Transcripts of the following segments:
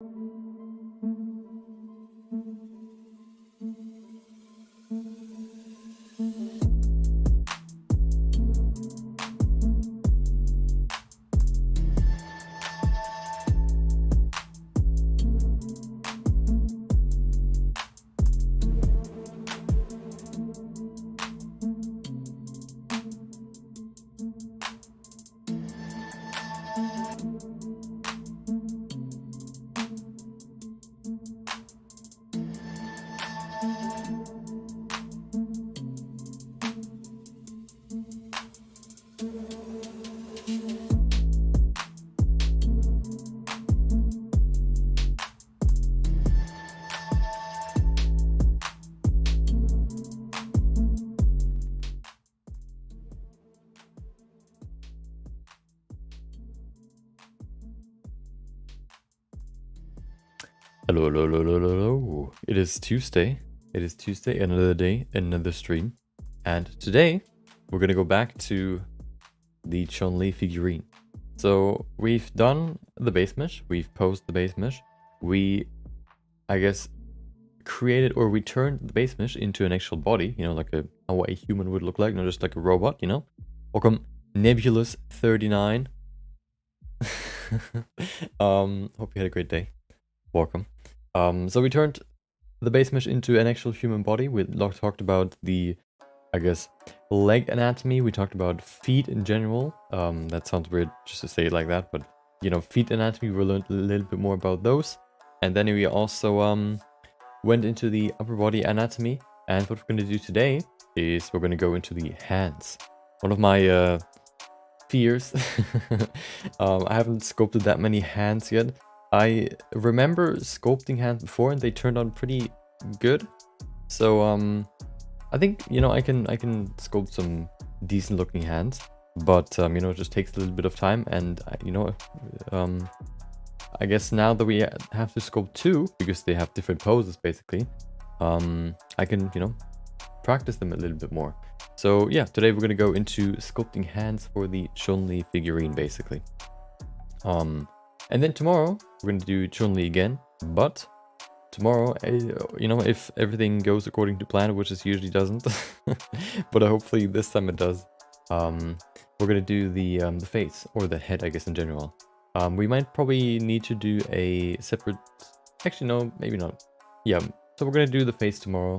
Hello, hello, hello, hello, hello. It is Tuesday. It is Tuesday, another day, another stream. And today, we're gonna go back to the Chun-Li figurine. So, we've done the base mesh, we've posed the base mesh. We, I guess, created or we turned the base mesh into an actual body, you know, like how a human would look like, not just like a robot, you know? Welcome, Nebulous39. Hope you had a great day. Welcome. So we turned the base mesh into an actual human body. We talked about the, I guess, leg anatomy. We talked about feet in general. That sounds weird just to say it like that, but you know, feet anatomy, we learned a little bit more about those. And then we also went into the upper body anatomy. And what we're going to do today is we're going to go into the hands. One of my fears. I haven't sculpted that many hands yet. I remember sculpting hands before and they turned out pretty good. So I think, you know, I can sculpt some decent looking hands, but you know, it just takes a little bit of time. And you know, I guess now that we have to sculpt two because they have different poses basically, I can, you know, practice them a little bit more. So yeah, today we're gonna go into sculpting hands for the Chun-Li figurine basically. And then tomorrow we're going to do Chun-Li again, but tomorrow, you know, if everything goes according to plan, which it usually doesn't, but hopefully this time it does, we're going to do the face, or the head, I guess, in general. We might probably need to do a separate, actually no, maybe not. Yeah, so we're going to do the face tomorrow,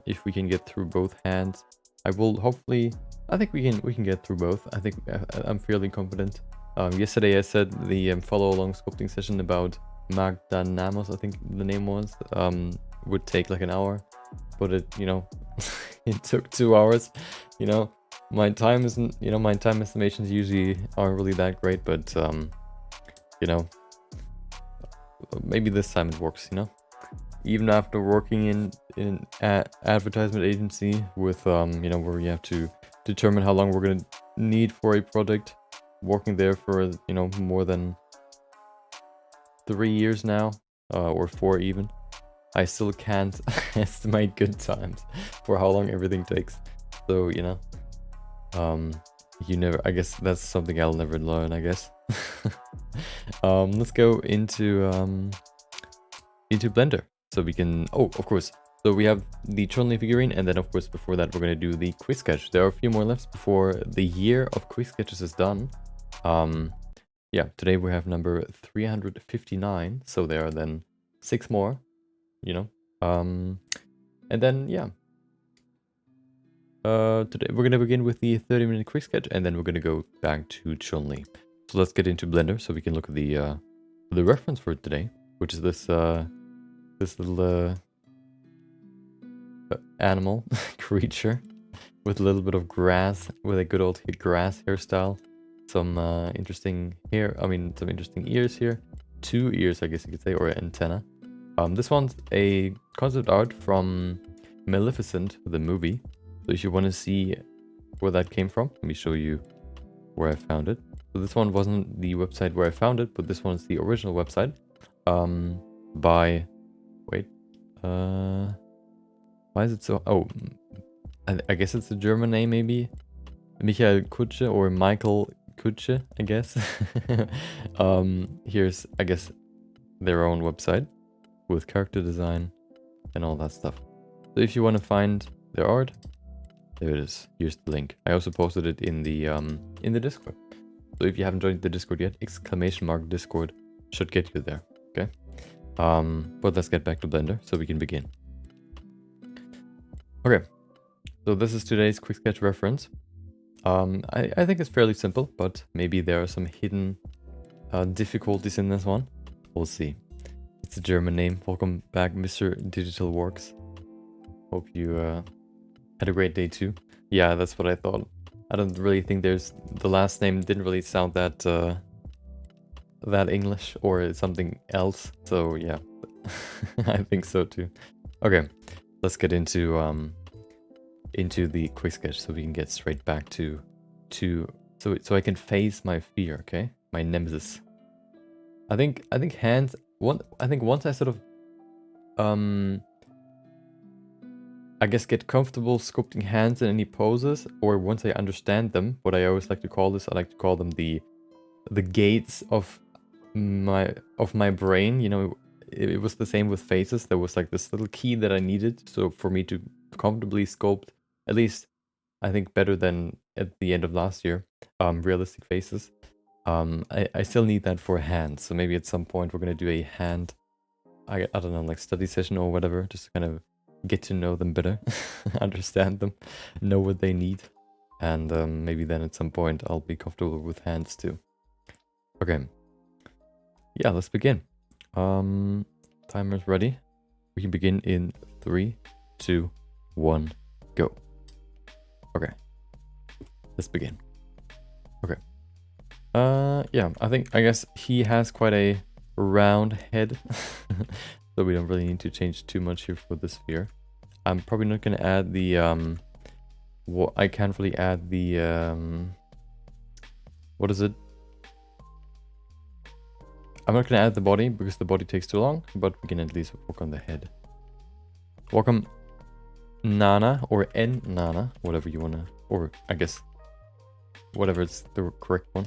if we can get through both hands. I will hopefully, I think we can get through both. I think I'm fairly confident. Yesterday I said the follow along sculpting session about Magdanamos, I think the name was, would take like an hour, but it, you know, it took 2 hours. You know, my time isn't, you know, my time estimations usually aren't really that great, but you know, maybe this time it works, you know. Even after working in advertisement agency with you know, where you have to determine how long we're gonna need for a project, working there for, you know, more than 3 years now, or 4 even, I still can't estimate good times for how long everything takes. So, you know, you never, I guess that's something I'll never learn, I guess. Let's go into Blender so we can, oh, of course. So we have the Chun-Li figurine, and then of course before that we're going to do the quiz sketch. There are a few more left before the year of quiz sketches is done. Yeah, today we have number 359, so there are then 6 more, you know. And then yeah, today we're gonna begin with the 30-minute quick sketch, and then we're gonna go back to Chun-Li. So let's get into Blender so we can look at the reference for today, which is this this little animal creature with a little bit of grass, with a good old grass hairstyle. Some interesting hair, I mean, some interesting ears here. 2 ears, I guess you could say, or antenna. This one's a concept art from Maleficent, the movie. So if you want to see where that came from, let me show you where I found it. So this one wasn't the website where I found it, but this one's the original website. By, wait, why is it so, oh, I guess it's a German name maybe. Michael Kutsche or Michael Kutsche, I guess. Here's, I guess, their own website with character design and all that stuff. So if you want to find their art, there it is. Here's the link. I also posted it in the Discord. So if you haven't joined the Discord yet, !Discord should get you there. Okay. But let's get back to Blender so we can begin. Okay. So this is today's quick sketch reference. I think it's fairly simple, but maybe there are some hidden difficulties in this one. We'll see. It's a German name. Welcome back, Mr. Digital Works. Hope you had a great day too. Yeah, that's what I thought. I don't really think there's... The last name didn't really sound that that English or something else. So yeah, I think so too. Okay, let's get into the quick sketch so we can get straight back to so I can face my fear. Okay, my nemesis. I think hands. I think once I sort of I guess get comfortable sculpting hands in any poses, or once I understand them, what I always like to call this, I like to call them the gates of my brain. You know, it was the same with faces. There was like this little key that I needed, so for me to comfortably sculpt, at least I think better than at the end of last year, realistic faces. I still need that for hands, so maybe at some point we're gonna do a hand, I don't know, like study session or whatever, just to kind of get to know them better, understand them, know what they need, and maybe then at some point I'll be comfortable with hands too. Okay, yeah, let's begin. Timer's ready. We can begin in 3, 2, 1, go. Okay, let's begin. Okay. Yeah, I guess he has quite a round head, so we don't really need to change too much here for the sphere. I'm probably not gonna add the I can't really add the what is it? I'm not gonna add the body because the body takes too long, but we can at least work on the head. Welcome Nana or N Nana, whatever you wanna, or I guess whatever is the correct one.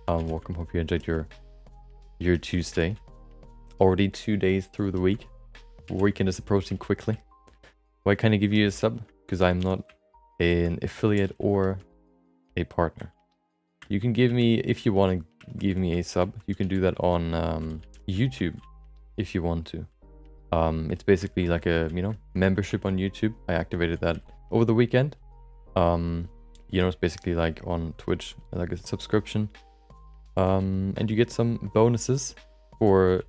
Welcome, hope you enjoyed your Tuesday. Already 2 days through the week. Weekend is approaching quickly. Why can't I give you a sub? Because I'm not an affiliate or a partner. You can give me, if you want to give me a sub, you can do that on YouTube if you want to. It's basically like a, you know, membership on YouTube. I activated that over the weekend. You know, it's basically like on Twitch, like a subscription. And you get some bonuses. For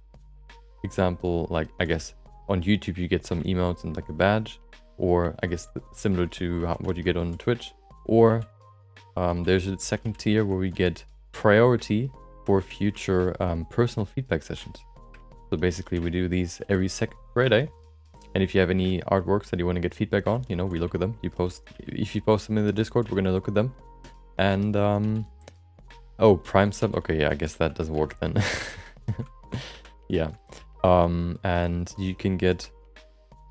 example, like, I guess on YouTube you get some emotes and like a badge, or I guess similar to what you get on Twitch. Or there's a second tier where we get priority for future personal feedback sessions. So basically we do these every second Friday, and if you have any artworks that you want to get feedback on, you know, we look at them. If you post them in the Discord, we're gonna look at them. And oh, Prime sub, okay, yeah, I guess that doesn't work then. Yeah, and you can get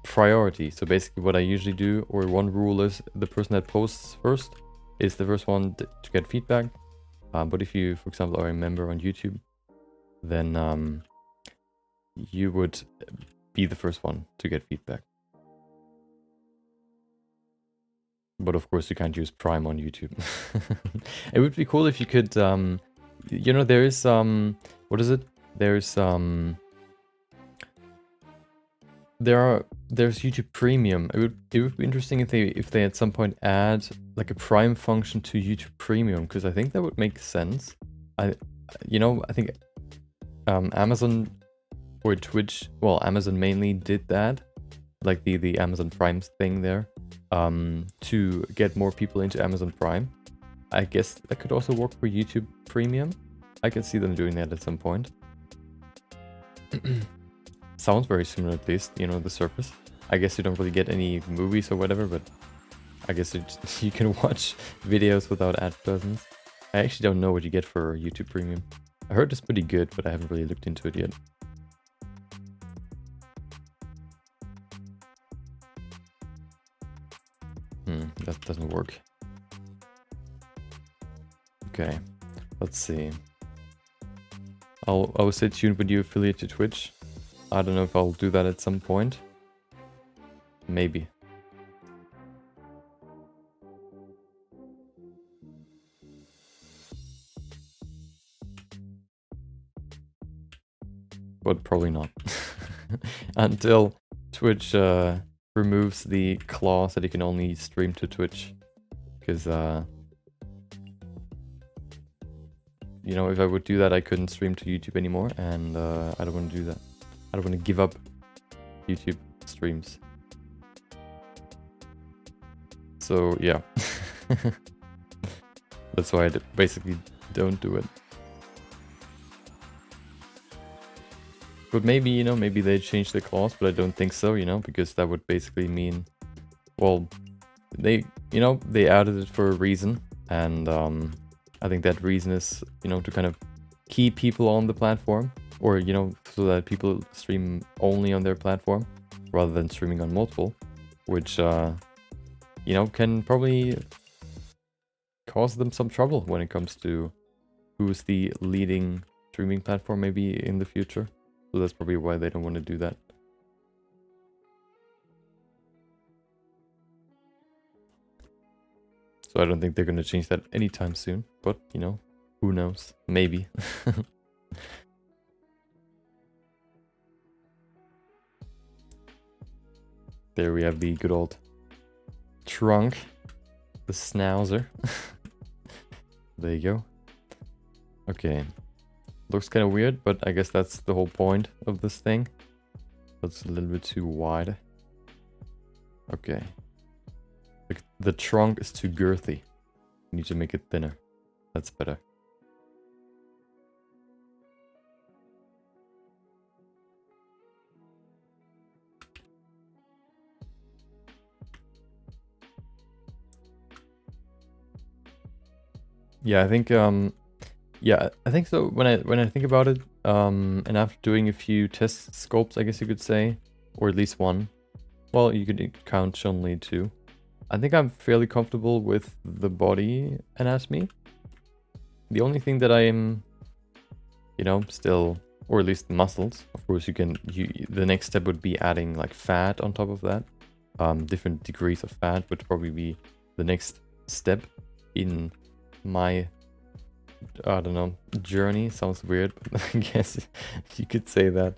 priority. So basically what I usually do, or one rule is the person that posts first is the first one to get feedback. But if you, for example, are a member on YouTube, then you would be the first one to get feedback. But of course you can't use Prime on YouTube. It would be cool if you could, you know, there is what is it? There's there's YouTube Premium. It would be interesting if they at some point add like a Prime function to YouTube Premium, because I think that would make sense. I think Amazon or Twitch, well, Amazon mainly did that, like the Amazon Prime thing there, to get more people into Amazon Prime. I guess that could also work for YouTube Premium. I can see them doing that at some point. Sounds very similar, at least, you know, the surface. I guess you don't really get any movies or whatever, but I guess you can watch videos without advertisements. I actually don't know what you get for YouTube Premium. I heard it's pretty good, but I haven't really looked into it yet. That doesn't work. Okay, let's see. I'll stay tuned with you affiliate to Twitch. I don't know if I'll do that at some point. Maybe. But probably not. Until Twitch removes the clause that you can only stream to Twitch. Because, you know, if I would do that, I couldn't stream to YouTube anymore. And I don't want to do that. I don't want to give up YouTube streams. So, yeah. That's why I basically don't do it. But maybe, you know, maybe they changed the clause, but I don't think so, you know, because that would basically mean, well, they, you know, they added it for a reason. And I think that reason is, you know, to kind of keep people on the platform, or, you know, so that people stream only on their platform rather than streaming on multiple, which, you know, can probably cause them some trouble when it comes to who's the leading streaming platform maybe in the future. So that's probably why they don't want to do that. So I don't think they're going to change that anytime soon. But, you know, who knows? Maybe. There we have the good old trunk. The schnauzer. There you go. Okay. Looks kind of weird, but I guess that's the whole point of this thing. That's a little bit too wide. Okay. The trunk is too girthy. You need to make it thinner. That's better. Yeah, I think yeah, I think so. When I think about it, and after doing a few test sculpts, I guess you could say, or at least one. Well, you could count Chun-Li too. I think I'm fairly comfortable with the body anatomy. The only thing that I am, you know, still, or at least the muscles. Of course, the next step would be adding like fat on top of that. Different degrees of fat would probably be the next step in my, I don't know, journey. Sounds weird, but I guess you could say that.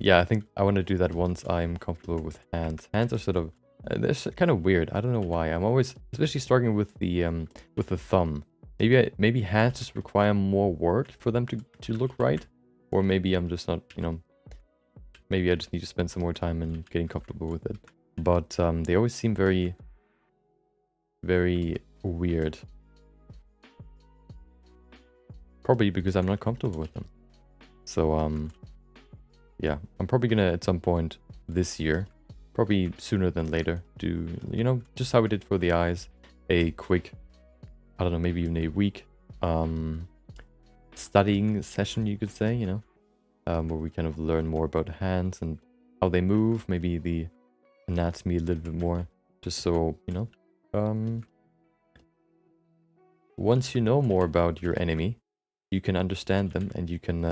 Yeah, I think I want to do that once I'm comfortable with hands. Hands are sort of, they're kind of weird. I don't know why. I'm always, especially starting with the thumb. Maybe hands just require more work for them to look right, or maybe I'm just not, you know, maybe I just need to spend some more time in getting comfortable with it. But they always seem very, very weird. Probably because I'm not comfortable with them. So yeah, I'm probably gonna at some point this year, probably sooner than later, do, you know, just how we did for the eyes, a quick, I don't know, maybe even a week studying session, you could say, you know, where we kind of learn more about the hands and how they move, maybe the anatomy a little bit more, just so, you know, once you know more about your enemy, you can understand them and you can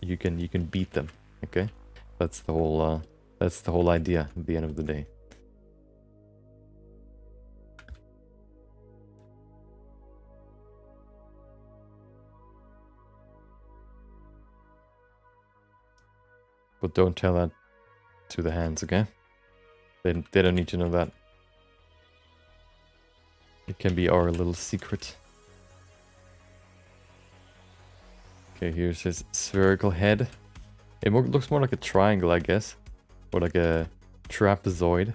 you can beat them. Okay, that's the whole idea at the end of the day. But don't tell that to the hands, okay? They don't need to know that. It can be our little secret. Okay, here's his spherical head. It looks more like a triangle, I guess. Or like a trapezoid.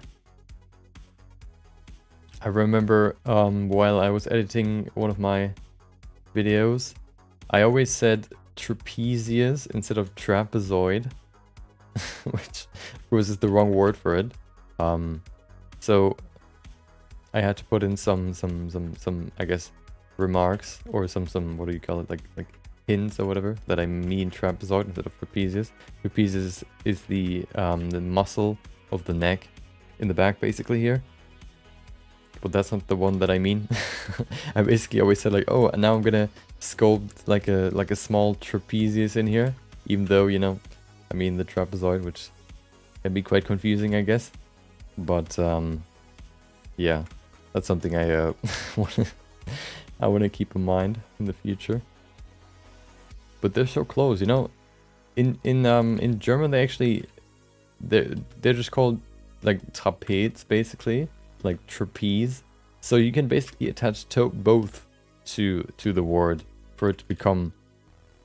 I remember while I was editing one of my videos, I always said trapezius instead of trapezoid. Which of course is the wrong word for it. So I had to put in some I guess remarks or some what do you call it, like hints or whatever, that I mean trapezoid instead of trapezius. Trapezius is the muscle of the neck in the back basically here. but that's not the one that I mean. I basically always said like, oh, now I'm gonna sculpt like a small trapezius in here, even though, you know, I mean the trapezoid, which can be quite confusing, I guess. But yeah, that's something I I want to keep in mind in the future. But they're so close, you know. In German they actually they're just called like Trapez, basically, like trapeze. So you can basically attach both to the word for it to become,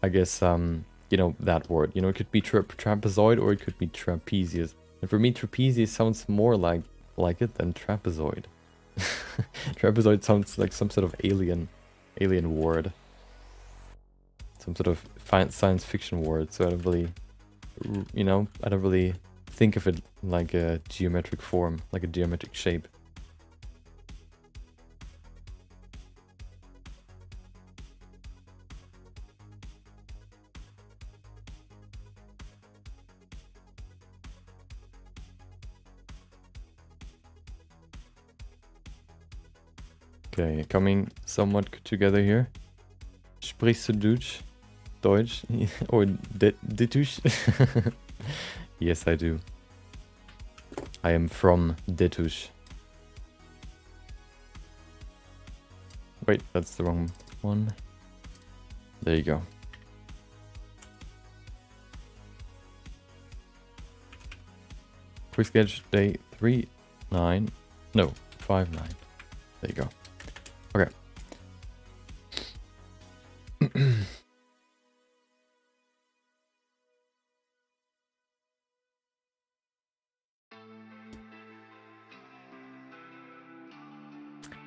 I guess, you know, that word. You know, it could be trapezoid or it could be trapezius. And for me, trapezius sounds more like it than trapezoid. Trapezoid sounds like some sort of alien word, some sort of science fiction word. So I don't really, you know, I don't really think of it like a geometric form, like a geometric shape. Okay, coming somewhat together here. Sprichst du Deutsch? Or Dittusch? Yes, I do. I am from Dittusch. Wait, that's the wrong one. There you go. Quick sketch day 3-9. No, 5-9. There you go. Okay.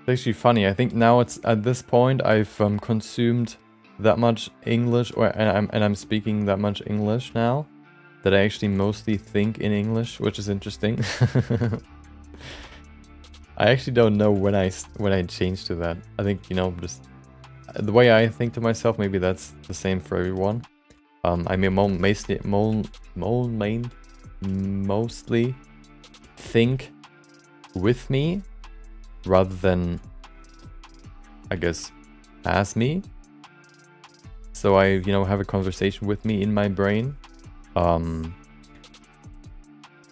It's actually funny. I think now it's at this point I've consumed that much English, and I'm speaking that much English now that I actually mostly think in English, which is interesting. I actually don't know when I changed to that. I think, you know, just the way I think to myself, maybe that's the same for everyone. I mean, mostly think with me rather than, I guess, as me. So I, you know, have a conversation with me in my brain,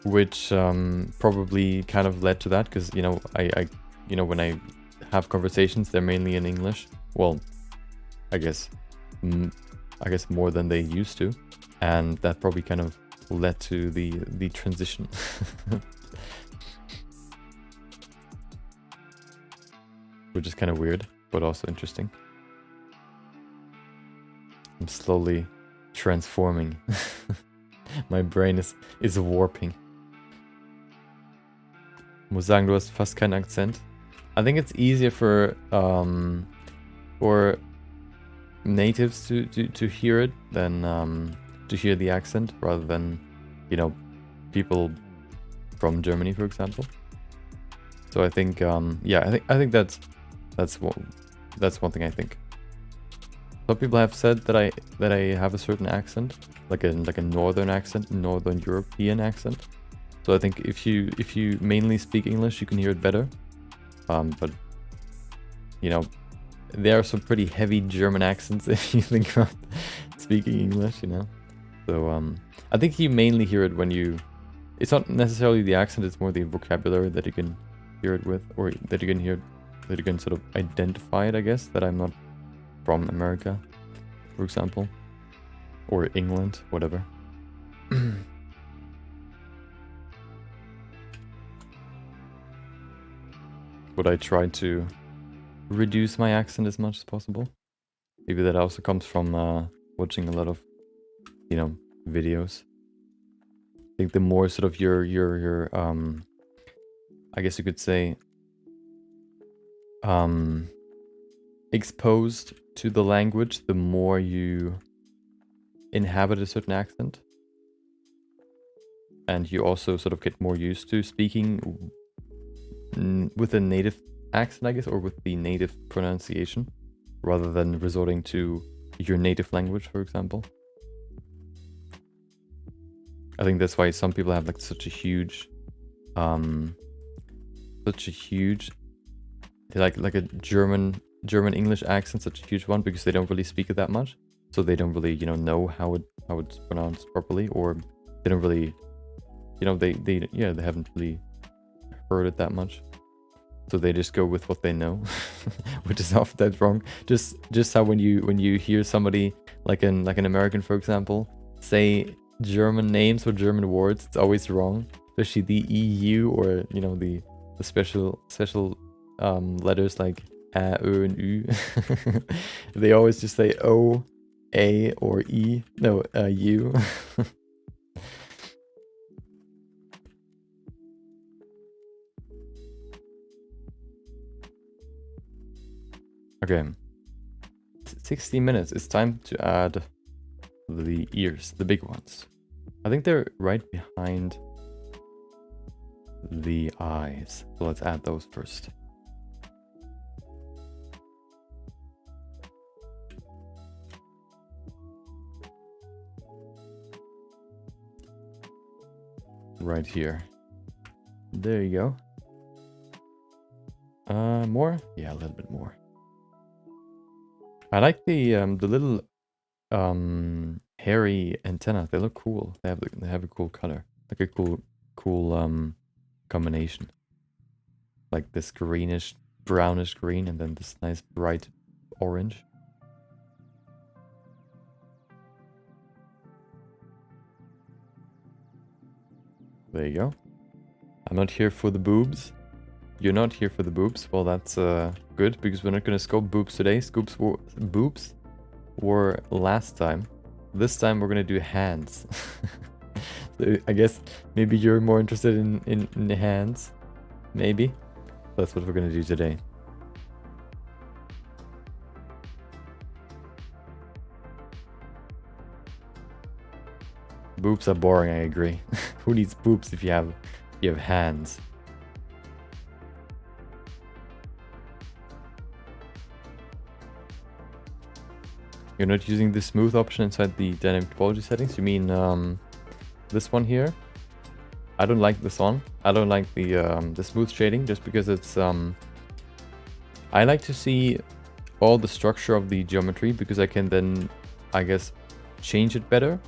which probably kind of led to that, because, you know, I you know, when I have conversations, they're mainly in English. Well, I guess more than they used to, and that probably kind of led to the transition. Which is kind of weird, but also interesting. I'm slowly transforming. My brain is warping. Ich muss sagen, du hast fast keinen Akzent. I think it's easier for natives to hear it than to hear the accent, rather than, you know, people from Germany, for example. So I think yeah, I think that's one thing I think. Some people have said that I have a certain accent, like a northern accent, northern European accent. So I think if you mainly speak English, you can hear it better. But you know, there are some pretty heavy German accents if you think about speaking English, you know. So I think you mainly hear it when you. It's not necessarily the accent; it's more the vocabulary that you can hear it with, or that you can hear, that you can sort of identify it. I guess that I'm not from America, for example, or England, whatever. But I try to reduce my accent as much as possible. Maybe that also comes from watching a lot of, you know, videos. I think the more sort of your I guess you could say exposed to the language, the more you inhabit a certain accent, and you also sort of get more used to speaking with a native accent, I guess, or with the native pronunciation, rather than resorting to your native language, for example. I think that's why some people have like such a huge they like a German English accent, such a huge one, because they don't really speak it that much, so they don't really know how it's pronounced properly, or they don't really they haven't really heard it that much, so they just go with what they know, which is often that's wrong. Just how when you hear somebody like an American, for example, say German names or German words, it's always wrong, especially the EU or the special letters like A, Ö, and Ü. They always just say O, A, or E. No, U. Okay. 60 minutes. It's time to add the ears, the big ones. I think they're right behind the eyes. So let's add those first. Right here. There you go. More? Yeah, a little bit more. I like the little hairy antenna. They look cool. They have a cool color, like a cool combination. Like this greenish, brownish green, and then this nice bright orange. There you go. I'm not here for the boobs. You're not here for the boobs. Well, that's good, because we're not going to sculpt boobs today. Boobs were last time. This time we're going to do hands. So I guess maybe you're more interested in the hands. Maybe. That's what we're going to do today. Boobs are boring, I agree. Who needs boobs if you have hands? You're not using the smooth option inside the dynamic topology settings? You mean this one here? I don't like this one. I don't like the smooth shading, just because it's I like to see all the structure of the geometry, because I can then, I guess, change it better.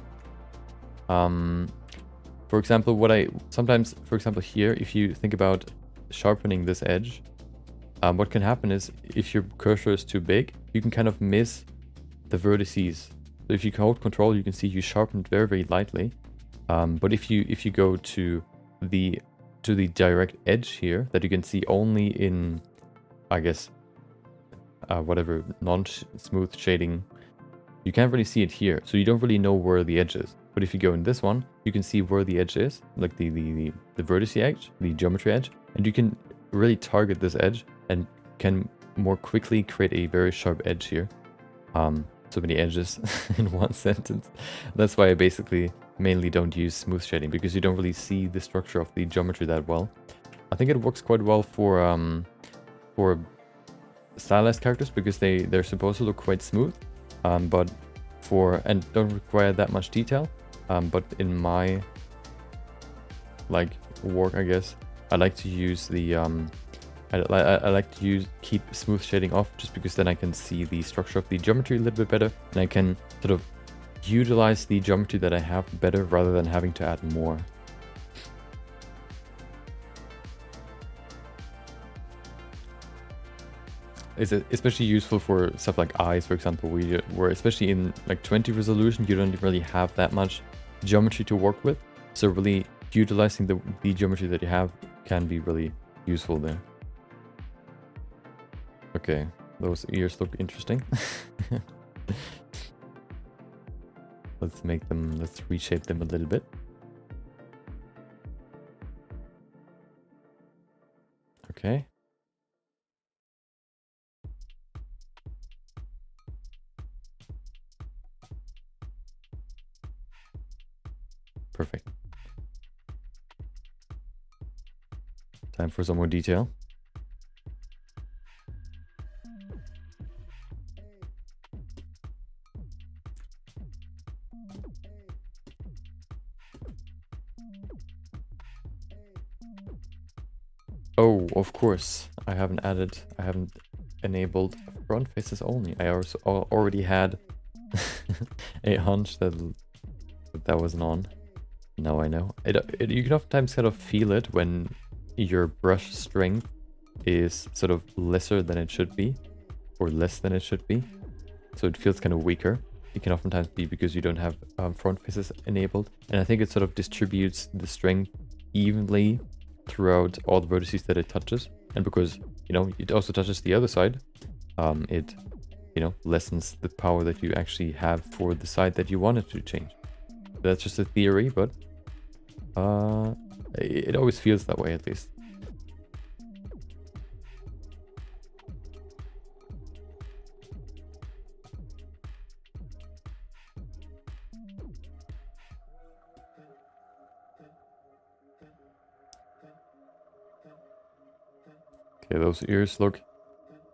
For example, for example here, if you think about sharpening this edge, what can happen is, if your cursor is too big, you can kind of miss the vertices. So if you hold control, you can see you sharpen it very, very lightly. But if you go to the direct edge here, that you can see only in, I guess, whatever non-smooth shading, you can't really see it here, so you don't really know where the edge is. But if you go in this one, you can see where the edge is, like the vertice edge, the geometry edge, and you can really target this edge and can more quickly create a very sharp edge here. So many edges in one sentence. That's why I basically mainly don't use smooth shading, because you don't really see the structure of the geometry that well. I think it works quite well for stylized characters, because they're supposed to look quite smooth, and don't require that much detail. But in my work, I guess, I like to use the I like to keep smooth shading off, just because then I can see the structure of the geometry a little bit better, and I can sort of utilize the geometry that I have better, rather than having to add more. It's especially useful for stuff like eyes, for example, where especially in like 20 resolution, you don't really have that much geometry to work with. So really utilizing the geometry that you have can be really useful there. Okay, those ears look interesting. Let's reshape them a little bit. Okay. Perfect. Time for some more detail. Oh, of course. I haven't enabled front faces only. I also already had a hunch that that wasn't on. Now I know. You can oftentimes kind of feel it when your brush strength is sort of lesser than it should be, or less than it should be. So it feels kind of weaker. It can oftentimes be because you don't have front faces enabled. And I think it sort of distributes the strength evenly throughout all the vertices that it touches. And because, you know, it also touches the other side, it, you know, lessens the power that you actually have for the side that you wanted to change. That's just a theory, but it always feels that way, at least. Okay, those ears look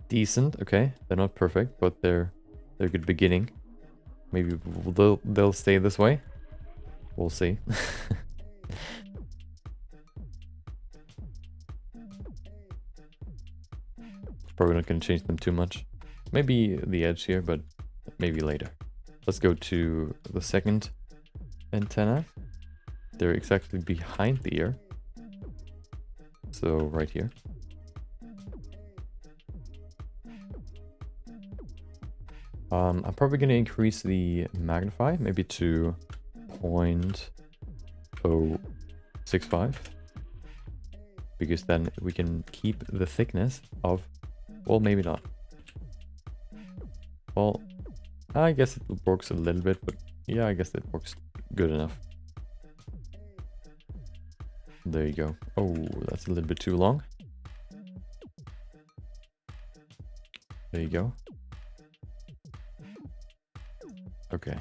decent. Okay, they're not perfect, but they're a good beginning. Maybe they'll stay this way. We'll see. Probably not going to change them too much. Maybe the edge here, but maybe later. Let's go to the second antenna. They're exactly behind the ear. So right here. I'm probably going to increase the magnify, maybe to 0.065. Because then we can keep the thickness of, well, maybe not. Well, I guess it works a little bit, but yeah, I guess it works good enough. There you go. Oh, that's a little bit too long. There you go. Okay.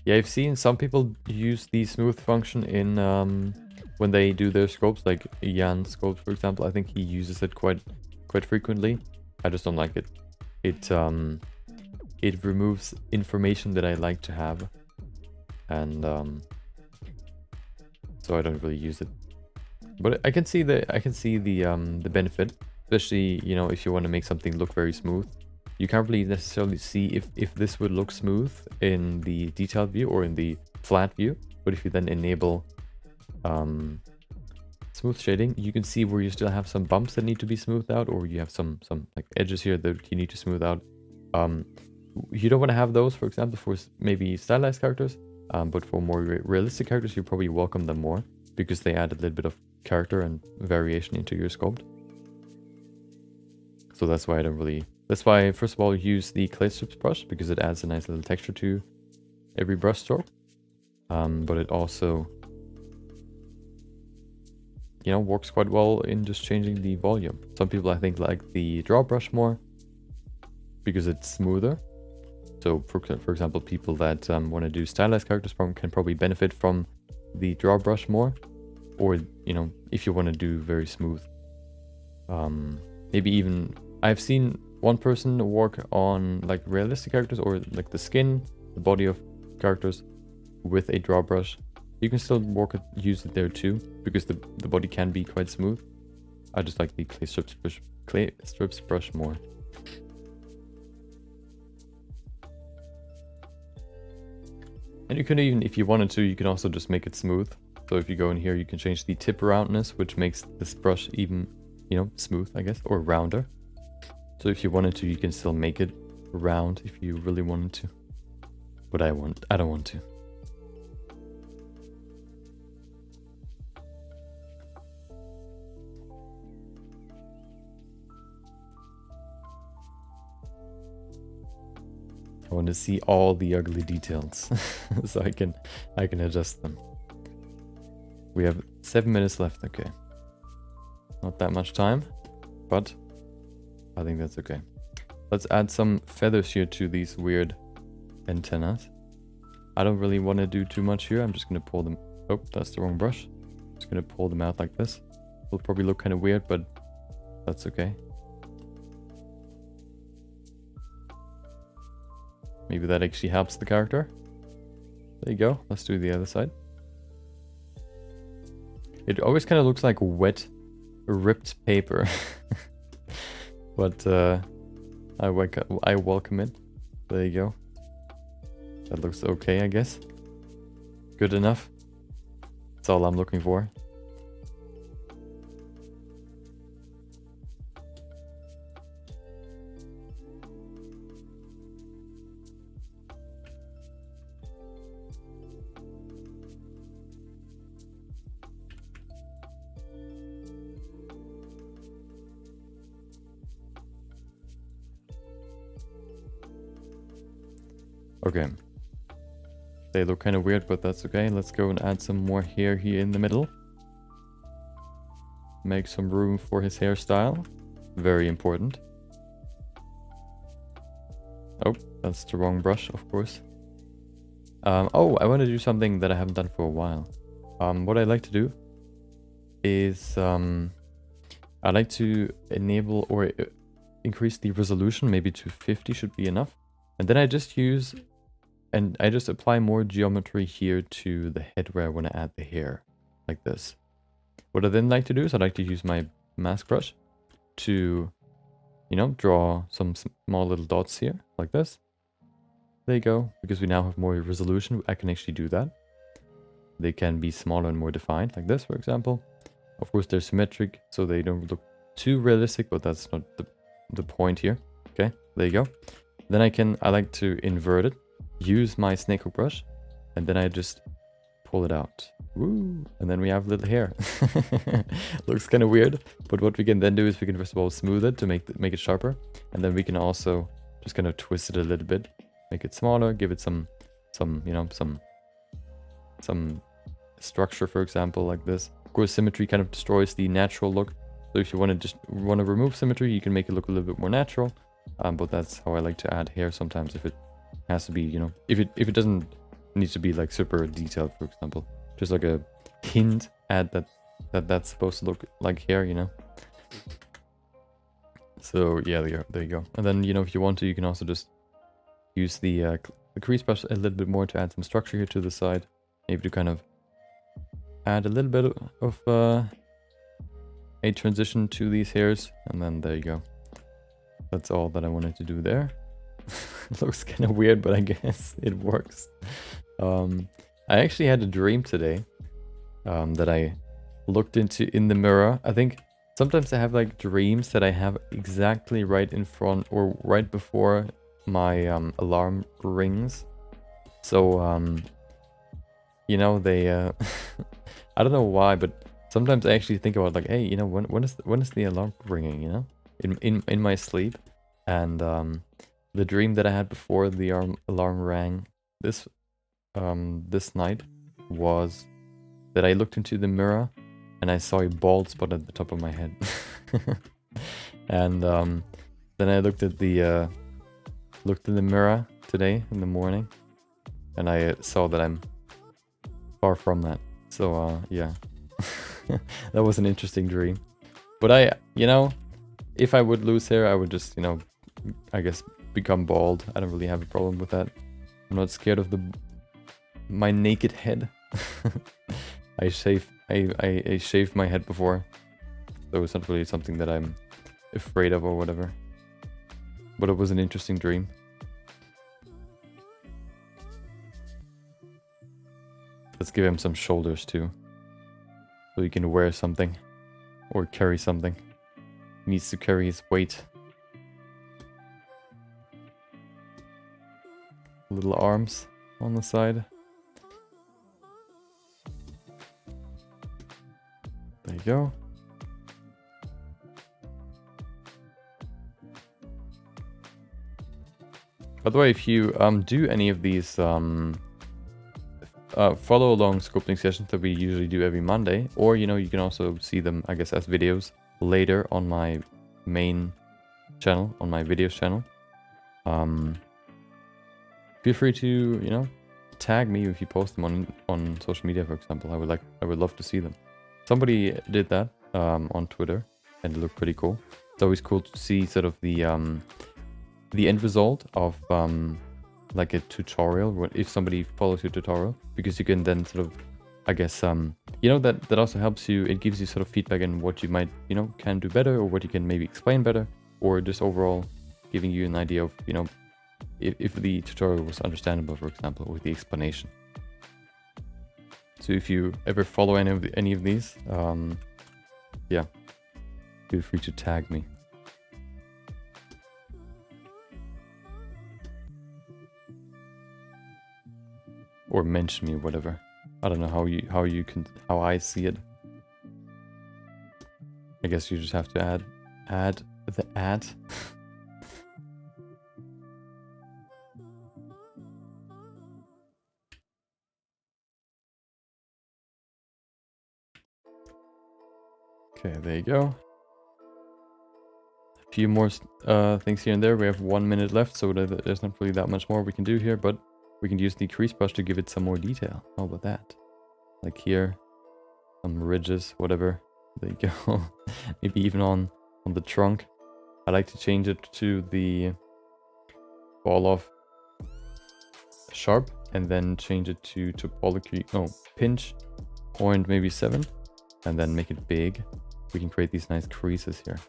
Yeah, I've seen some people use the smooth function in when they do their sculpts, like Jan sculpt, for example. I think he uses it quite frequently. I just don't like it. It removes information that I like to have, and so I don't really use it. But I can see the benefit, especially, you know, if you want to make something look very smooth. You can't really necessarily see if this would look smooth in the detailed view or in the flat view. But if you then enable smooth shading, you can see where you still have some bumps that need to be smoothed out, or you have some like edges here that you need to smooth out. You don't want to have those, for example, for maybe stylized characters, but for more realistic characters, you probably welcome them more because they add a little bit of character and variation into your sculpt. So that's why I don't really... That's why I first of all use the clay strips brush, because it adds a nice little texture to every brush stroke. But it also, you know, works quite well in just changing the volume. Some people I think like the draw brush more because it's smoother. So for example, people that want to do stylized characters can probably benefit from the draw brush more. Or, you know, if you want to do very smooth. Maybe even, I've seen one person work on like realistic characters or like the skin, the body of characters with a draw brush. You can still use it there too, because the body can be quite smooth. I just like the clay strips brush more. And you can even, if you wanted to, you can also just make it smooth. So if you go in here, you can change the tip roundness, which makes this brush even, you know, smooth, I guess, or rounder. So if you wanted to, you can still make it round if you really wanted to. But I don't want to. I want to see all the ugly details so I can adjust them. We have 7 minutes left. Okay, not that much time, but I think that's okay. Let's add some feathers here to these weird antennas. I don't really want to do too much here. I'm just going to pull them. Oh, that's the wrong brush. Just going to pull them out like this. Will probably look kind of weird, but that's okay. Maybe that actually helps the character. There you go. Let's do the other side. It always kind of looks like wet, ripped paper. But I welcome it. There you go. That looks okay, I guess. Good enough. That's all I'm looking for. Okay. They look kind of weird, but that's okay. Let's go and add some more hair here in the middle. Make some room for his hairstyle. Very important. Oh, that's the wrong brush, of course. Oh, I want to do something that I haven't done for a while. What I like to do is I like to enable or increase the resolution, maybe to 50 should be enough. And then I just use, and I just apply more geometry here to the head where I want to add the hair, like this. What I then like to do is I like to use my mask brush to, you know, draw some small little dots here, like this. There you go. Because we now have more resolution, I can actually do that. They can be smaller and more defined, like this, for example. Of course, they're symmetric, so they don't look too realistic, but that's not the point here. Okay, there you go. Then I like to invert it, use my snake hook brush, and then I just pull it out. Woo! And then we have little hair. Looks kind of weird, but what we can then do is we can first of all smooth it to make it sharper, and then we can also just kind of twist it a little bit, make it smaller, give it some you know, some structure, for example, like this. Of course, symmetry kind of destroys the natural look. So if you want to remove symmetry, you can make it look a little bit more natural. But that's how I like to add hair sometimes. If it has to be, you know, if it doesn't need to be like super detailed, for example, just like a hint, add that's supposed to look like hair, you know. So yeah, there you go. And then, you know, if you want to, you can also just use the crease brush a little bit more to add some structure here to the side, maybe to kind of add a little bit of a transition to these hairs, and then there you go. That's all that I wanted to do there. It looks kind of weird, but I guess it works. I actually had a dream today that I looked into in the mirror. I think sometimes I have like dreams that I have exactly right in front or right before my alarm rings. So, you know, they, I don't know why, but sometimes I actually think about like, hey, you know, when is the alarm ringing, you know? In my sleep. And the dream that I had before the alarm rang this night was that I looked into the mirror and I saw a bald spot at the top of my head. And then I looked at the in the mirror today in the morning, and I saw that I'm far from that. So yeah. That was an interesting dream. But you know, if I would lose hair, I would just, you know, I guess become bald. I don't really have a problem with that. I'm not scared of my naked head. I shaved my head before, so it's not really something that I'm afraid of or whatever. But it was an interesting dream. Let's give him some shoulders too, so he can wear something or carry something. He needs to carry his weight. Little arms on the side. There you go. By the way, if you do any of these follow along sculpting sessions that we usually do every Monday, or you know, you can also see them, I guess, as videos later on my main channel, on my videos channel. Feel free to, you know, tag me if you post them on social media, for example. I would love to see them. Somebody did that on Twitter, and it looked pretty cool. It's always cool to see sort of the end result of like a tutorial, if somebody follows your tutorial, because you can then sort of I guess, that also helps you. It gives you sort of feedback in what you might, can do better, or what you can maybe explain better, or just overall giving you an idea of, if the tutorial was understandable, for example, with the explanation. So if you ever follow any of these, yeah, feel free to tag me. Or mention me, whatever. I don't know how I see it. I guess you just have to add the ad. Okay, there you go. A few more things here and there. We have 1 minute left, so there's not really that much more we can do here, but we can use the crease brush to give it some more detail. How about that? Like here, some ridges, whatever. There you go. Maybe even on the trunk. I like to change it to the fall off sharp, and then change it to topology, pinch 0.7, and then make it big. We can create these nice creases here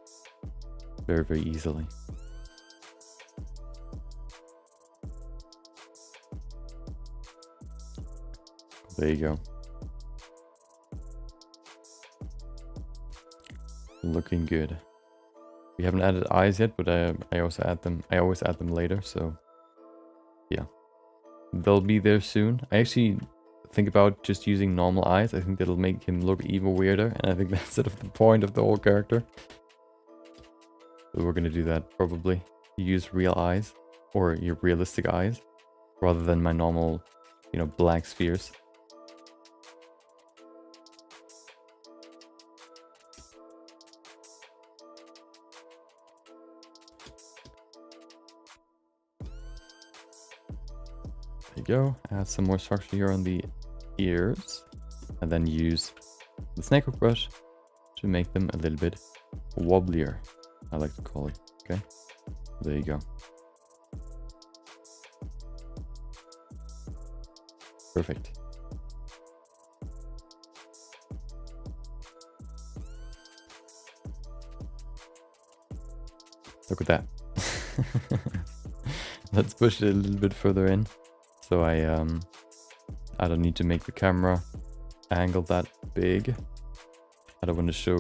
very, very easily. There you go. Looking good. We haven't added eyes yet, but I also add them. I always add them later, so yeah, they'll be there soon. I actually think about just using normal eyes. I think that'll make him look even weirder, and I think that's sort of the point of the whole character. So we're gonna do that probably. Use real eyes, or your realistic eyes, rather than my normal, black spheres. There you go. Add some more structure here on the ears, and then use the snake hook brush to make them a little bit wobblier, I like to call it. Okay, there you go. Perfect. Look at that. Let's push it a little bit further in, so I don't need to make the camera angle that big. I don't want to show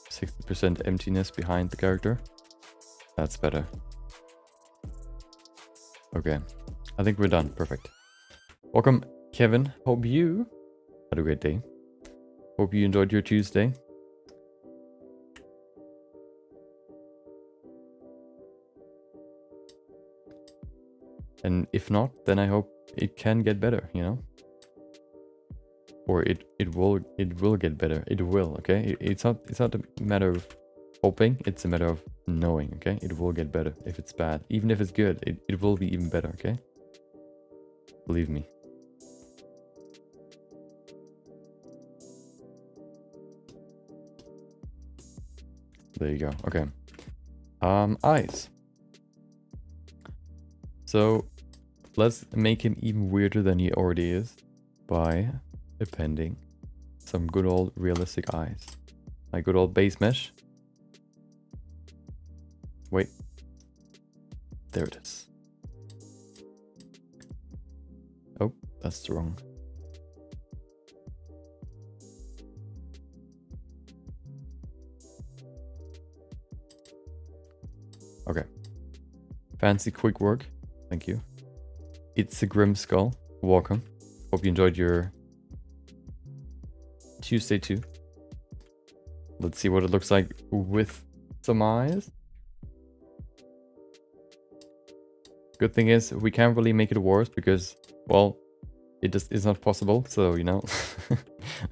60% emptiness behind the character. That's better. Okay, I think we're done. Perfect. Welcome, Kevin. Hope you had a great day. Hope you enjoyed your Tuesday. And if not, then I hope it can get better, Or it will get better. It will, okay? It's not a matter of hoping, it's a matter of knowing, okay? It will get better if it's bad. Even if it's good, it will be even better, okay? Believe me. There you go. Okay. Eyes. So let's make him even weirder than he already is by appending some good old realistic eyes. My good old base mesh. Wait. There it is. Oh, that's wrong. Okay. Fancy quick work. Thank you. It's a Grim Skull. Welcome. Hope you enjoyed your Tuesday too. Let's see what it looks like with some eyes. Good thing is we can't really make it worse because, well, it just is not possible. So,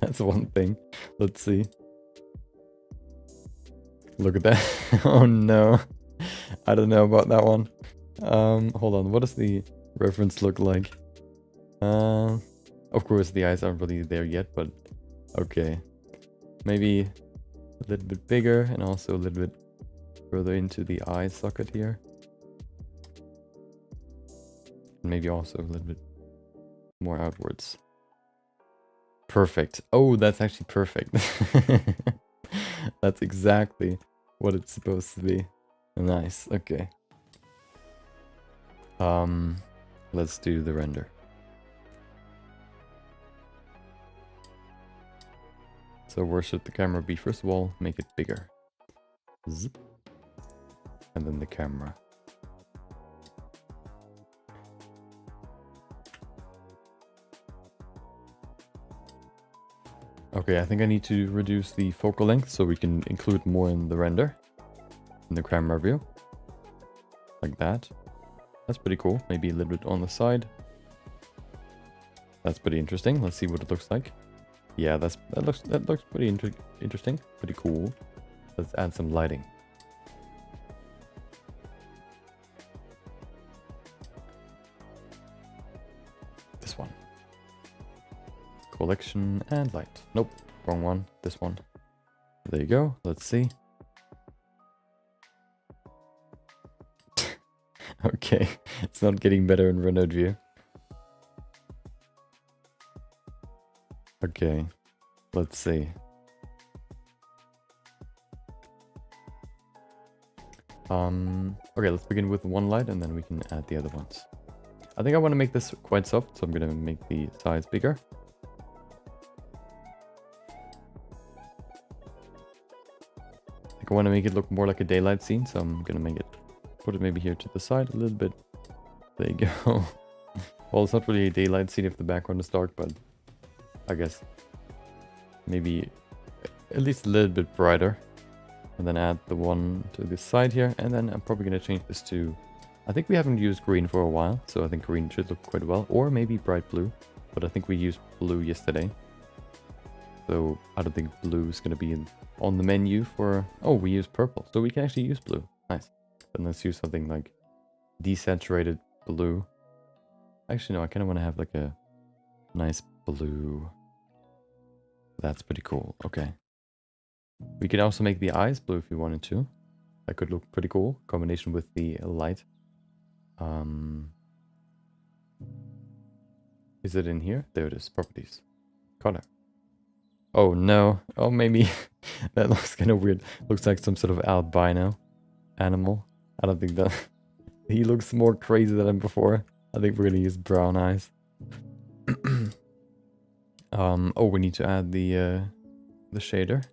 that's one thing. Let's see. Look at that. Oh no. I don't know about that one. Hold on. What does the reference look like? Of course, the eyes aren't really there yet, but okay. Maybe a little bit bigger and also a little bit further into the eye socket here. And maybe also a little bit more outwards. perfect. Oh, that's actually perfect. That's exactly what it's supposed to be. Nice. Okay. Let's do the render. So where should the camera be? First of all, make it bigger. Zip. And then the camera. Okay, I think I need to reduce the focal length so we can include more in the render. In the camera view. Like that. That's pretty cool. Maybe a little bit on the side. That's pretty interesting. Let's see what it looks like. Yeah, that looks pretty interesting. Pretty cool. Let's add some lighting. This one. Collection and light. Nope, wrong one. This one. There you go. Let's see. Okay, it's not getting better in rendered view. Okay, let's see. Okay, let's begin with one light and then we can add the other ones. I think I want to make this quite soft, so I'm going to make the size bigger. I think I want to make it look more like a daylight scene, so I'm going to make it, put it maybe here to the side a little bit. There you go. Well, it's not really a daylight scene if the background is dark, but I guess maybe at least a little bit brighter. And then add the one to this side here. And then I'm probably going to change this to... I think we haven't used green for a while, so I think green should look quite well. Or maybe bright blue. But I think we used blue yesterday. So I don't think blue is going to be on the menu for... Oh, we use purple. So we can actually use blue. Nice. Then let's use something like desaturated blue. Actually, no, I kind of want to have like a nice blue. That's pretty cool. Okay. We could also make the eyes blue if you wanted to. That could look pretty cool. Combination with the light. Is it in here? There it is. Properties. Color. Oh no. Oh, maybe that looks kind of weird. Looks like some sort of albino animal. I don't think that... He looks more crazy than before. I think we're gonna use brown eyes. Oh, we need to add the shader.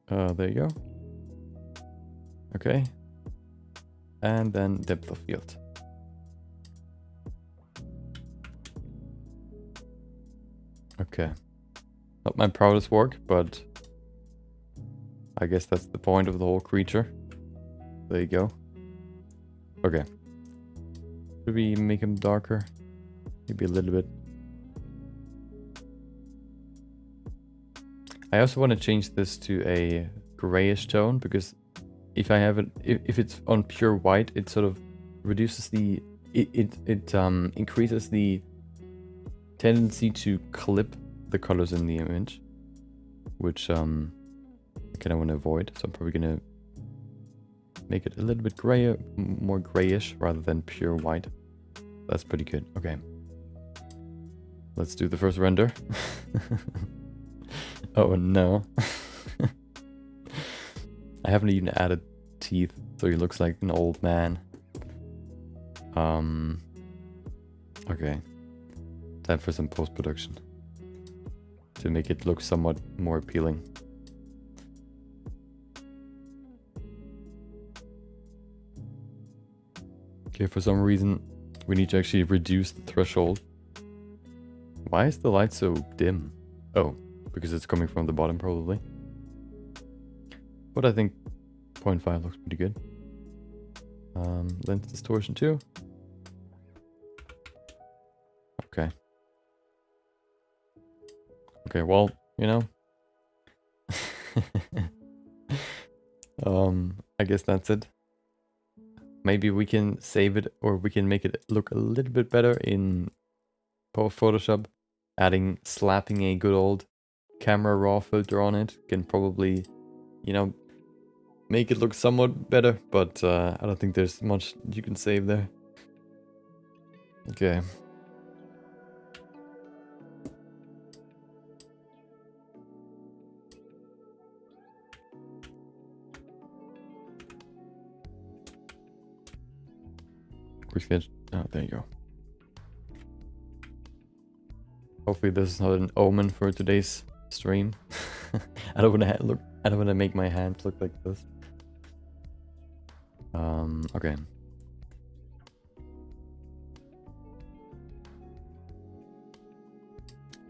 There you go. Okay. And then depth of field. Okay. Not my proudest work, but I guess that's the point of the whole creature. There you go. Okay. Should we make him darker? Maybe a little bit. I also want to change this to a grayish tone, because if I have it, if it's on pure white, it sort of reduces the, it increases the tendency to clip the colors in the image, which I kind of want to avoid. So I'm probably gonna make it a little bit grayer, more grayish rather than pure white. That's pretty good. Okay. Let's do the first render. Oh no. I haven't even added teeth, so he looks like an old man. Okay. Time for some post-production to make it look somewhat more appealing. Okay, for some reason we need to actually reduce the threshold. Why is the light so dim? Oh, because it's coming from the bottom probably. But I think 0.5 looks pretty good. Lens distortion too. Okay. Okay, well, you know. I guess that's it. Maybe we can save it, or we can make it look a little bit better in Photoshop. Slapping a good old camera raw filter on it can probably, you know, make it look somewhat better, but I don't think there's much you can save there. Okay. get... Oh, there you go. Hopefully this is not an omen for today's stream. I don't want to look. I don't want to make my hand look like this. Okay.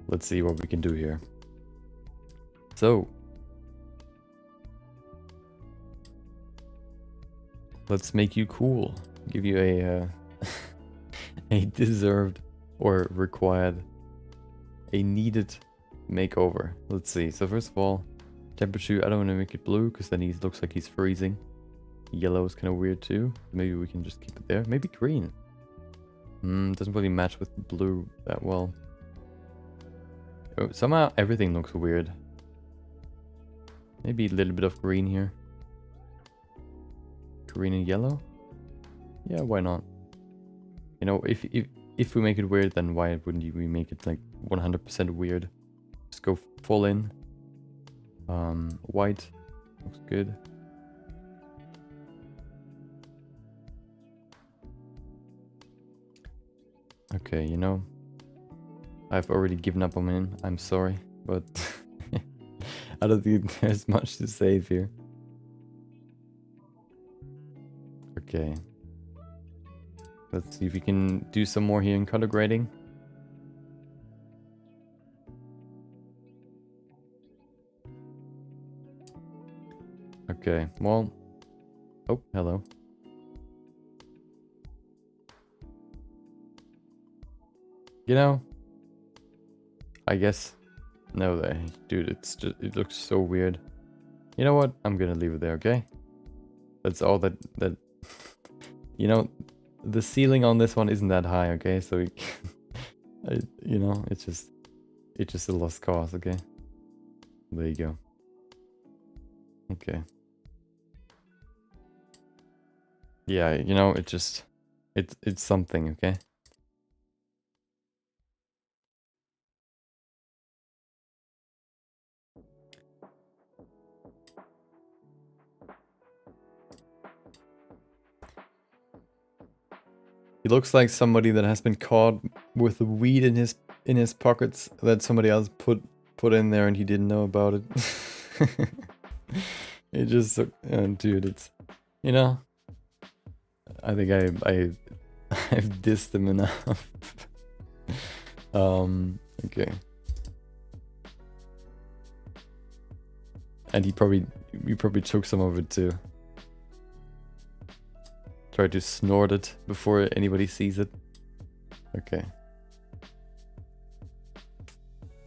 Let's see what we can do here. So, let's make you cool. Give you a a deserved or required, a needed makeover. Let's see. So first of all, temperature. I don't want to make it blue because then he looks like he's freezing. Yellow is kind of weird too. Maybe we can just keep it there. Maybe green. Doesn't really match with blue that well. Oh, somehow everything looks weird. Maybe a little bit of green here. Green and yellow? Yeah, why not? You know, if we make it weird, then why wouldn't we make it like 100% weird? Just go full in. White looks good. Okay, you know, I've already given up on him. I'm sorry, but I don't think there's much to save here. Okay. Let's see if we can do some more here in color grading. Okay, well... Oh, hello. You know, I guess... No, dude, it's just, it looks so weird. You know what? I'm gonna leave it there, okay? That's all that... You know, the ceiling on this one isn't that high, okay? So, you know, it's just a lost cause, okay? There you go. Okay. Yeah, you know, it's something, okay? He looks like somebody that has been caught with the weed in his pockets that somebody else put in there and he didn't know about it. It just, dude, it's, you know, I think I've dissed him enough. Okay. And we probably took some of it too. Try to snort it before anybody sees it. Okay.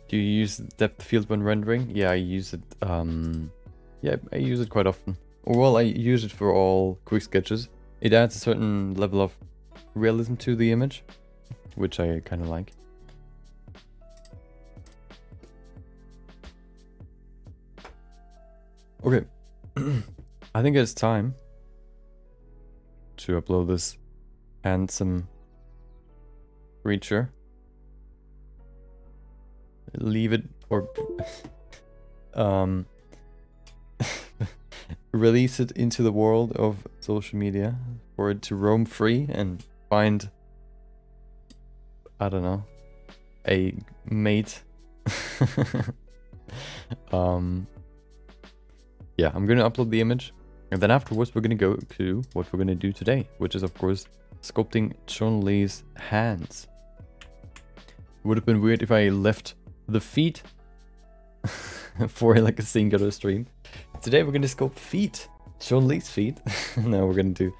Do you use depth field when rendering? Yeah, I use it. Yeah, I use it quite often. Well, I use it for all quick sketches. It adds a certain level of realism to the image, which I kind of like. Okay, I think it's time to upload this handsome creature. Leave it or release it into the world of social media for it to roam free and find, I don't know, a mate. Yeah, I'm gonna upload the image. And then afterwards, we're going to go to what we're going to do today, which is, of course, sculpting Chun-Li's hands. It would have been weird if I left the feet for like a singular stream. Today, we're going to sculpt feet. Chun-Li's feet. No, we're going to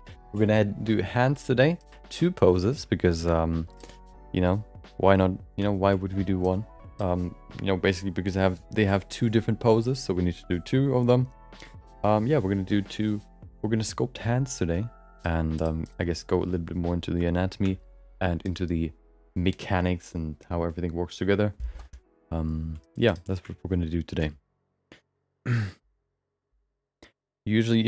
do hands today. 2 poses, because, you know, why not? You know, why would we do one? You know, basically because they have 2 different poses, so we need to do 2 of them. Yeah, we're gonna sculpt hands today, and I guess go a little bit more into the anatomy and into the mechanics and how everything works together. Yeah, that's what we're gonna do today. Usually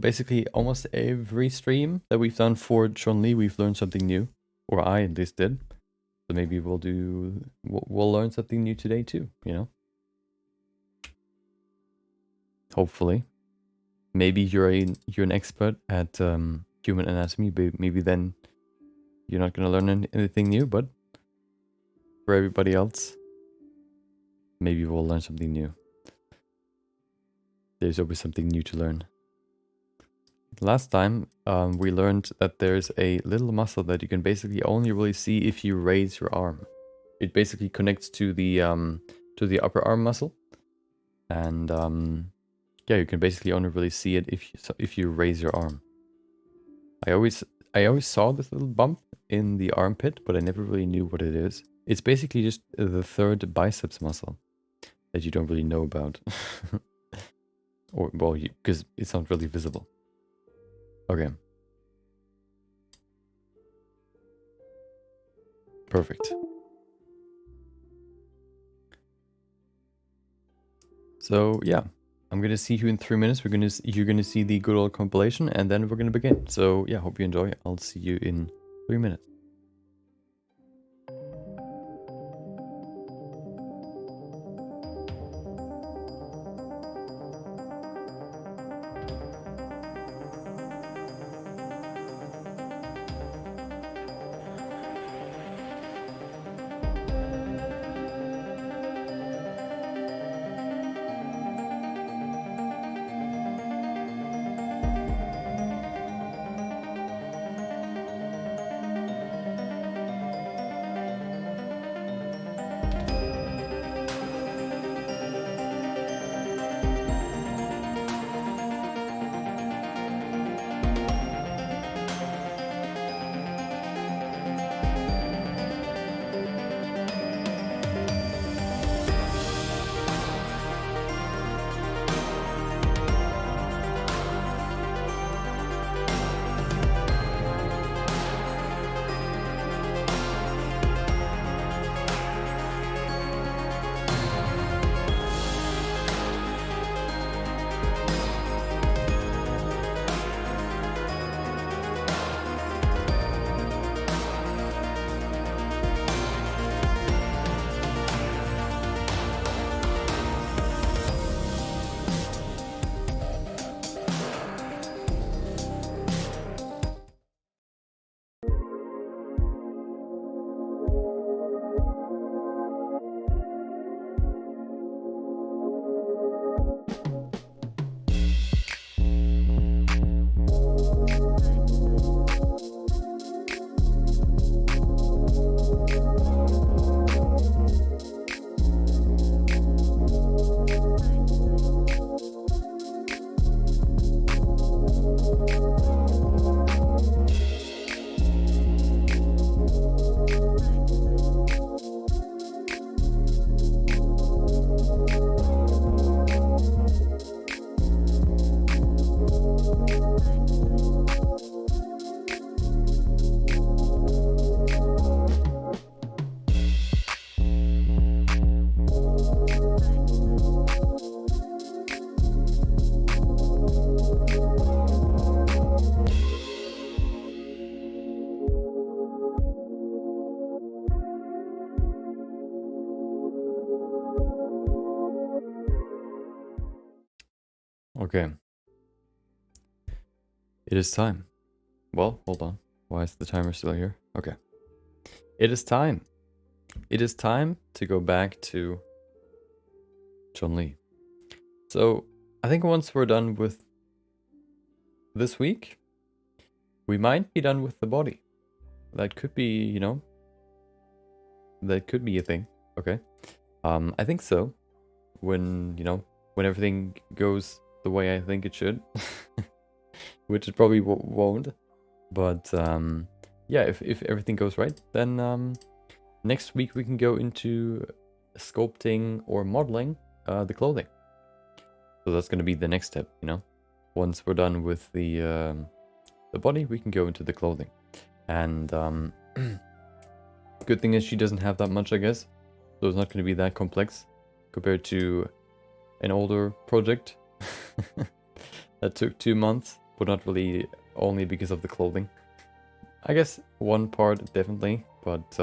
basically almost every stream that we've done for Chun-Li, we've learned something new, or I at least did. So maybe we'll learn something new today too, you know? Hopefully. Maybe you're an expert at human anatomy, maybe then you're not gonna learn anything new, but for everybody else, maybe we'll learn something new. There's always something new to learn. Last time, we learned that there's a little muscle that you can basically only really see if you raise your arm. It basically connects to the upper arm muscle, and yeah, you can basically only really see it if you raise your arm. I always saw this little bump in the armpit, but I never really knew what it is. It's basically just the third biceps muscle that you don't really know about. Or, well, because it's not really visible. Okay. Perfect. So, yeah. I'm gonna see you in 3 minutes. You're gonna see the good old compilation, and then we're gonna begin. So, yeah, hope you enjoy. I'll see you in 3 minutes. Okay. It is time. Well, hold on. Why is the timer still here? Okay. It is time. It is time to go back to Chun-Li. So, I think once we're done with this week, we might be done with the body. That could be, you know, that could be a thing. Okay. I think so. When, you know, when everything goes the way I think it should. Which it probably won't. But, yeah, if everything goes right, then next week we can go into sculpting or modeling the clothing. So that's going to be the next step, you know. Once we're done with the body, we can go into the clothing. And good thing is she doesn't have that much, I guess. So it's not going to be that complex compared to an older project that took 2 months, but not really only because of the clothing. I guess one part definitely, but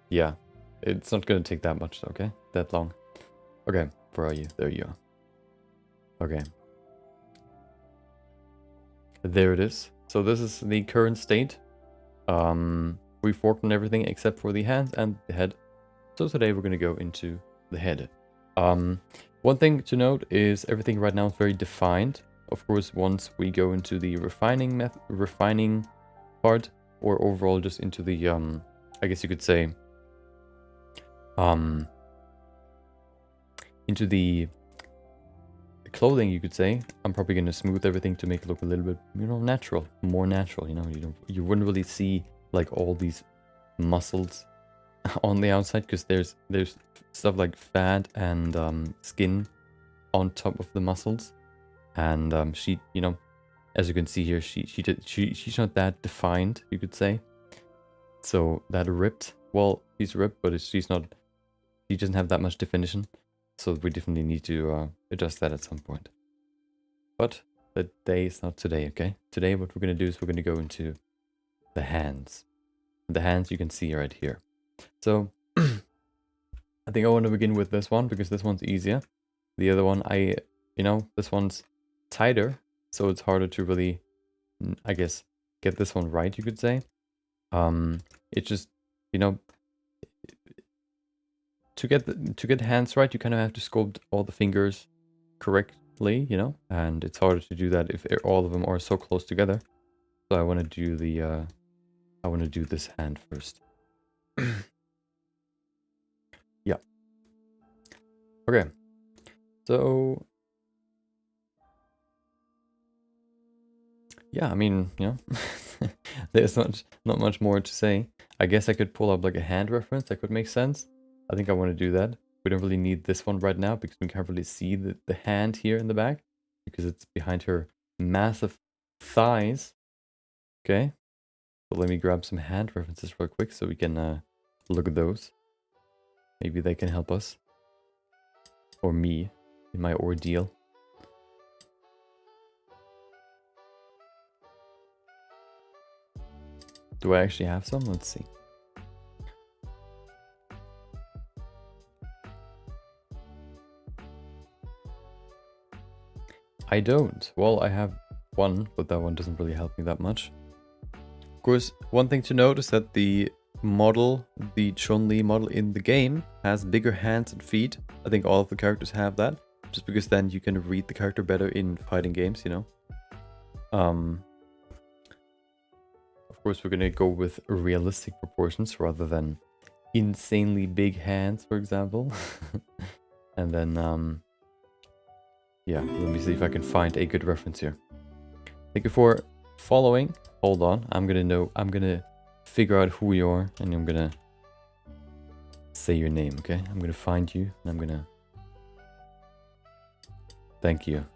yeah, it's not going to take that much, okay? That long. Okay, where are you? There you are. Okay. there it is. So this is the current state. We forked on everything except for the hands and the head. So today we're going to go into the head. One thing to note is everything right now is very defined. Of course, once we go into the refining part, or overall just into the, I guess you could say, into the clothing, you could say, I'm probably going to smooth everything to make it look a little bit, you know, natural, more natural. You know, you wouldn't really see like all these muscles on the outside, because there's stuff like fat and skin on top of the muscles, and she, you know, as you can see here, she's not that defined, you could say. So that ripped, well, she's ripped, but she doesn't have that much definition. So we definitely need to adjust that at some point. But the day is not today, okay? Today what we're going to do is we're going to go into the hands. The hands you can see right here. So I think I want to begin with this one because this one's easier. The other one, this one's tighter, so it's harder to really, I guess, get this one right, you could say. It's just, you know, to get the hands right, you kind of have to sculpt all the fingers correctly, you know, and it's harder to do that if all of them are so close together. So I want to do this hand first. Yeah. Okay. So yeah, I mean, you know, there's not much more to say. I guess I could pull up like a hand reference. That could make sense. I think I want to do that. We don't really need this one right now because we can't really see the hand here in the back because it's behind her massive thighs. Okay. So let me grab some hand references real quick so we can look at those. Maybe they can help us. Or me in my ordeal. Do I actually have some? Let's see. I don't. Well, I have one, but that one doesn't really help me that much. Of course, one thing to note is that the model, the Chun-Li model in the game, has bigger hands and feet. I think all of the characters have that, just because then you can read the character better in fighting games, you know. Of course, we're gonna go with realistic proportions rather than insanely big hands, for example. And then, yeah, let me see if I can find a good reference here. Thank you for following. Hold on, I'm gonna figure out who you are, and I'm gonna say your name, okay? I'm gonna find you, and I'm gonna... Thank you.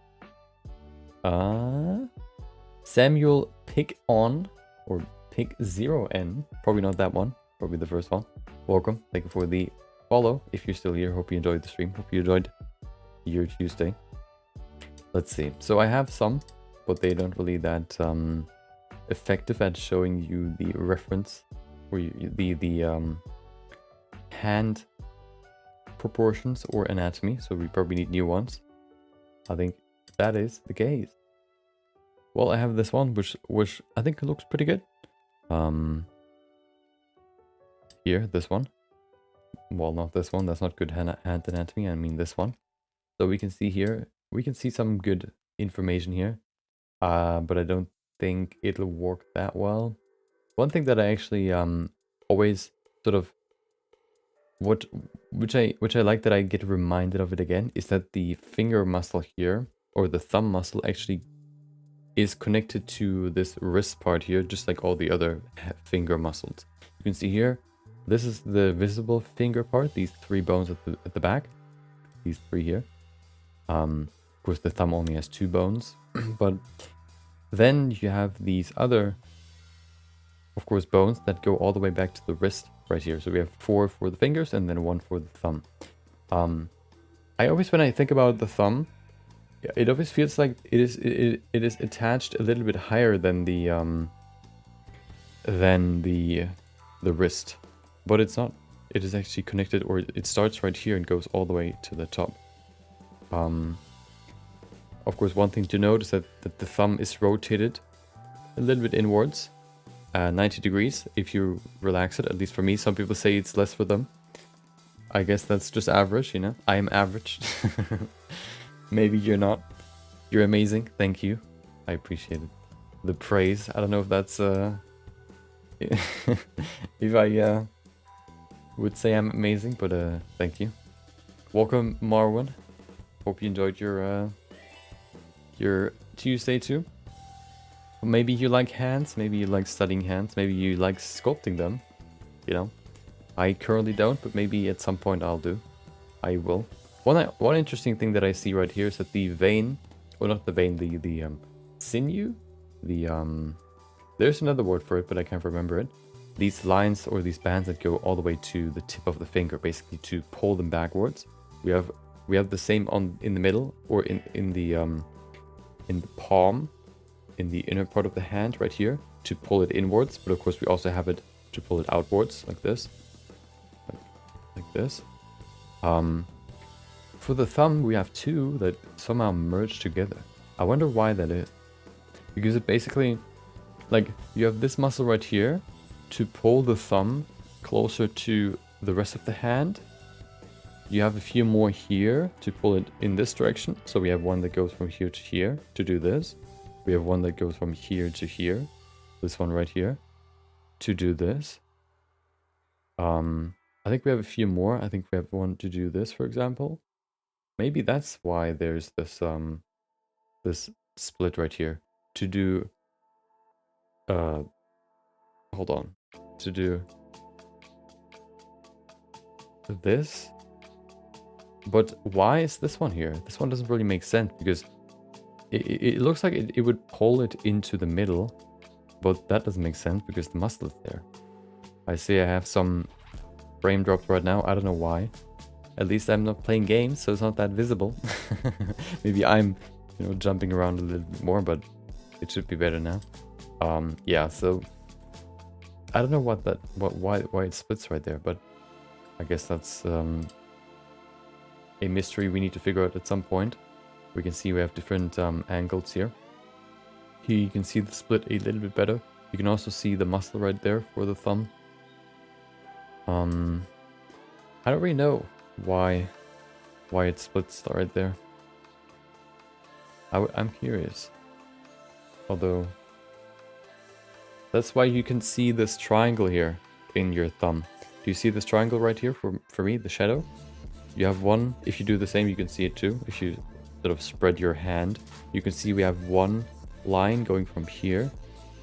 Samuel Pick On, or Pick 0N. Probably not that one. Probably the first one. Welcome. Thank you for the follow. If you're still here, hope you enjoyed the stream. Hope you enjoyed your Tuesday. Let's see. So I have some, but they don't really that effective at showing you the reference or the hand proportions or anatomy. So we probably need new ones. I think that is the case. Well, I have this one, which I think looks pretty good. Here, this one. Well, not this one. That's not good hand anatomy. I mean this one. So we can see here. We can see some good information here. But I don't think it'll work that well. One thing that I actually always sort of which I like that I get reminded of it again is that the finger muscle here, or the thumb muscle, actually is connected to this wrist part here, just like all the other finger muscles. You can see here, this is the visible finger part, these three bones at the back, these three here. Of course, the thumb only has 2 bones, but then you have these other, of course, bones that go all the way back to the wrist right here. So we have 4 for the fingers and then 1 for the thumb. I always, when I think about the thumb, it always feels like it is attached a little bit higher than the wrist, but it's not. It is actually connected, or it starts right here and goes all the way to the top. Of course, one thing to note is that the thumb is rotated a little bit inwards. 90 degrees if you relax it, at least for me. Some people say it's less for them. I guess that's just average, you know? I am average. Maybe you're not. You're amazing. Thank you. I appreciate it. The praise. I don't know if that's if I would say I'm amazing, but thank you. Welcome, Marwan. Hope you enjoyed your Tuesday too. Maybe you like hands, maybe you like studying hands, maybe you like sculpting them, you know. I currently don't, but maybe at some point I'll do. I will. One interesting thing that I see right here is that the vein, or not the vein, the sinew, there's another word for it, but I can't remember it. These lines or these bands that go all the way to the tip of the finger, basically to pull them backwards. We have the same in the middle, or in the palm, in the inner part of the hand right here, to pull it inwards. But of course we also have it to pull it outwards, like this. Like this. For the thumb, we have two that somehow merge together. I wonder why that is. Because it basically, like, you have this muscle right here to pull the thumb closer to the rest of the hand. You have a few more here to pull it in this direction. So we have one that goes from here to here to do this. We have one that goes from here to here. This one right here to do this. I think we have a few more. I think we have one to do this, for example. Maybe that's why there's this this split right here to do hold on, to do this. But why is this one here? This one doesn't really make sense, because it looks like it would pull it into the middle, but that doesn't make sense because the muscle is there. I see I have some frame drops right now. I don't know why. At least I'm not playing games, so it's not that visible. Maybe I'm, you know, jumping around a little bit more, but it should be better now. Yeah, so I don't know why it splits right there, but I guess that's a mystery we need to figure out at some point. We can see we have different angles here. Here you can see the split a little bit better. You can also see the muscle right there for the thumb. I don't really know why it splits right there. I'm curious. Although, that's why you can see this triangle here in your thumb. Do you see this triangle right here for me, the shadow? You have one. If you do the same, you can see it too. If you sort of spread your hand, you can see we have one line going from here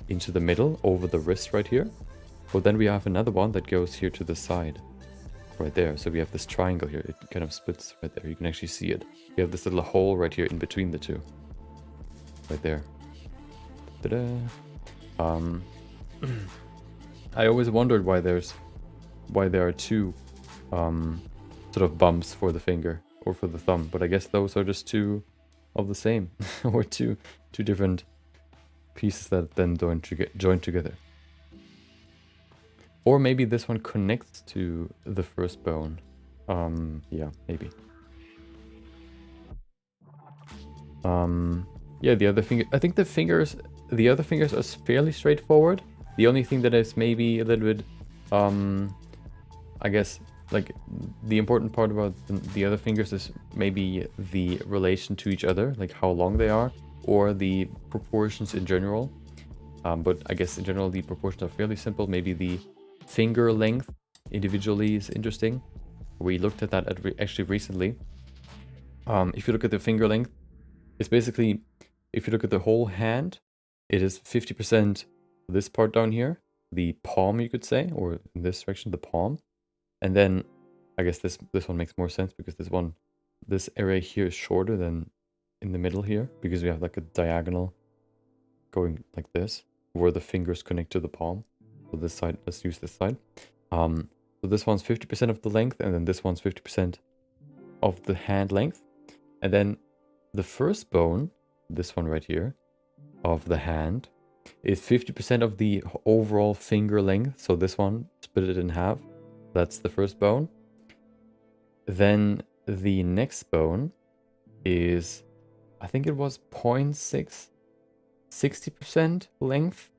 into the middle over the wrist right here. But then we have another one that goes here to the side right there. So we have this triangle here. It kind of splits right there. You can actually see it. We have this little hole right here in between the two. Right there. Ta-da! I always wondered why there are two sort of bumps for the finger or for the thumb, but I guess those are just two of the same or two different pieces that then join together. Or maybe this one connects to the first bone. Yeah, maybe. Yeah, the other finger. I think the other fingers are fairly straightforward. The only thing that is maybe a little bit, I guess, like the important part about the other fingers is maybe the relation to each other, like how long they are, or the proportions in general. But I guess in general the proportions are fairly simple. Maybe the finger length individually is interesting. We looked at that actually recently. If you look at the finger length, it's basically, if you look at the whole hand, it is 50% this part down here, the palm you could say, or in this direction, the palm. And then I guess this one makes more sense because this area here is shorter than in the middle here, because we have like a diagonal going like this, where the fingers connect to the palm. So this side, let's use this side. So this one's 50% of the length, and then this one's 50% of the hand length. And then the first bone, this one right here, of the hand, is 50% of the overall finger length. So this one, split it in half. That's the first bone. Then the next bone is, I think it was 0.6 60% length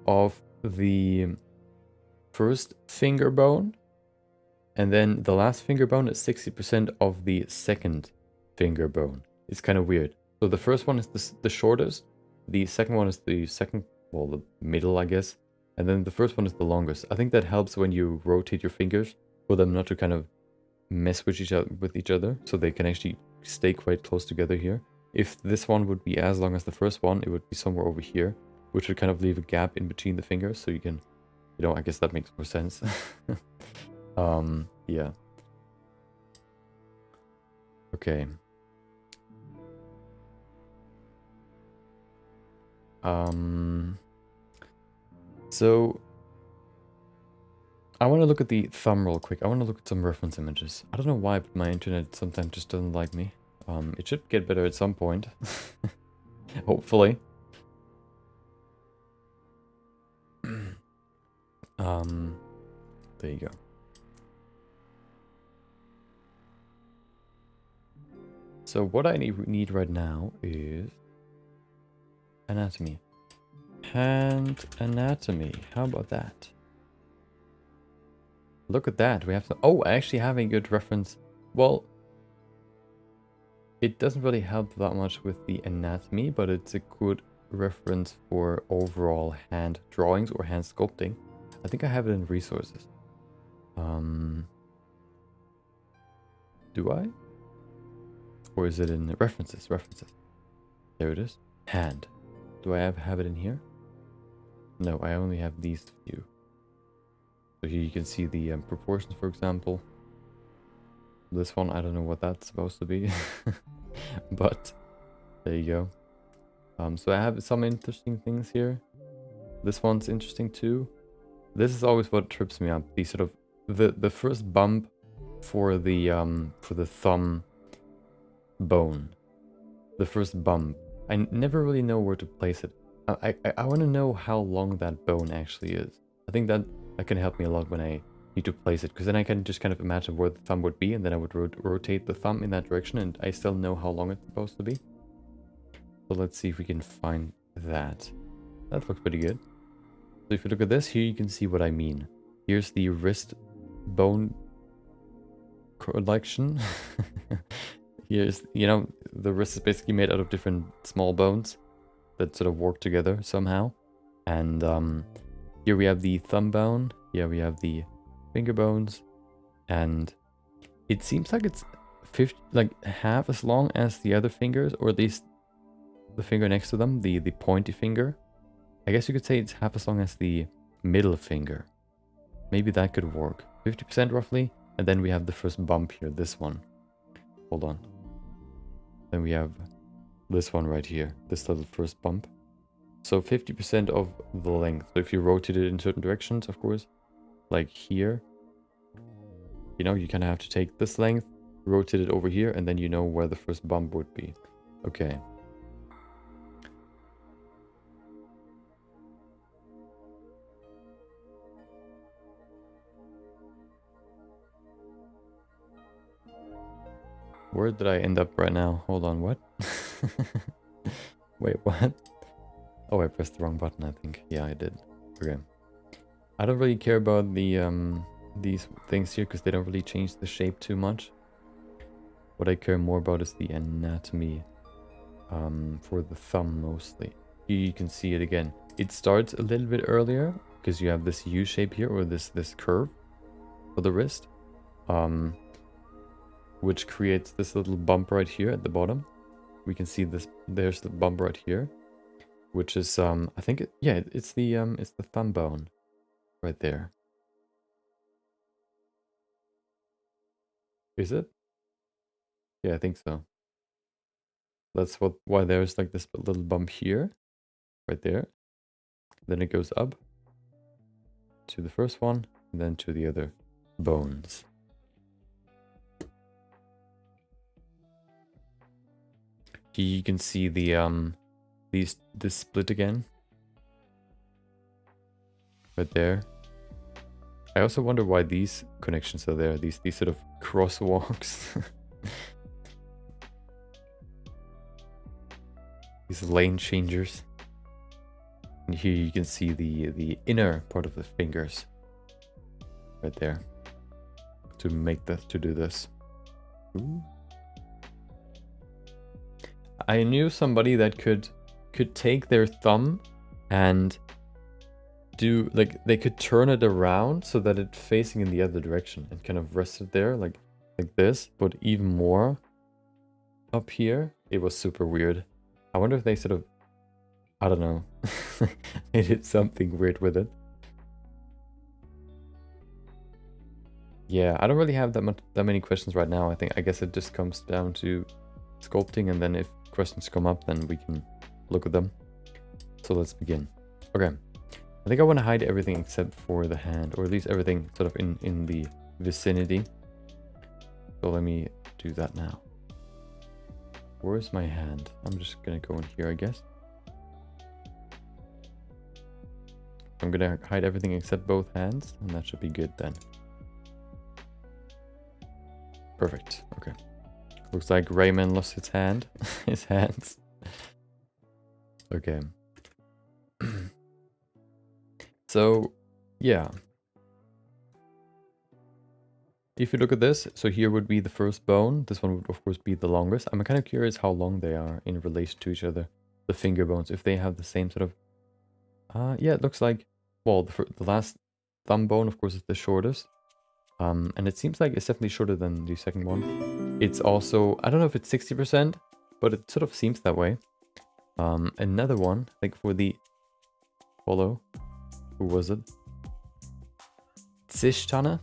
of the first finger bone, and then the last finger bone is 60% of the second finger bone. It's kind of weird. So the first one is the shortest, the second one is the second, well, the middle, I guess, and then the first one is the longest. I think that helps when you rotate your fingers for them not to kind of mess with each other, so they can actually stay quite close together here. If this one would be as long as the first one, it would be somewhere over here, which would kind of leave a gap in between the fingers, so you can, you know, I guess that makes more sense. Yeah. Okay. So I want to look at the thumb real quick. I want to look at some reference images. I don't know why, but my internet sometimes just doesn't like me. It should get better at some point. Hopefully. There you go. So what I need right now is anatomy. Hand anatomy. How about that? Look at that. We have to... Oh, I actually have a good reference. Well, it doesn't really help that much with the anatomy, but it's a good reference for overall hand drawings or hand sculpting. I think I have it in resources. Do I? Or is it in references? References. There it is. Hand. Do I have it in here? No, I only have these few. So here you can see the proportions, for example. This one, I don't know what that's supposed to be. But there you go. So I have some interesting things here. This one's interesting too. This is always what trips me up. The sort of the first bump for the thumb bone. The first bump. I never really know where to place it. I want to know how long that bone actually is. I think that can help me a lot when I need to place it, because then I can just kind of imagine where the thumb would be, and then I would rotate the thumb in that direction, and I still know how long it's supposed to be. So let's see if we can find that. That looks pretty good. So if you look at this, here you can see what I mean. Here's the wrist bone collection. Here's, you know, the wrist is basically made out of different small bones that sort of work together somehow. And here we have the thumb bone. Here we have the finger bones. And it seems like it's half as long as the other fingers, or at least the finger next to them, the pointy finger. I guess you could say it's half as long as the middle finger. Maybe that could work. 50% roughly. And then we have the first bump here, this one. Hold on. Then we have this one right here, this little first bump. So 50% of the length. So if you rotate it in certain directions, of course, like here, you know, you kind of have to take this length, rotate it over here, and then you know where the first bump would be. Okay. Where did I end up right now? Hold on, what? Wait, what? Oh, I pressed the wrong button, I think. Yeah, I did. Okay. I don't really care about the these things here, because they don't really change the shape too much. What I care more about is the anatomy for the thumb mostly. Here you can see it again. It starts a little bit earlier, because you have this U shape here, or this curve for the wrist. Which creates this little bump right here at the bottom. We can see this. There's the bump right here, which is I think it's the thumb bone right there. Is it? Yeah, I think so. That's why there's like this little bump here, right there. Then it goes up to the first one, and then to the other bones. You can see the this split again right there. I also wonder why these connections are there, these sort of crosswalks. These lane changers. And here you can see the inner part of the fingers right there to make this, to do this. Ooh. I knew somebody that could take their thumb and do, like, they could turn it around so that it's facing in the other direction and kind of rest it there like this, but even more up here. It was super weird. I wonder if they sort of, I don't know, they did something weird with it. Yeah, I don't really have that many questions right now. I guess it just comes down to sculpting, and then if questions come up, then we can look at them. So let's begin. Okay, I think I want to hide everything except for the hand, or at least everything sort of in the vicinity. So let me do that now. Where's my hand? I'm just gonna go in here, I guess. I'm gonna hide everything except both hands, and that should be good then. Perfect. Okay. Looks like Rayman lost his hand. His hands. Okay. So, yeah. If you look at this, so here would be the first bone. This one would, of course, be the longest. I'm kind of curious how long they are in relation to each other. The finger bones, if they have the same sort of... yeah, it looks like... Well, the last thumb bone, of course, is the shortest. And it seems like it's definitely shorter than the second one. It's also... I don't know if it's 60%, but it sort of seems that way. Another one, I think for the follow. Who was it? Zishtana?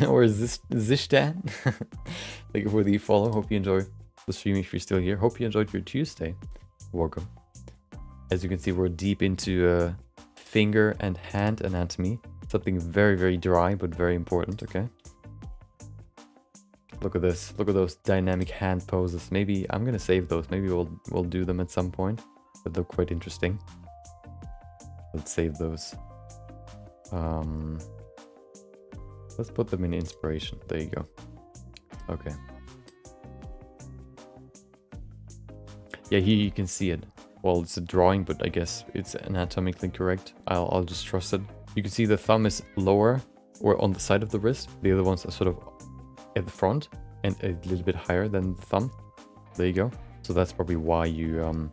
Or Zishtan? Thank you for the follow. Hope you enjoy the stream if you're still here. Hope you enjoyed your Tuesday. Welcome. As you can see, we're deep into finger and hand anatomy. Something very, very dry, but very important, okay? Look at this. Look at those dynamic hand poses. Maybe I'm gonna save those. Maybe we'll do them at some point. They look quite interesting. Let's save those. Let's put them in inspiration. There you go. Okay. Yeah, here you can see it. Well, it's a drawing, but I guess it's anatomically correct. I'll just trust it. You can see the thumb is lower or on the side of the wrist. The other ones are sort of at the front and a little bit higher than the thumb. There you go. So that's probably why you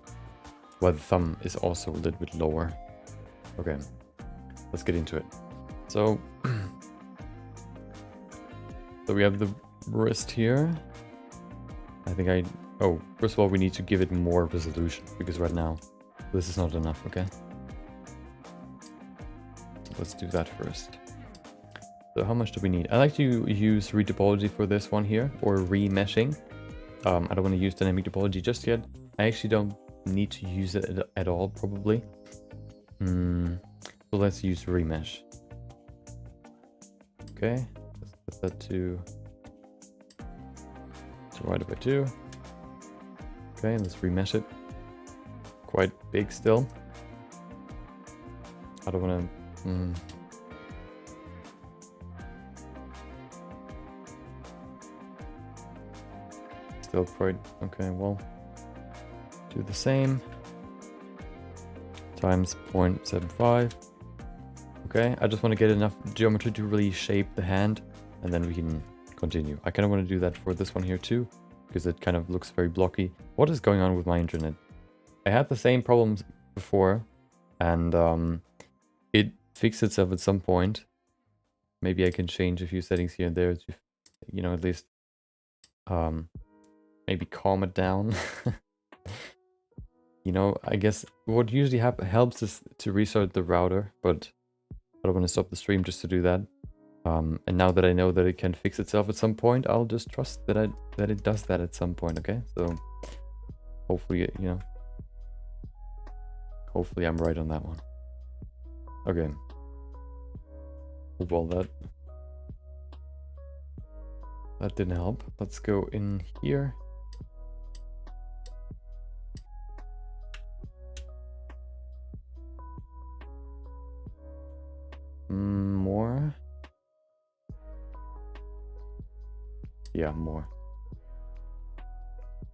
why the thumb is also a little bit lower. Okay, let's get into it. So, so we have the wrist here. I think oh, first of all, we need to give it more resolution because right now this is not enough, okay? So let's do that first. So how much do we need? I like to use retopology for this one here, or remeshing. I don't want to use dynamic topology just yet. I actually don't need to use it at all, probably. So let's use remesh. Okay, let's put that to divided by 2. Okay, let's remesh it. Quite big still. I don't want to... Still quite... Okay, well... Do the same. Times 0.75. Okay, I just want to get enough geometry to really shape the hand, and then we can continue. I kind of want to do that for this one here too, because it kind of looks very blocky. What is going on with my internet? I had the same problems before, and it fixed itself at some point. Maybe I can change a few settings here and there to, you know, at least maybe calm it down. You know, I guess what usually helps is to restart the router, but I don't want to stop the stream just to do that. And now that I know that it can fix itself at some point, I'll just trust that it does that at some point, okay? So hopefully, you know, hopefully I'm right on that one. Okay. Well, that didn't help. Let's go in here. More. Yeah, more.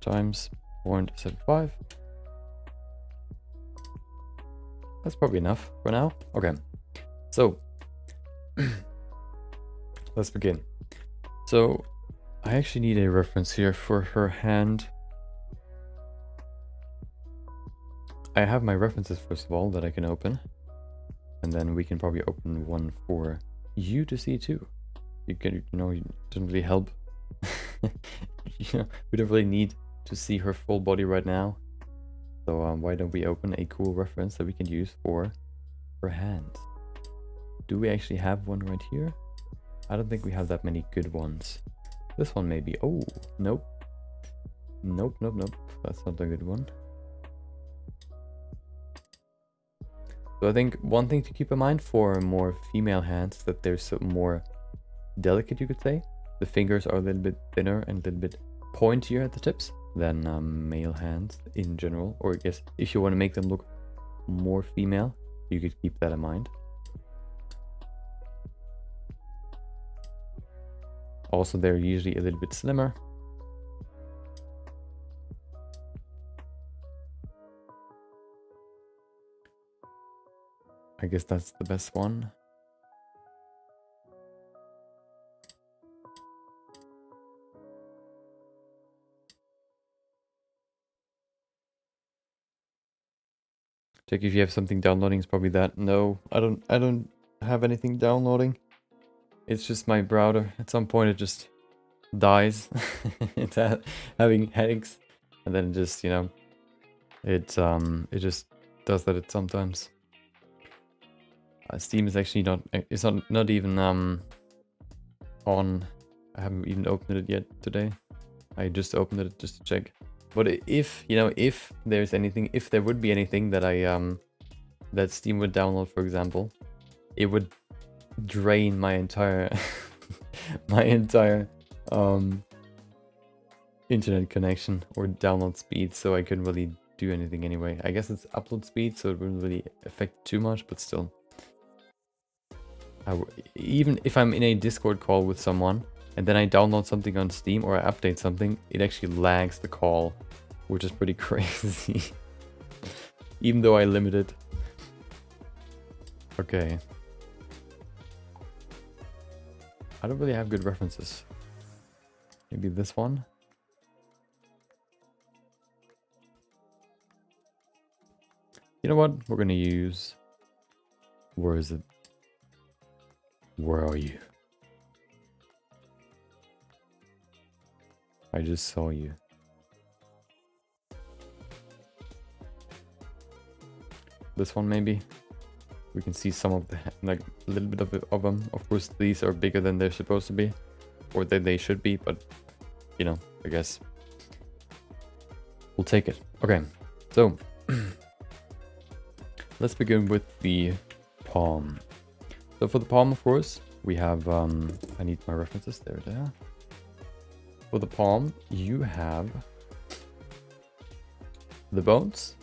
Times 0.75. That's probably enough for now. Okay, so let's begin. So I actually need a reference here for her hand. I have my references first of all that I can open, and then we can probably open one for you to see too. You can, you know, it doesn't really help. You know, we don't really need to see her full body right now. So why don't we open a cool reference that we can use for her hands? Do we actually have one right here? I don't think we have that many good ones. This one maybe. Oh, nope. Nope, nope, nope. That's not a good one. So I think one thing to keep in mind for more female hands, that they're so more delicate, you could say. The fingers are a little bit thinner and a little bit pointier at the tips than male hands in general. Or I guess if you want to make them look more female, you could keep that in mind. Also, they're usually a little bit slimmer. I guess that's the best one. Check if you have something downloading. It's probably that. No, I don't have anything downloading. It's just my browser. At some point it just dies. It's having headaches, and then it just, you know, it just does that sometimes. Steam is actually not, it's not even on. I haven't even opened it yet today. I just opened it just to check. But if, you know, if there's anything, if there would be anything that that Steam would download, for example, it would drain my entire my entire internet connection or download speed, so I couldn't really do anything anyway. I guess it's upload speed, so it wouldn't really affect too much, but still. Even if I'm in a Discord call with someone and then I download something on Steam or I update something, it actually lags the call, which is pretty crazy. Even though I limit it. Okay. I don't really have good references. Maybe this one? You know what? We're gonna use... Where is it? Where are you? I just saw you. This one maybe? We can see some of the, like, a little bit of them. Of course, these are bigger than they're supposed to be. Or than they should be, but, you know, I guess. We'll take it. Okay, so... let's begin with the palm. So for the palm, of course, we have, I need my references, there they are. For the palm, you have the bones,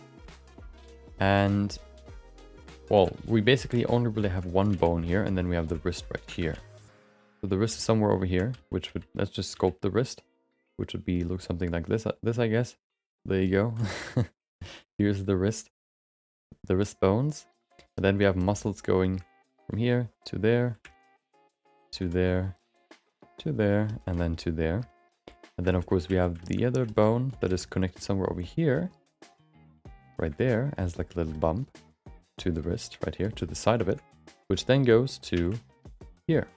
and, well, we basically only really have one bone here, and then we have the wrist right here. So the wrist is somewhere over here, which would, let's just sculpt the wrist, which would be, look something like this, I guess. There you go. Here's the wrist bones, and then we have muscles going from here to there, to there, to there, and then to there. And then of course we have the other bone that is connected somewhere over here, right there, as like a little bump to the wrist, right here, to the side of it, which then goes to here.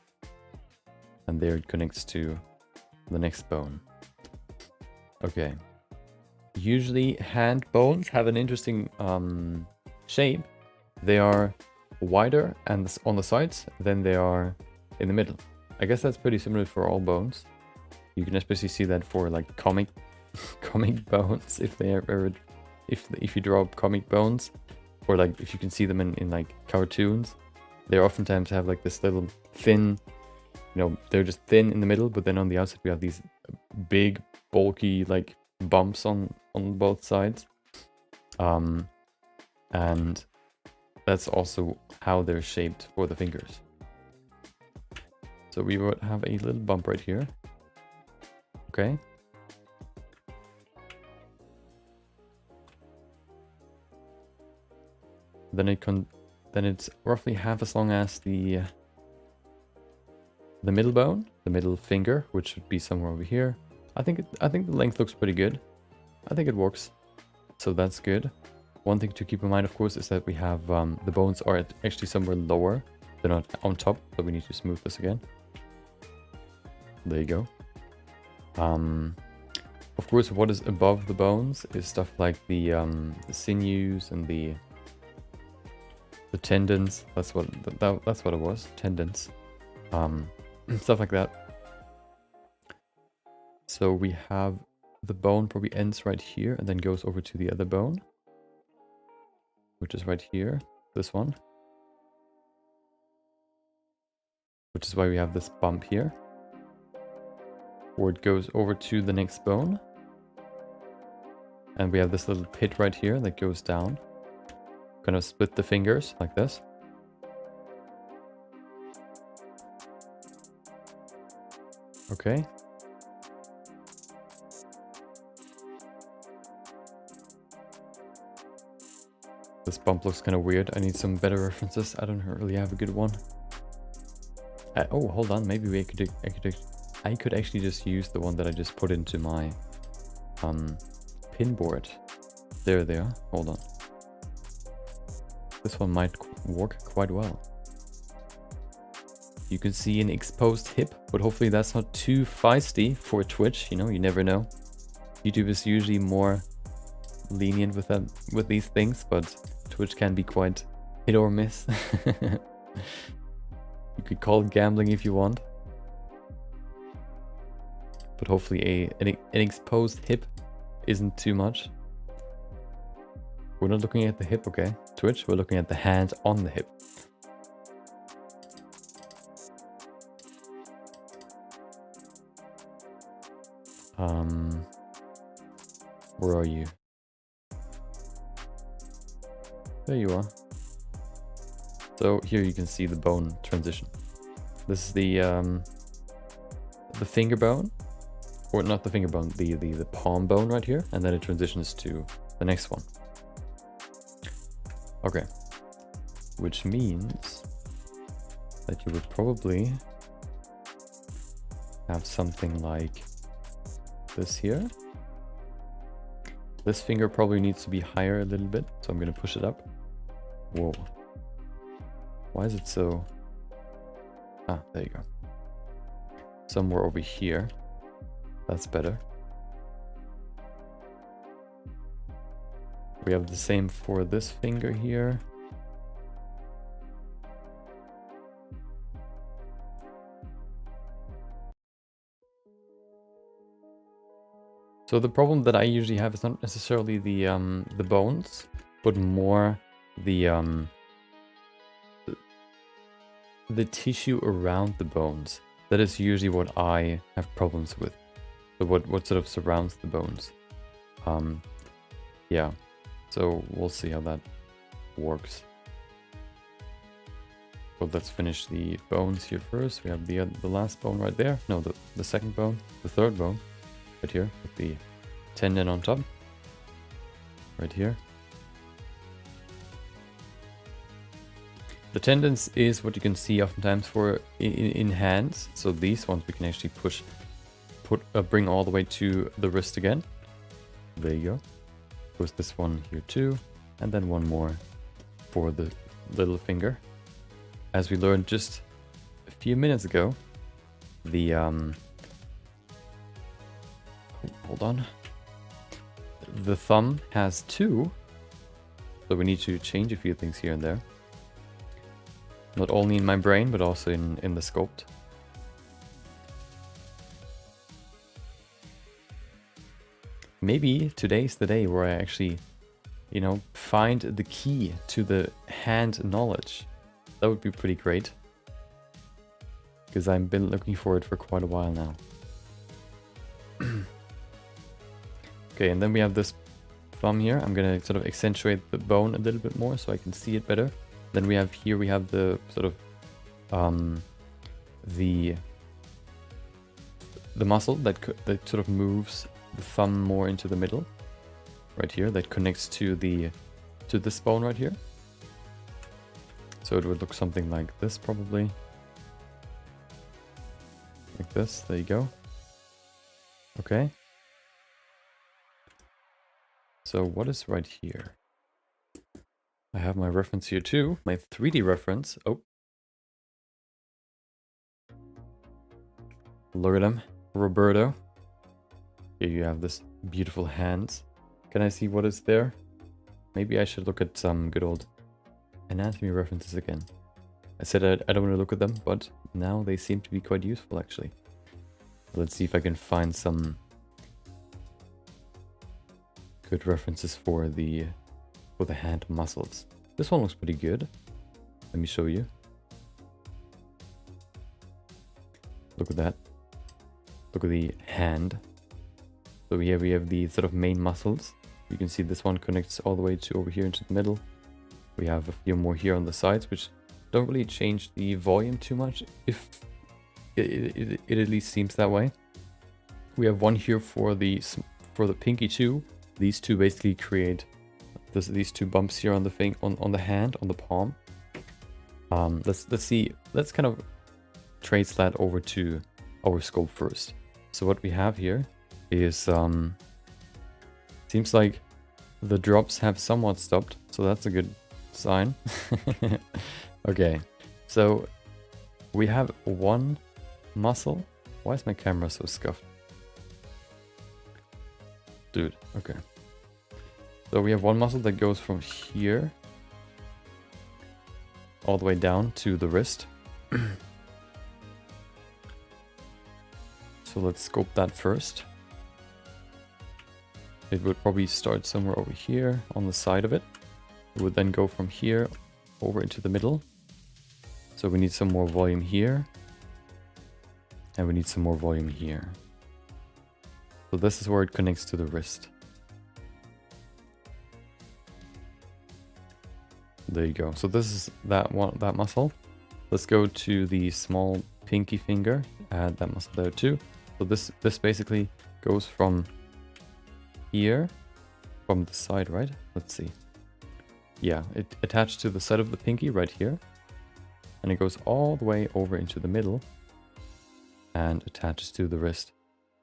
And there it connects to the next bone. Okay. Usually hand bones have an interesting shape. They are wider and on the sides than they are in the middle. I guess that's pretty similar for all bones. You can especially see that for like comic bones, if they ever, if you draw up comic bones, or like if you can see them in like cartoons, they oftentimes have like this little thin, you know, they're just thin in the middle, but then on the outside we have these big bulky like bumps on both sides. And that's also how they're shaped for the fingers. So we would have a little bump right here. Okay. Then it's roughly half as long as the middle bone, the middle finger, which should be somewhere over here. I think the length looks pretty good. I think it works. So that's good. One thing to keep in mind, of course, is that we have the bones are actually somewhere lower. They're not on top, so we need to smooth this again. There you go. Of course, what is above the bones is stuff like the sinews and the tendons. That's what it was. Tendons. Stuff like that. So we have the bone probably ends right here and then goes over to the other bone, which is right here. This one. Which is why we have this bump here. Or it goes over to the next bone. And we have this little pit right here that goes down. Kind of split the fingers like this. Okay. This bump looks kind of weird. I need some better references. I don't really have a good one. Oh, hold on. Maybe I could actually just use the one that I just put into my pin board. There they are. Hold on. This one might work quite well. You can see an exposed hip, but hopefully that's not too feisty for Twitch. You know, you never know. YouTube is usually more lenient with these things, but Twitch can be quite hit or miss. You could call it gambling if you want. But hopefully an exposed hip isn't too much. We're not looking at the hip, okay? Twitch, we're looking at the hand on the hip. Where are you? There you are. So here you can see the bone transition. This is the finger bone, or not the finger bone, the palm bone right here, and then it transitions to the next one. Okay, which means that you would probably have something like this here. This finger probably needs to be higher a little bit, so I'm going to push it up. Whoa. Why is it so... Ah, there you go. Somewhere over here. That's better. We have the same for this finger here. So the problem that I usually have is not necessarily the bones, but more the tissue around the bones. That is usually what I have problems with. So what sort of surrounds the bones. Yeah. So we'll see how that works. But let's finish the bones here first. We have the last bone right there. No, the second bone, the third bone. Right here with the tendon on top. Right here. The tendons is what you can see oftentimes for in hands. So these ones we can actually bring all the way to the wrist again. There you go. There's this one here too, and then one more for the little finger. As we learned just a few minutes ago, the hold on. The thumb has two, so we need to change a few things here and there. Not only in my brain, but also in the sculpt. Maybe today's the day where I actually, you know, find the key to the hand knowledge. That would be pretty great. Because I've been looking for it for quite a while now. Okay, and then we have this thumb here. I'm gonna sort of accentuate the bone a little bit more so I can see it better. Then we have here, we have the sort of the muscle that sort of moves the thumb more into the middle, right here, that connects to this bone right here. So it would look something like this probably. Like this, there you go. Okay. So what is right here? I have my reference here too, my 3D reference. Oh. Look at him, Roberto. Here you have this beautiful hands. Can I see what is there? Maybe I should look at some good old anatomy references again. I said I don't want to look at them, but now they seem to be quite useful actually. Let's see if I can find some good references for the hand muscles. This one looks pretty good. Let me show you. Look at that. Look at the hand. So here we have the sort of main muscles. You can see this one connects all the way to over here into the middle. We have a few more here on the sides, which don't really change the volume too much, if it at least seems that way. We have one here for the pinky too. These two basically create these two bumps here on the on the hand, on the palm. Let's kind of trace that over to our scope first. So what we have here is seems like the drops have somewhat stopped, so that's a good sign. Okay, so we have one muscle. Why is my camera so scuffed? Dude, okay. So we have one muscle that goes from here all the way down to the wrist. So let's scope that first. It would probably start somewhere over here on the side of it. It would then go from here over into the middle. So we need some more volume here. And we need some more volume here. So this is where it connects to the wrist. There you go. So this is that muscle. Let's go to the small pinky finger. Add that muscle there too. So this basically goes from here, from the side, right? Let's see. Yeah, it attached to the side of the pinky right here. And it goes all the way over into the middle and attaches to the wrist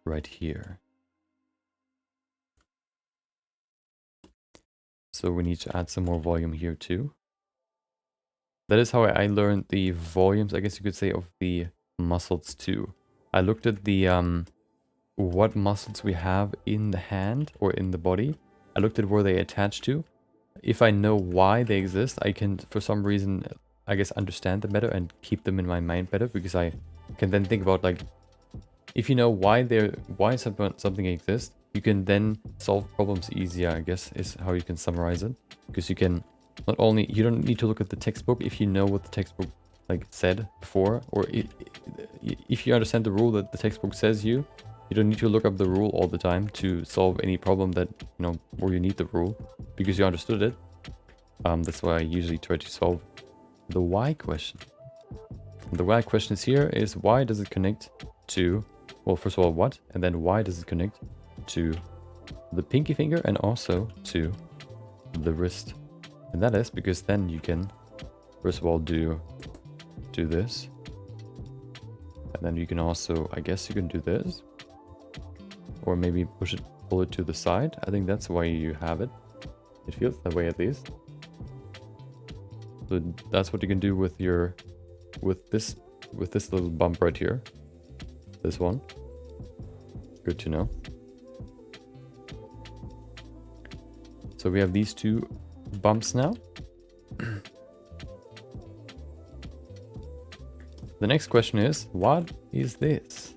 right here. So we need to add some more volume here too. That is how I learned the volumes, I guess you could say, of the muscles too. I looked at the what muscles we have in the hand or in the body. I looked at where they attach to. If I know why they exist, I can, for some reason, I guess, understand them better and keep them in my mind better, because I can then think about, like, if you know why something exists, you can then solve problems easier, I guess, is how you can summarize it. Because you can not only, you don't need to look at the textbook if you know what the textbook like said before, or if you understand the rule that the textbook says you don't need to look up the rule all the time to solve any problem that, you know, where you need the rule, because you understood it. That's why I usually try to solve the why question. And the why question here is, why does it connect to, well, first of all, what, and then why does it connect to the pinky finger and also to the wrist? And that is because then you can, first of all, do this. And then you can also, I guess you can do this. Or maybe pull it to the side. I think that's why you have it. It feels that way at least. So that's what you can do with this little bump right here. This one. Good to know. So we have these two bumps now. The next question is, what is this?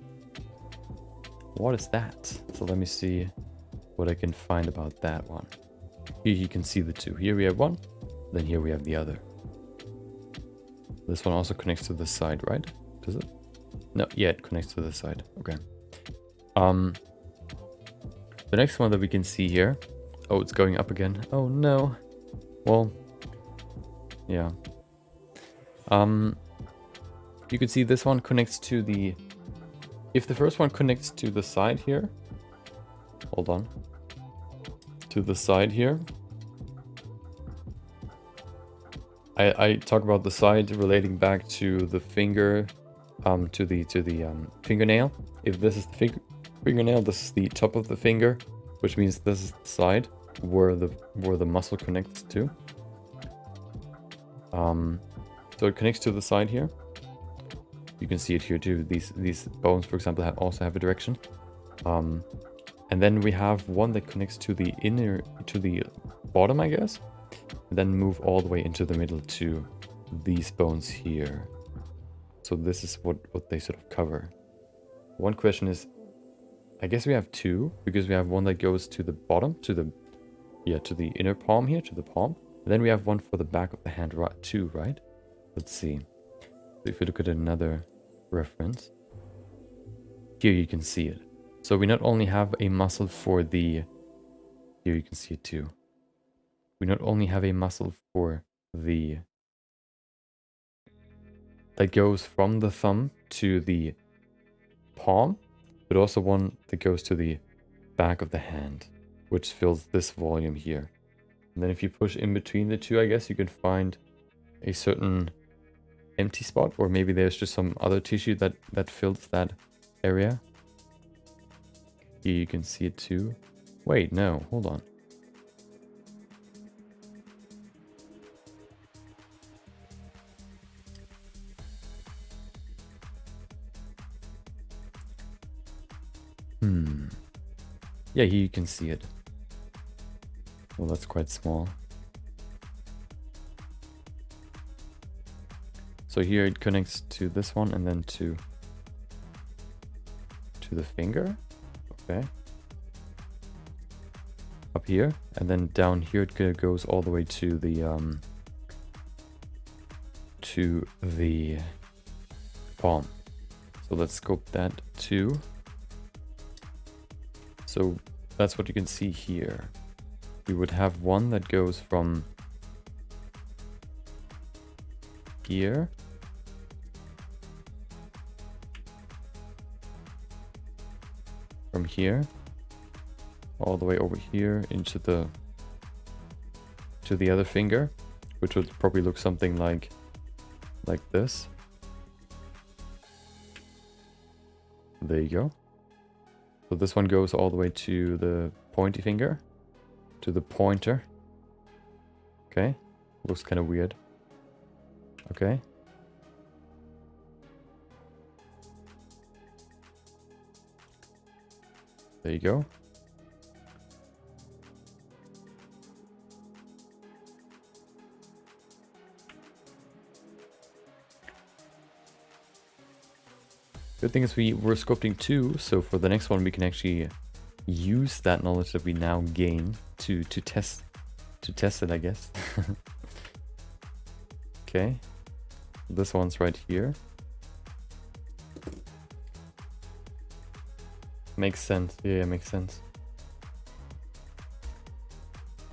What is that? So let me see what I can find about that one. Here you can see the two. Here we have one, then here we have the other. This one also connects to the side, right? Does it? No, yeah, it connects to the side. Okay. The next one that we can see here. Oh, it's going up again. Oh no. Well, yeah. You can see this one connects to the... If the first one connects to the side here... Hold on. To the side here. I talk about the side relating back to the finger, to the fingernail. If this is the fingernail, this is the top of the finger, which means this is the side where the muscle connects to. So it connects to the side here. You can see it here too. These bones, for example, also have a direction. And then we have one that connects to the bottom, I guess. And then move all the way into the middle to these bones here. So this is what they sort of cover. One question is, I guess we have two, because we have one that goes to the bottom, to the inner palm here, to the palm. And then we have one for the back of the hand too, right? Let's see. So if you look at another reference, here you can see it. So we not only have a muscle for the, here you can see it too. We not only have a muscle for the, that goes from the thumb to the palm, but also one that goes to the back of the hand, which fills this volume here. And then if you push in between the two, I guess you can find a certain empty spot, or maybe there's just some other tissue that fills that area. Here you can see it too. Wait, no, hold on. Yeah, here you can see it. Well, that's quite small. So here it connects to this one and then to the finger. Okay. Up here, and then down here it goes all the way to the palm. So let's sculpt that too. So that's what you can see here. We would have one that goes from here all the way over here into the other finger, which would probably look something like this. There you go. So this one goes all the way to the pointy finger, to the pointer. Okay, looks kind of weird. Okay. There you go. Good thing is we're sculpting two, so for the next one we can actually use that knowledge that we now gain to test it, I guess. Okay, this one's right here. Makes sense. Yeah, makes sense.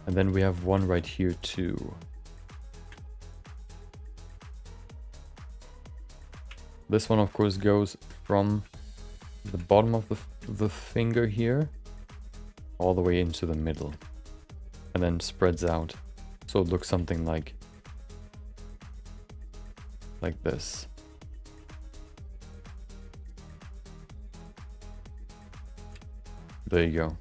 And then we have one right here too. This one, of course, goes from the bottom of the finger here all the way into the middle, and then spreads out, so it looks something like this. There you go.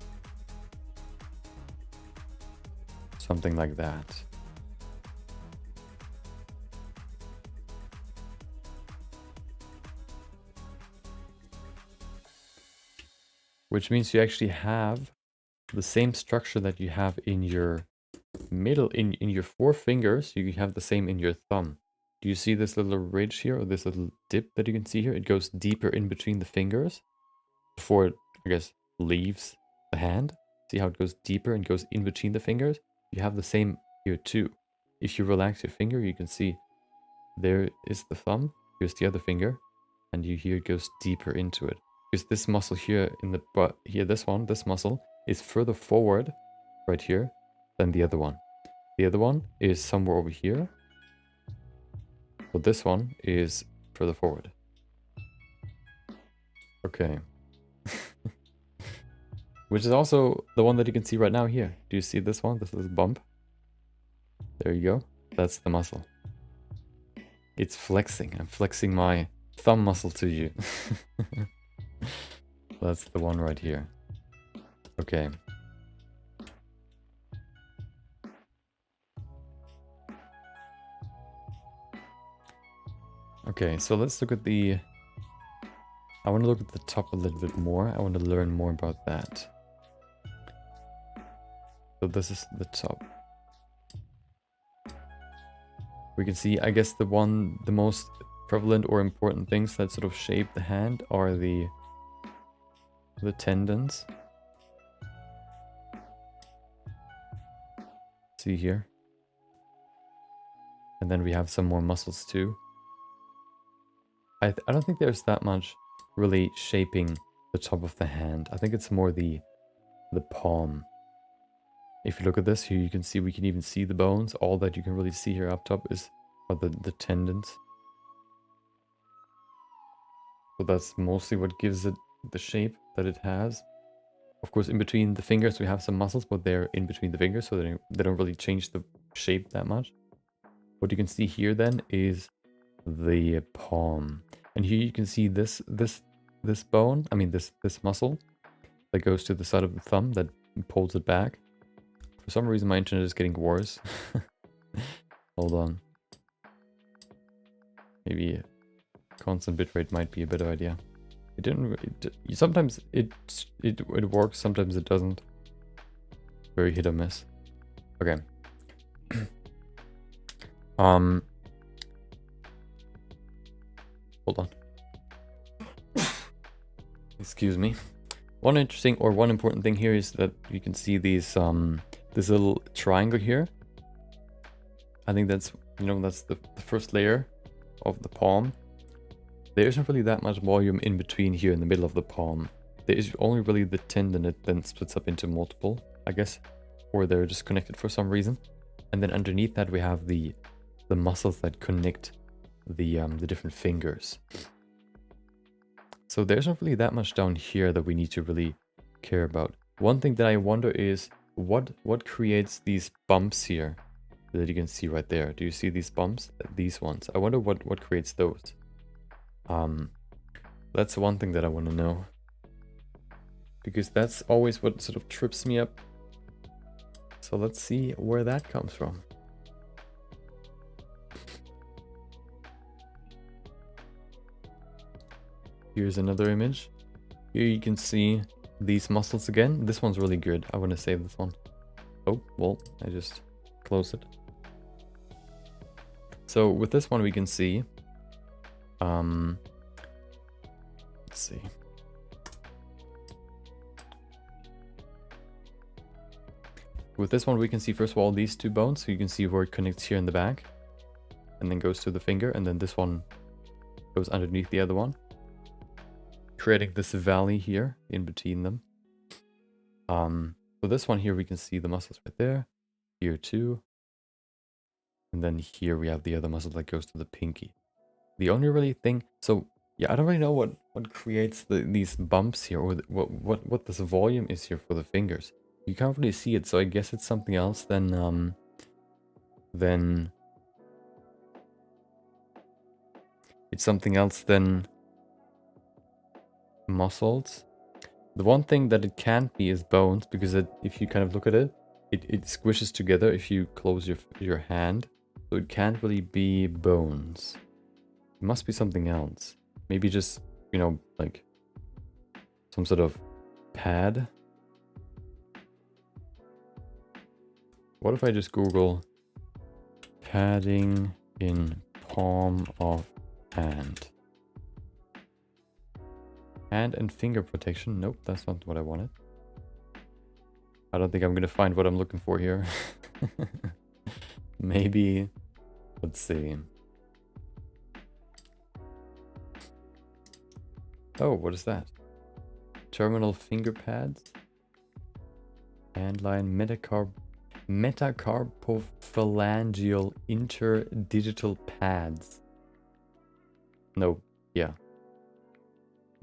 Something like that. Which means you actually have the same structure that you have in your middle, in your four fingers. You have the same in your thumb. Do you see this little ridge here, or this little dip that you can see here? It goes deeper in between the fingers before it, I guess, leaves the hand. See how it goes deeper and goes in between the fingers? You have the same here too. If you relax your finger, you can see there is the thumb, here's the other finger, and you hear it goes deeper into it. Because this muscle here in the butt, here, this muscle is further forward right here than the other one. The other one is somewhere over here. But this one is further forward. Okay. Which is also the one that you can see right now here. Do you see this one? This little bump. There you go. That's the muscle. It's flexing. I'm flexing my thumb muscle to you. That's the one right here. Okay. Okay, so let's look at the... I want to look at the top a little bit more. I want to learn more about that. So this is the top. We can see, I guess, the most prevalent or important things that sort of shape the hand are the tendons. See here. And then we have some more muscles too. I don't think there's that much really shaping the top of the hand. I think it's more the palm. If you look at this here, you can see we can even see the bones. All that you can really see here up top are the tendons. So that's mostly what gives it the shape that it has. Of course, in between the fingers we have some muscles, but they're in between the fingers, so they don't really change the shape that much. What you can see here then is the palm. And here you can see this bone, I mean this muscle that goes to the side of the thumb that pulls it back. For some reason my internet is getting worse. Hold on. Maybe constant bitrate might be a better idea. It didn't. Sometimes it works, sometimes it doesn't. Very hit or miss. Okay. Hold on. Excuse me. One important thing here is that you can see these this little triangle here. I think that's the first layer of the palm. There isn't really that much volume in between here in the middle of the palm. There is only really the tendon that then splits up into multiple, I guess, or they're just connected for some reason. And then underneath that we have the muscles that connect the different fingers. So there's not really that much down here that we need to really care about. One thing that I wonder is what creates these bumps here that you can see right there. Do you see these bumps? These ones. I wonder what creates those. That's one thing that I want to know, because that's always what sort of trips me up. So let's see where that comes from. Here's another image. Here you can see these muscles again. This one's really good. I want to save this one. Oh, well, I just closed it. So with this one we can see, let's see. With this one we can see first of all these two bones. So you can see where it connects here in the back and then goes to the finger, and then this one goes underneath the other one, creating this valley here in between them. So this one here we can see the muscles right there, here too, and then here we have the other muscle that goes to the pinky. The only really thing, so yeah, I don't really know what creates these bumps here, or what this volume is here for the fingers. You can't really see it, so I guess it's something else than it's something else than muscles. The one thing that it can't be is bones, because if you kind of look at it, it squishes together if you close your hand. So it can't really be bones. It must be something else. Maybe just, like some sort of pad. What if I just Google padding in palm of hand? Hand and finger protection. Nope, that's not what I wanted. I don't think I'm gonna find what I'm looking for here. Maybe, let's see. Oh, what is that? Terminal finger pads. Handline metacarpophalangeal interdigital pads. No, yeah.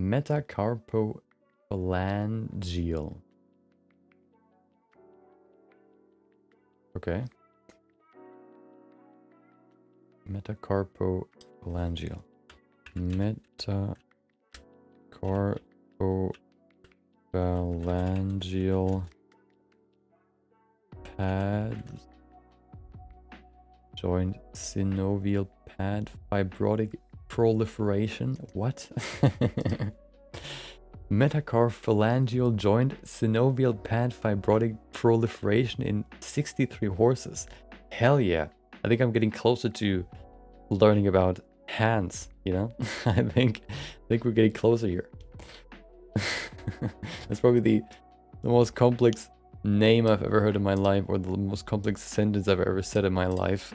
Metacarpophalangeal. Okay. Metacarpophalangeal. Metacarpophalangeal pads. Joint synovial pad fibrotic proliferation. What? Metacarpophalangeal joint synovial pad fibrotic proliferation in 63 horses. Hell yeah. I think I'm getting closer to learning about hands, you know? I think we're getting closer here. That's probably the most complex name I've ever heard in my life, or the most complex sentence I've ever said in my life.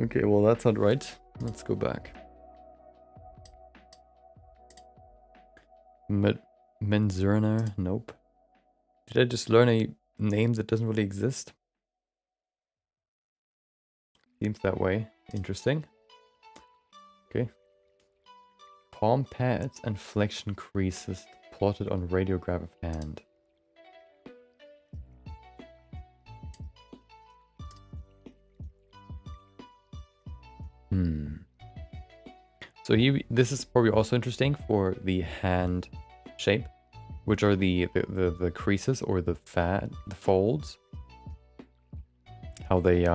Okay, well that's not right. Let's go back. Menzurner, nope. Did I just learn a name that doesn't really exist? Seems that way. Interesting. Okay. Palm pads and flexion creases plotted on radiograph of hand. So this is probably also interesting for the hand shape, which are the creases or the folds. How they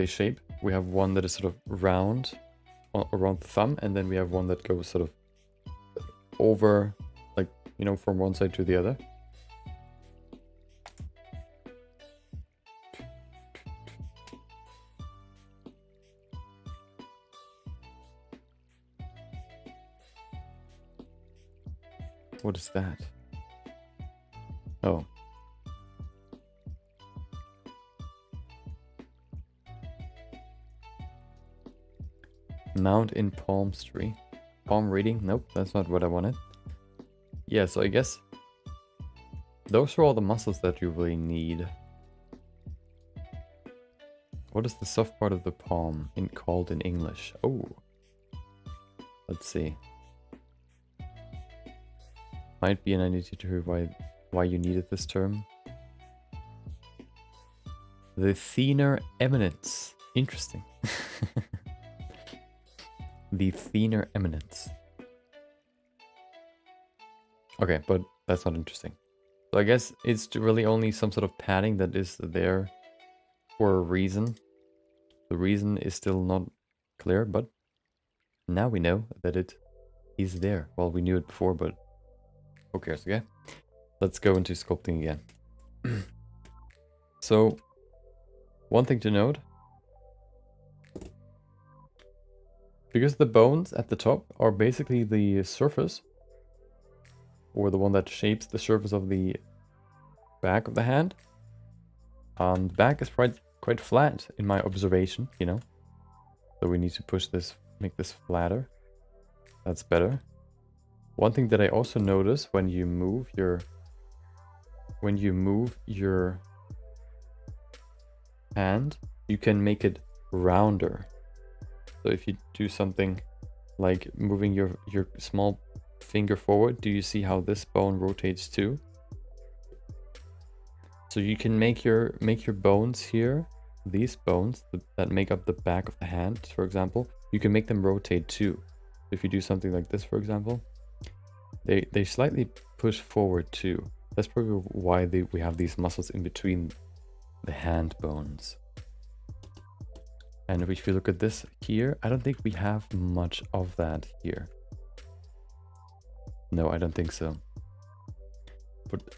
shape. We have one that is sort of round around the thumb, and then we have one that goes sort of over, like, you know, from one side to the other. What is that? Oh. Mount in palmistry. Palm reading? Nope, that's not what I wanted. Yeah, so I guess those are all the muscles that you really need. What is the soft part of the palm called in English? Oh. Let's see. Might be, and I need you to hear why you needed this term. The thenar eminence. Interesting. The thenar eminence. Okay, but that's not interesting. So I guess it's really only some sort of padding that is there for a reason. The reason is still not clear, but now we know that it is there. Well, we knew it before, but who cares, okay? Let's go into sculpting again. So, one thing to note. Because the bones at the top are basically the surface, or the one that shapes the surface of the back of the hand. The back is quite flat in my observation, you know. So we need to push this, make this flatter. That's better. One thing that I also notice when you move your hand, you can make it rounder. So if you do something like moving your small finger forward, do you see how this bone rotates too? So you can make your bones here, these bones that make up the back of the hand, for example, you can make them rotate too. If you do something like this, for example, they slightly push forward too. That's probably why we have these muscles in between the hand bones. And if you look at this here, I don't think we have much of that here. No, I don't think so. But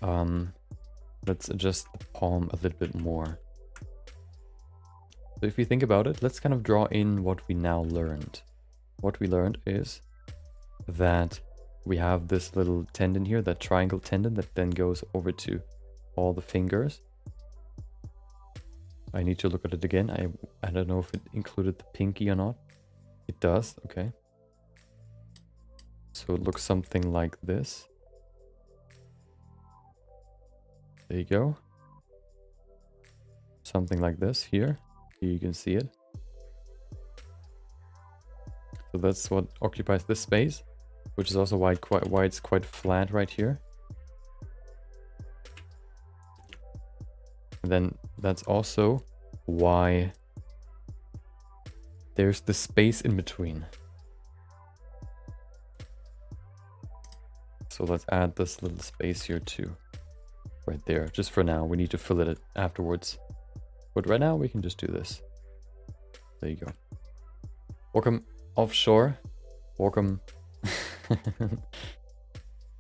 let's adjust the palm a little bit more. So if you think about it, let's kind of draw in what we now learned. What we learned is that we have this little tendon here, that triangle tendon that then goes over to all the fingers. I need to look at it again. I don't know if it included the pinky or not. It does, okay. So it looks something like this. There you go. Something like this here. Here you can see it. So that's what occupies this space, which is also why it's quite flat right here. And then that's also why there's the space in between. So let's add this little space here too. Right there, just for now. We need to fill it afterwards. But right now we can just do this. There you go. Welcome offshore. Welcome.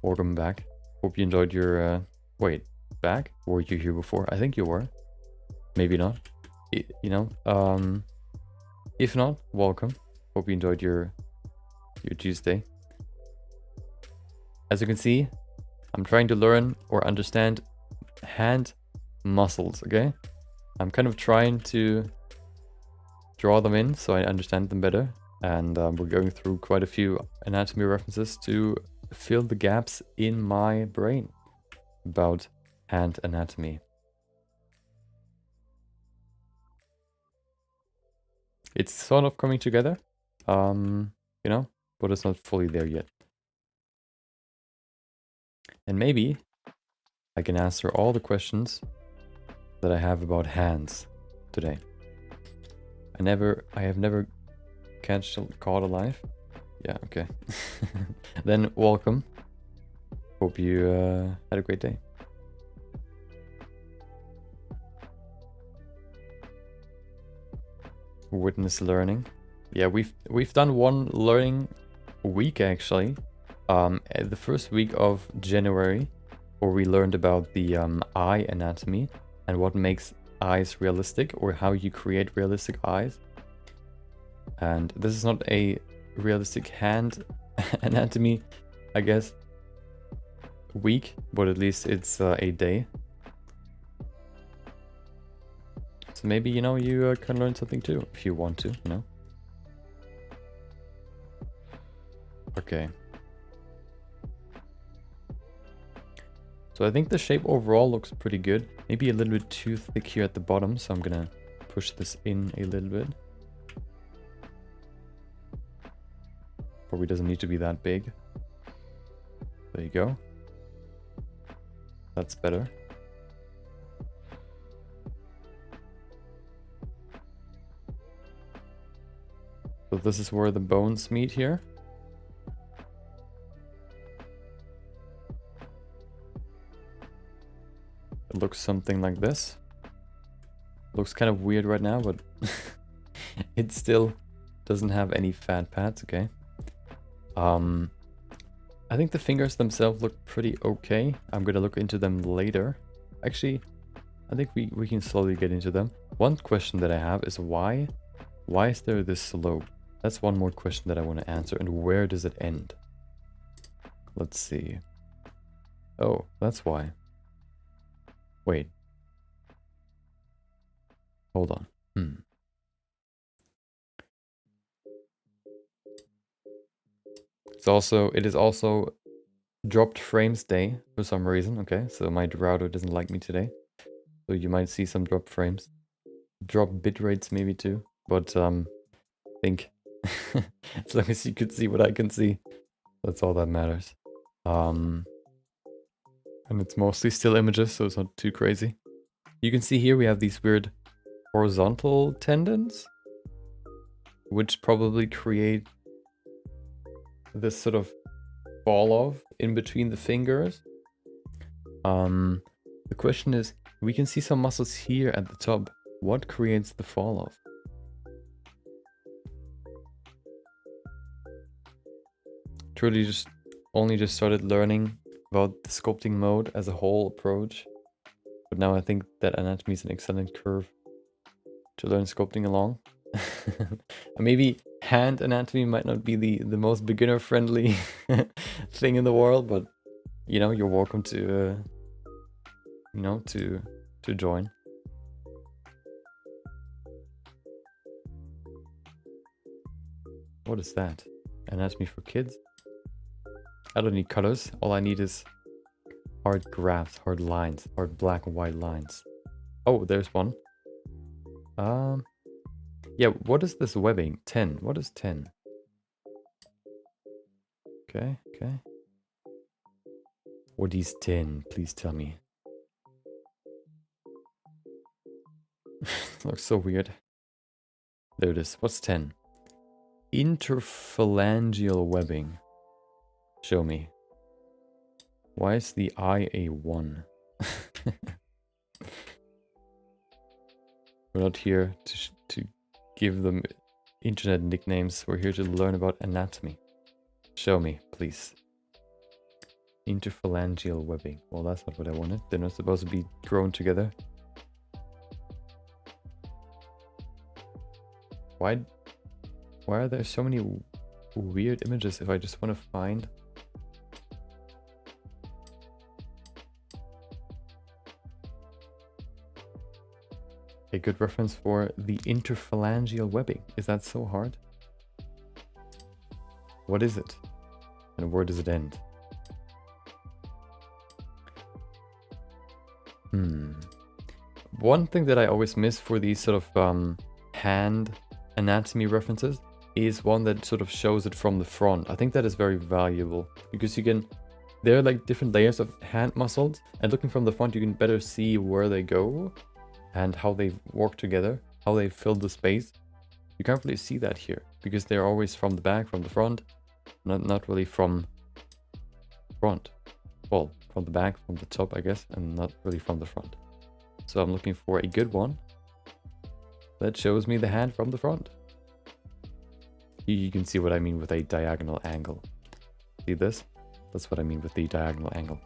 Welcome back. Hope you enjoyed your... Wait, back? Were you here before? I think you were. Maybe not. You know, if not, welcome. Hope you enjoyed your Tuesday. As you can see, I'm trying to learn or understand hand muscles, okay? I'm kind of trying to draw them in so I understand them better. And we're going through quite a few anatomy references to fill the gaps in my brain about hand anatomy. It's sort of coming together, you know, but it's not fully there yet. And maybe I can answer all the questions that I have about hands today. I have never caught alive. Yeah, okay. Then welcome. Hope you had a great day. Witness learning. Yeah, we've done one learning week actually. The first week of January, where we learned about the eye anatomy and what makes eyes realistic, or how you create realistic eyes. And this is not a realistic hand anatomy, I guess, week, but at least it's a day. So maybe, you know, you can learn something too, if you want to, you know. Okay. So I think the shape overall looks pretty good. Maybe a little bit too thick here at the bottom, so I'm gonna push this in a little bit. Probably doesn't need to be that big. There you go. That's better. So this is where the bones meet here. It looks something like this. Looks kind of weird right now, but it still doesn't have any fat pads, okay. I think the fingers themselves look pretty okay. I'm gonna look into them later. Actually, I think we can slowly get into them. One question that I have is why is there this slope? That's one more question that I want to answer. And where does it end? Let's see. Oh, that's why. Wait. Hold on. It is also dropped frames day for some reason. Okay, so my router doesn't like me today. So you might see some drop frames. Drop bit rates maybe too. But I think as long as you can see what I can see, that's all that matters. And it's mostly still images, so it's not too crazy. You can see here we have these weird horizontal tendons, which probably create this sort of fall off in between the fingers. The question is, we can see some muscles here at the top. What creates the fall off? Truly only just started learning about the sculpting mode as a whole approach. But now I think that anatomy is an excellent curve to learn sculpting along. Maybe hand anatomy might not be the most beginner friendly thing in the world, but you know, you're welcome to you know, to join. What is that? Anatomy for kids? I don't need colors. All I need is hard graphs, hard lines, hard black and white lines. Oh, there's one. Yeah, what is this webbing? 10. What is 10? Okay, okay. What is 10? Please tell me. Looks so weird. There it is. What's 10? Interphalangeal webbing. Show me. Why is the I a 1? We're not here to give them internet nicknames. We're here to learn about anatomy. Show me, please. Interphalangeal webbing. Well, that's not what I wanted. They're not supposed to be grown together. Why are there so many weird images if I just want to find... a good reference for the interphalangeal webbing? Is that so hard? What is it? And where does it end? One thing that I always miss for these sort of hand anatomy references is one that sort of shows it from the front. I think that is very valuable because you can... there are like different layers of hand muscles, and looking from the front you can better see where they go and how they work together, how they fill the space. You can't really see that here because they're always from the back, from the front, not really from front. Well, from the back, from the top, I guess, and not really from the front. So I'm looking for a good one that shows me the hand from the front. You can see what I mean with a diagonal angle. See this? That's what I mean with the diagonal angle.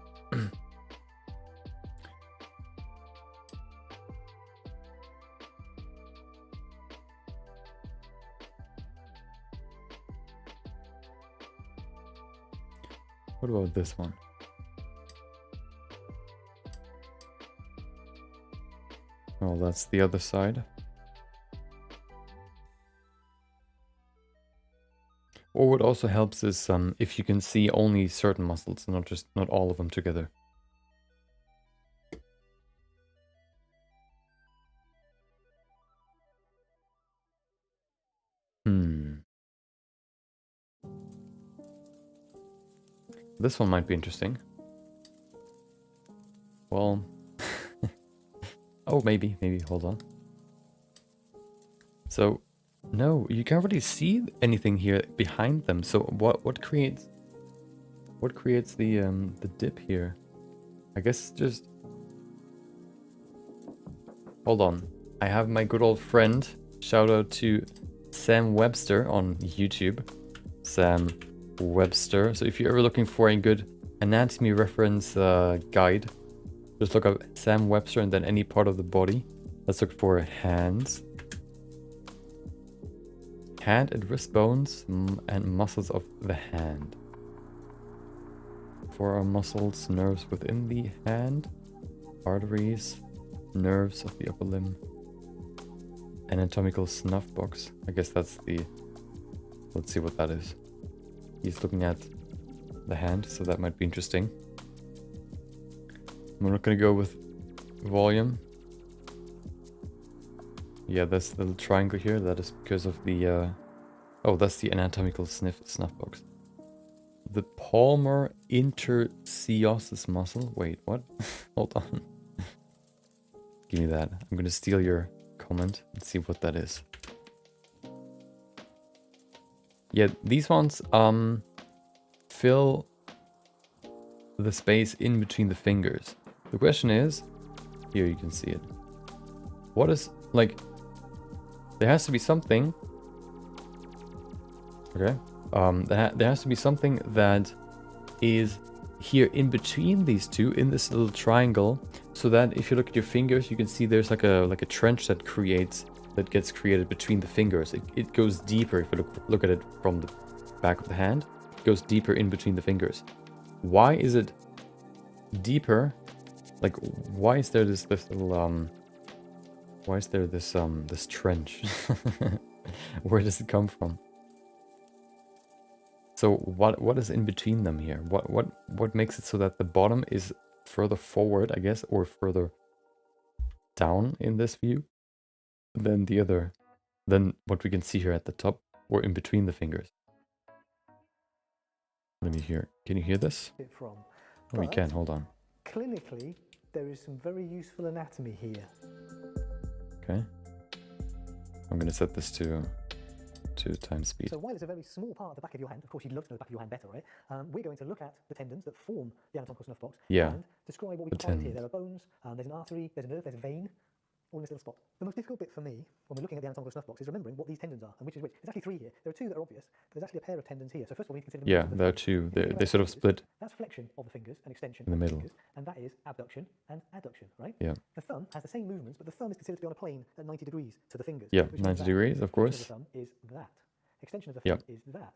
What about this one? Oh, that's the other side. Or what also helps is if you can see only certain muscles, not all of them together. This one might be interesting. Well, oh, maybe, hold on. So, no, you can't really see anything here behind them. So what creates the dip here? I guess just... hold on. I have my good old friend, shout out to Sam Webster on YouTube. Sam Webster. So if you're ever looking for a good anatomy reference guide, just look up Sam Webster and then any part of the body. Let's look for hands. Hand and wrist bones and muscles of the hand. Forearm muscles, nerves within the hand, arteries, nerves of the upper limb. Anatomical snuff box. I guess that's the... let's see what that is. He's looking at the hand, so that might be interesting. I'm not gonna go with volume. Yeah, this little triangle here, that is because of the... oh, that's the anatomical snuff box. The palmar interosseous muscle. Wait, what? Hold on. Give me that. I'm gonna steal your comment and see what that is. Yeah, these ones fill the space in between the fingers. The question is, here you can see it. What is, like, there has to be something. Okay. There has to be something that is here in between these two, in this little triangle, so that if you look at your fingers, you can see there's like a trench that gets created between the fingers. It goes deeper if you look at it from the back of the hand. It goes deeper in between the fingers. Why is it deeper? Like, why is there this little why is there this trench? Where does it come from? So what is in between them here? What makes it so that the bottom is further forward, I guess, or further down in this view than the other, than what we can see here at the top or in between the fingers? Let me hear. Can you hear this? From. Oh, you can. Hold on. Clinically, there is some very useful anatomy here. Okay. I'm gonna set this to time speed. So while it's a very small part of the back of your hand, of course you'd love to know the back of your hand better, right? We're going to look at the tendons that form the anatomical snuff box and describe what we can find here. There are bones, there's an artery, there's a nerve, there's a vein, all in this little spot. The most difficult bit for me when we're looking at the anatomical snuff box is remembering what these tendons are and which is which. There's actually three here. There are two that are obvious, but there's actually a pair of tendons here. So first of all, we need to consider there are two. They sort of split. That's flexion of the fingers and extension in the middle. Fingers, and that is abduction and adduction, right? Yeah. The thumb has the same movements, but the thumb is considered to be on a plane at 90 degrees to the fingers. Yeah, 90 degrees, of course. The thumb is that. Extension of the thumb is that.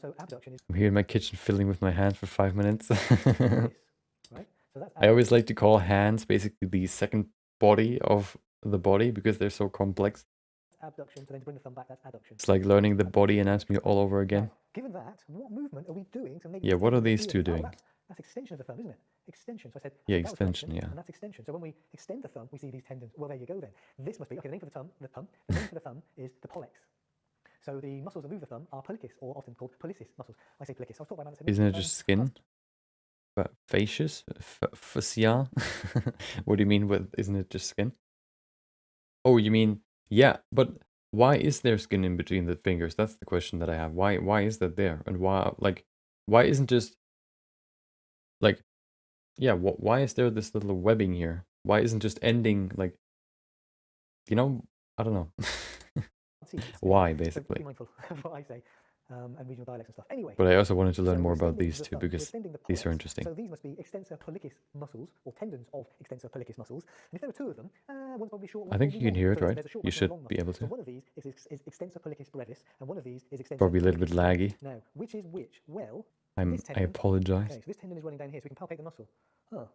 So abduction is... I'm here in my kitchen fiddling with my hand for 5 minutes. this, right? So that's I always like to call hands basically the second body of the body because they're so complex. Abduction, so then to bring the thumb back, that's adduction. It's like learning the body anatomy all over again. Now, given that, what movement are we doing to make... Yeah, what are these two doing? That's extension of the thumb, isn't it? Extension. So I said... Yeah, extension, yeah. And that's extension. So when we extend the thumb, we see these tendons. Well, there you go then. This must be... Okay, the name for the name for the thumb is the pollex. So the muscles that move the thumb are pollicis, or often called pollicis muscles. I say pollicis. I was talking about that. Isn't it just skin? Fascius? Fascia? What do you mean with isn't it just skin? Oh, you mean, yeah, but why is there skin in between the fingers? That's the question that I have. Why is that there? And why isn't just, like, yeah, why is there this little webbing here? Why isn't just ending, like, you know, I don't know. Why, basically. So be mindful of what I say. And regional dialects and stuff. Anyway. But I also wanted to learn more about these two because these are interesting. So these must be extensor pollicis muscles, or tendons of extensor pollicis muscles. And if there are two of them, one's probably short. I think you can hear it, right? You should be able to. So one of these is extensor pollicis brevis, and one of these is extensor. Probably a little bit laggy. Now, which is which? Well, I apologize. Okay, so this tendon is running down here, so we can palpate the muscle. Huh.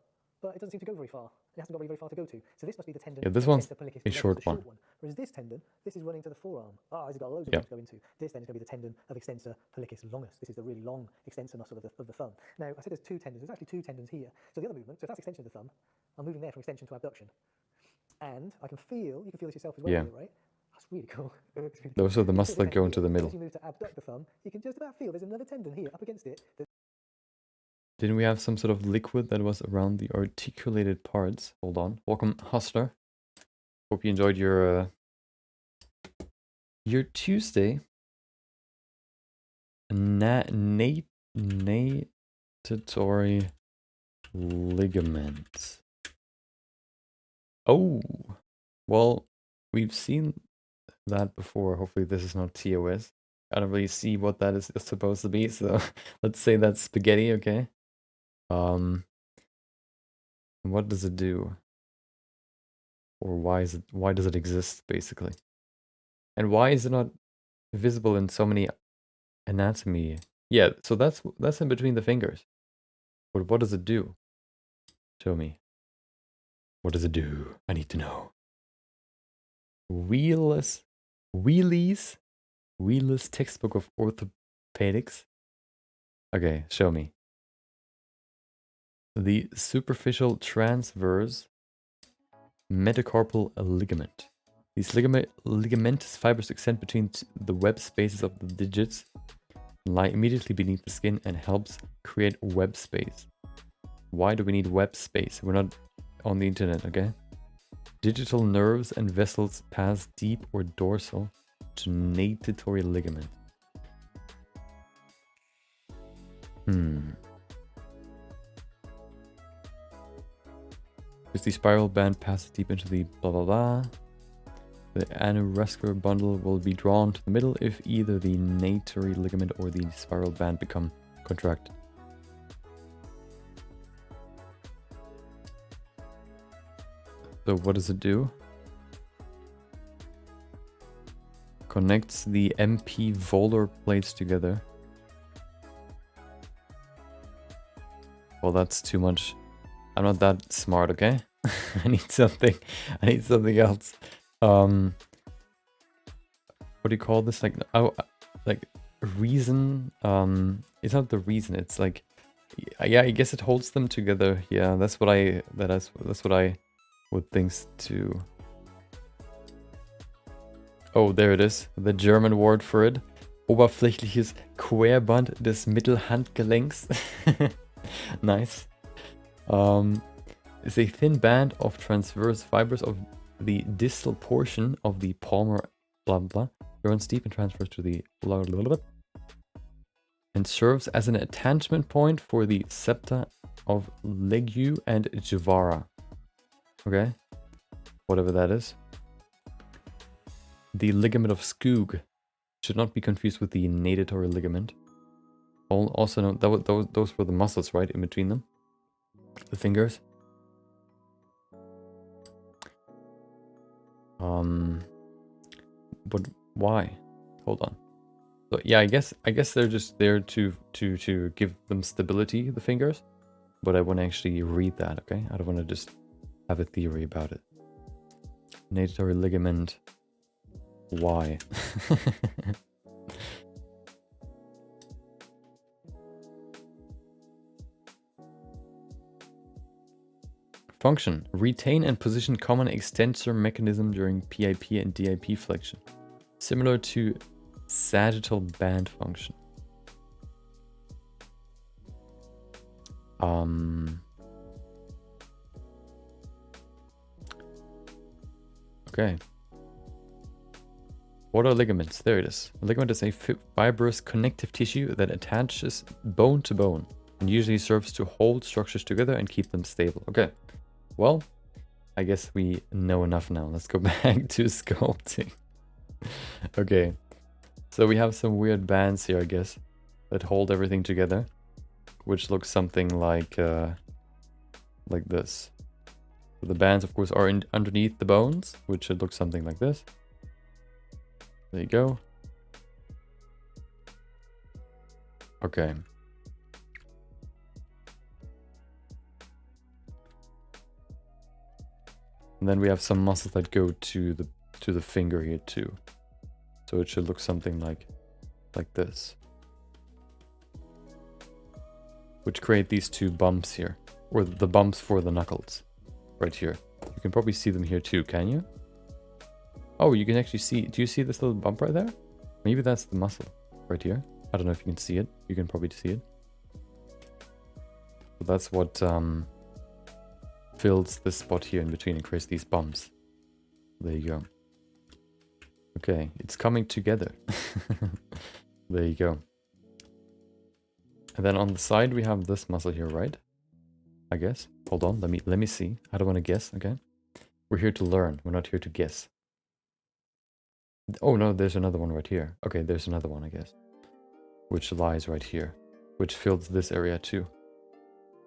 But it doesn't seem to go very far. It hasn't got very far to go to. So this must be the tendon. Yeah, this one's a short one. Whereas this tendon, this is running to the forearm. It's got loads of room to go into. This then is going to be the tendon of extensor pollicis longus. This is the really long extensor muscle of the thumb. Now, I said there's two tendons. There's actually two tendons here. So the other movement, so if that's extension of the thumb, I'm moving there from extension to abduction. And I can feel, you can feel this yourself as well, right? That's really cool. Those are the muscles that go into the middle. As you move to abduct the thumb, you can just about feel there's another tendon here up against it. Didn't we have some sort of liquid that was around the articulated parts? Hold on. Welcome, Hustler. Hope you enjoyed your Tuesday. Natatory ligament. Oh, well, we've seen that before. Hopefully this is not TOS. I don't really see what that is supposed to be, so let's say that's spaghetti, okay? What does it do? Or why does it exist, basically? And why is it not visible in so many anatomy? Yeah, so that's in between the fingers. But what does it do? Show me. What does it do? I need to know. Wheelless textbook of orthopedics. Okay, show me. The superficial transverse metacarpal ligament. These ligamentous fibers extend between the web spaces of the digits, lie immediately beneath the skin, and helps create web space. Why do we need web space? We're not on the internet, okay? Digital nerves and vessels pass deep or dorsal to natatory ligament. Because the spiral band passes deep into the blah blah blah. The aneurysmal bundle will be drawn to the middle if either the natatory ligament or the spiral band become contracted. So what does it do? Connects the MP volar plates together. Well, that's too much. I'm not that smart, okay? I need something else. What do you call this? Like reason? It's not the reason. It's like, yeah, I guess it holds them together. Yeah, that's what I would think too. Oh, there it is. The German word for it. Oberflächliches Querband des Mittelhandgelenks. Nice. It's a thin band of transverse fibers of the distal portion of the palmar blah blah runs deep and transfers to the blah blah blah, and serves as an attachment point for the septa of Legu and Jivara. Okay, whatever that is. The ligament of Skoog should not be confused with the natatory ligament. Also, no, those were the muscles, right, in between them, the fingers. But why? Hold on. So yeah, I guess they're just there to give them stability, the fingers. But I want to actually read that, okay? I don't want to just have a theory about it. Natatory ligament. Why? Function. Retain and position common extensor mechanism during PIP and DIP flexion. Similar to sagittal band function. Okay. What are ligaments? There it is. A ligament is a fibrous connective tissue that attaches bone to bone and usually serves to hold structures together and keep them stable. Okay. Well, I guess we know enough now. Let's go back to sculpting. Okay. So we have some weird bands here, I guess, that hold everything together, which looks something like this. So the bands, of course, are underneath the bones, which should look something like this. There you go. Okay. And then we have some muscles that go to the finger here too. So it should look something like this. Which create these two bumps here. Or the bumps for the knuckles. Right here. You can probably see them here too, can you? Oh, you can actually see. Do you see this little bump right there? Maybe that's the muscle right here. I don't know if you can see it. You can probably see it. So that's what fills this spot here in between and creates these bumps. There you go. Okay, it's coming together. There you go. And then on the side we have this muscle here, right? I guess. Hold on, let me see. I don't want to guess, okay? We're here to learn. We're not here to guess. Oh no, there's another one right here. Okay, there's another one, I guess. Which lies right here. Which fills this area too.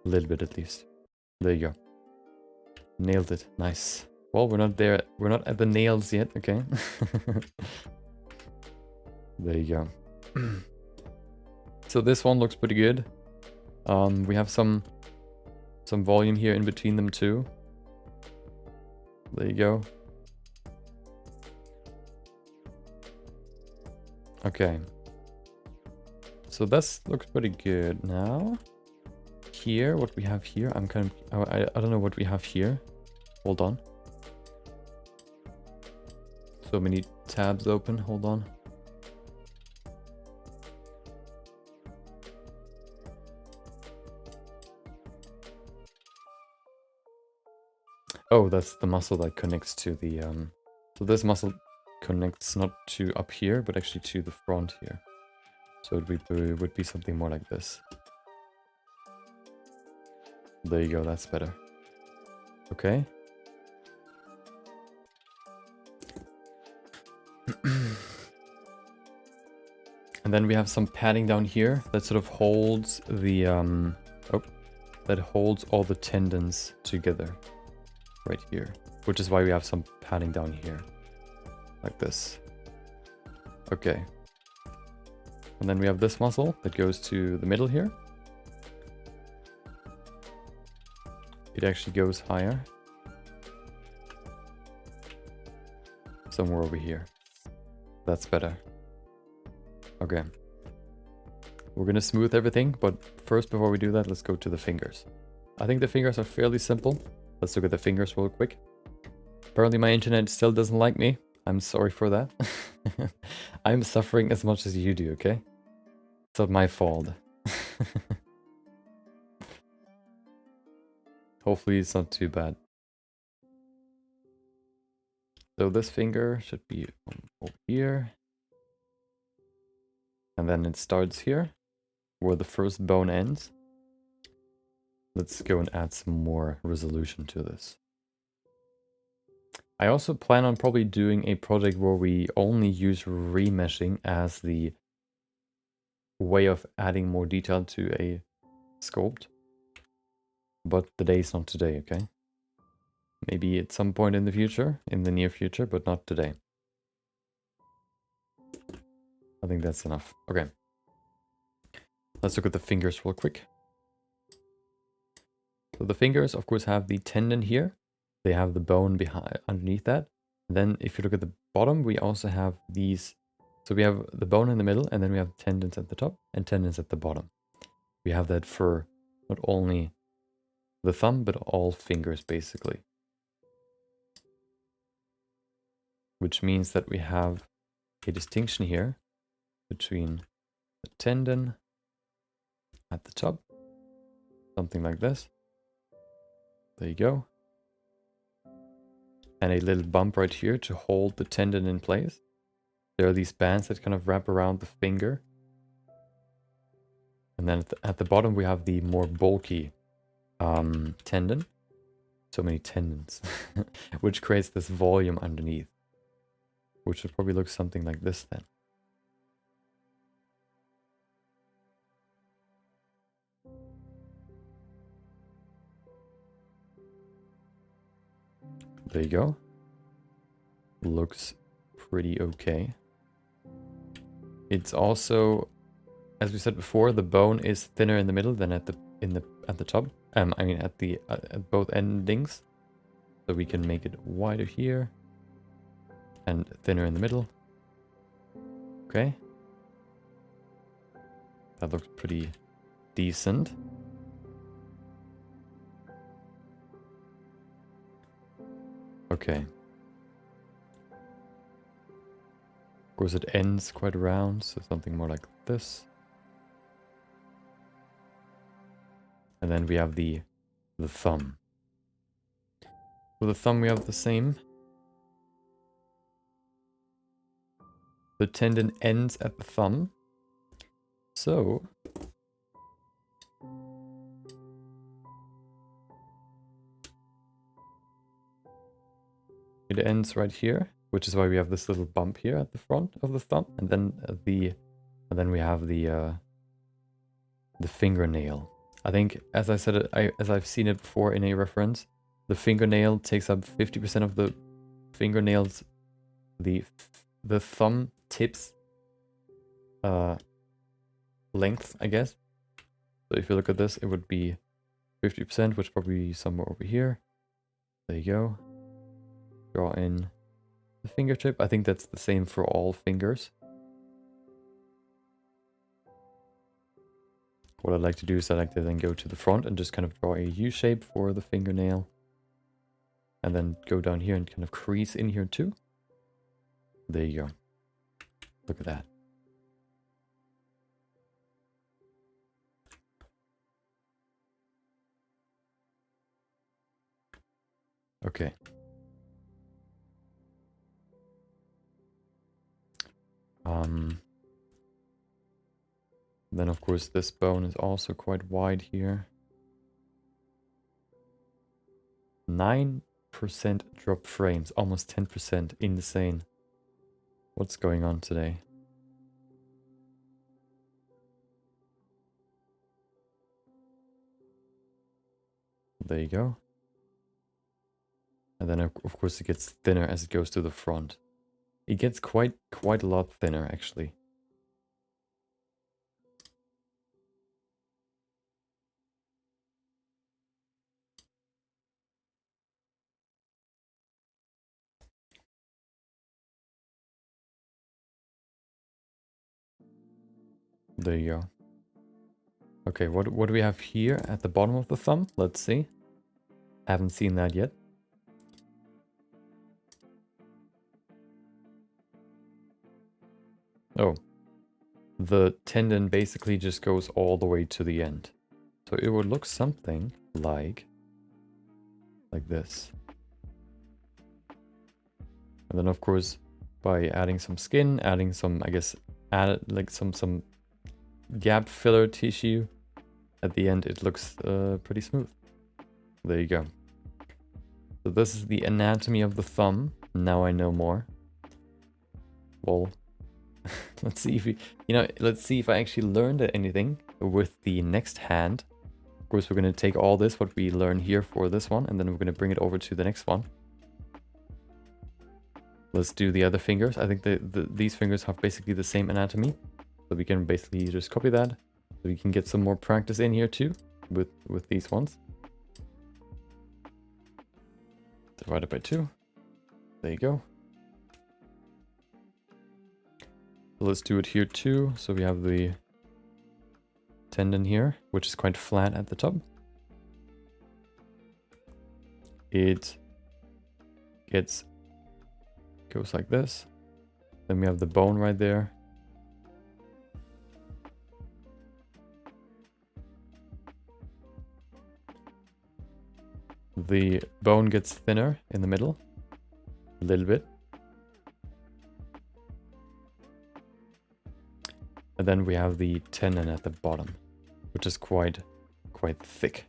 A little bit at least. There you go. Nailed it. Nice. Well, we're not there. We're not at the nails yet, okay? There you go. So this one looks pretty good. We have some volume here in between them too. There you go. Okay. So this looks pretty good now. Here, what we have here, I'm kind of, I don't know what we have here. Hold on. So many tabs open, hold on. Oh, that's the muscle that connects to the, so this muscle connects not to up here, but actually to the front here. So it would be something more like this. There you go, that's better. Okay. And then we have some padding down here that sort of holds the, that holds all the tendons together. Right here. Which is why we have some padding down here. Like this. Okay. And then we have this muscle that goes to the middle here. It actually goes higher. Somewhere over here. That's better. Okay. We're gonna smooth everything, but first, before we do that, let's go to the fingers. I think the fingers are fairly simple. Let's look at the fingers real quick. Apparently my internet still doesn't like me. I'm sorry for that. I'm suffering as much as you do, okay? It's not my fault. Hopefully it's not too bad. So this finger should be over here. And then it starts here, where the first bone ends. Let's go and add some more resolution to this. I also plan on probably doing a project where we only use remeshing as the way of adding more detail to a sculpt. But the day is not today, okay? Maybe at some point in the future, in the near future, but not today. I think that's enough. Okay. Let's look at the fingers real quick. So the fingers, of course, have the tendon here. They have the bone behind underneath that. And then if you look at the bottom, we also have these. So we have the bone in the middle, and then we have tendons at the top and tendons at the bottom. We have that for not only the thumb, but all fingers, basically. Which means that we have a distinction here between the tendon at the top, something like this. There you go. And a little bump right here to hold the tendon in place. There are these bands that kind of wrap around the finger. And then at the bottom we have the more bulky tendon. So many tendons. Which creates this volume underneath. Which would probably look something like this then. There you go. Looks pretty okay. It's also, as we said before, the bone is thinner in the middle than at the top. I mean at both endings. So we can make it wider here and thinner in the middle. Okay. That looks pretty decent. Okay. Of course it ends quite round, so something more like this. And then we have the thumb. For the thumb we have the same. The tendon ends at the thumb. So it ends right here, which is why we have this little bump here at the front of the thumb, and then we have the fingernail. I think, as I said, as I've seen it before in a reference, the fingernail takes up 50% of the fingernails, the thumb tips length, I guess. So if you look at this, it would be 50%, which probably somewhere over here. There you go. Draw in the fingertip. I think that's the same for all fingers. What I'd like to do is I like to then go to the front and just kind of draw a U shape for the fingernail. And then go down here and kind of crease in here too. There you go. Look at that. Okay. Then of course this bone is also quite wide here. 9% drop frames, almost 10%. Insane. What's going on today? There you go. And then of course it gets thinner as it goes to the front. It gets quite a lot thinner actually. There you go. Okay, what do we have here at the bottom of the thumb? Let's see. Haven't seen that yet. Oh. The tendon basically just goes all the way to the end. So it would look something like this. And then of course, by adding some skin, adding some, I guess, like some gap filler tissue, at the end it looks pretty smooth. There you go. So this is the anatomy of the thumb. Now I know more. Well, let's see if let's see if I actually learned anything with the next hand. Of course, we're going to take all this, what we learn here for this one, and then we're going to bring it over to the next one. Let's do the other fingers. I think these fingers have basically the same anatomy. So we can basically just copy that. So we can get some more practice in here too with these ones. Divided by 2. There you go. So let's do it here too. So we have the tendon here, which is quite flat at the top. It goes like this. Then we have the bone right there. The bone gets thinner in the middle, a little bit. And then we have the tendon at the bottom, which is quite thick.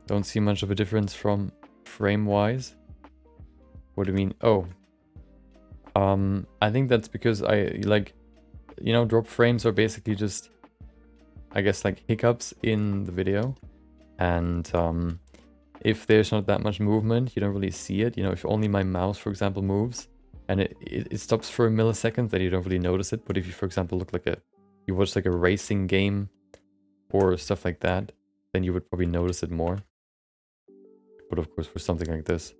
Don't see much of a difference from frame-wise. What do you mean? Oh. I think that's because drop frames are basically just, I guess, like hiccups in the video. And if there's not that much movement, you don't really see it. If only my mouse, for example, moves and it stops for a millisecond, then you don't really notice it. But if you, for example, you watch like a racing game or stuff like that, then you would probably notice it more. But of course, for something like this,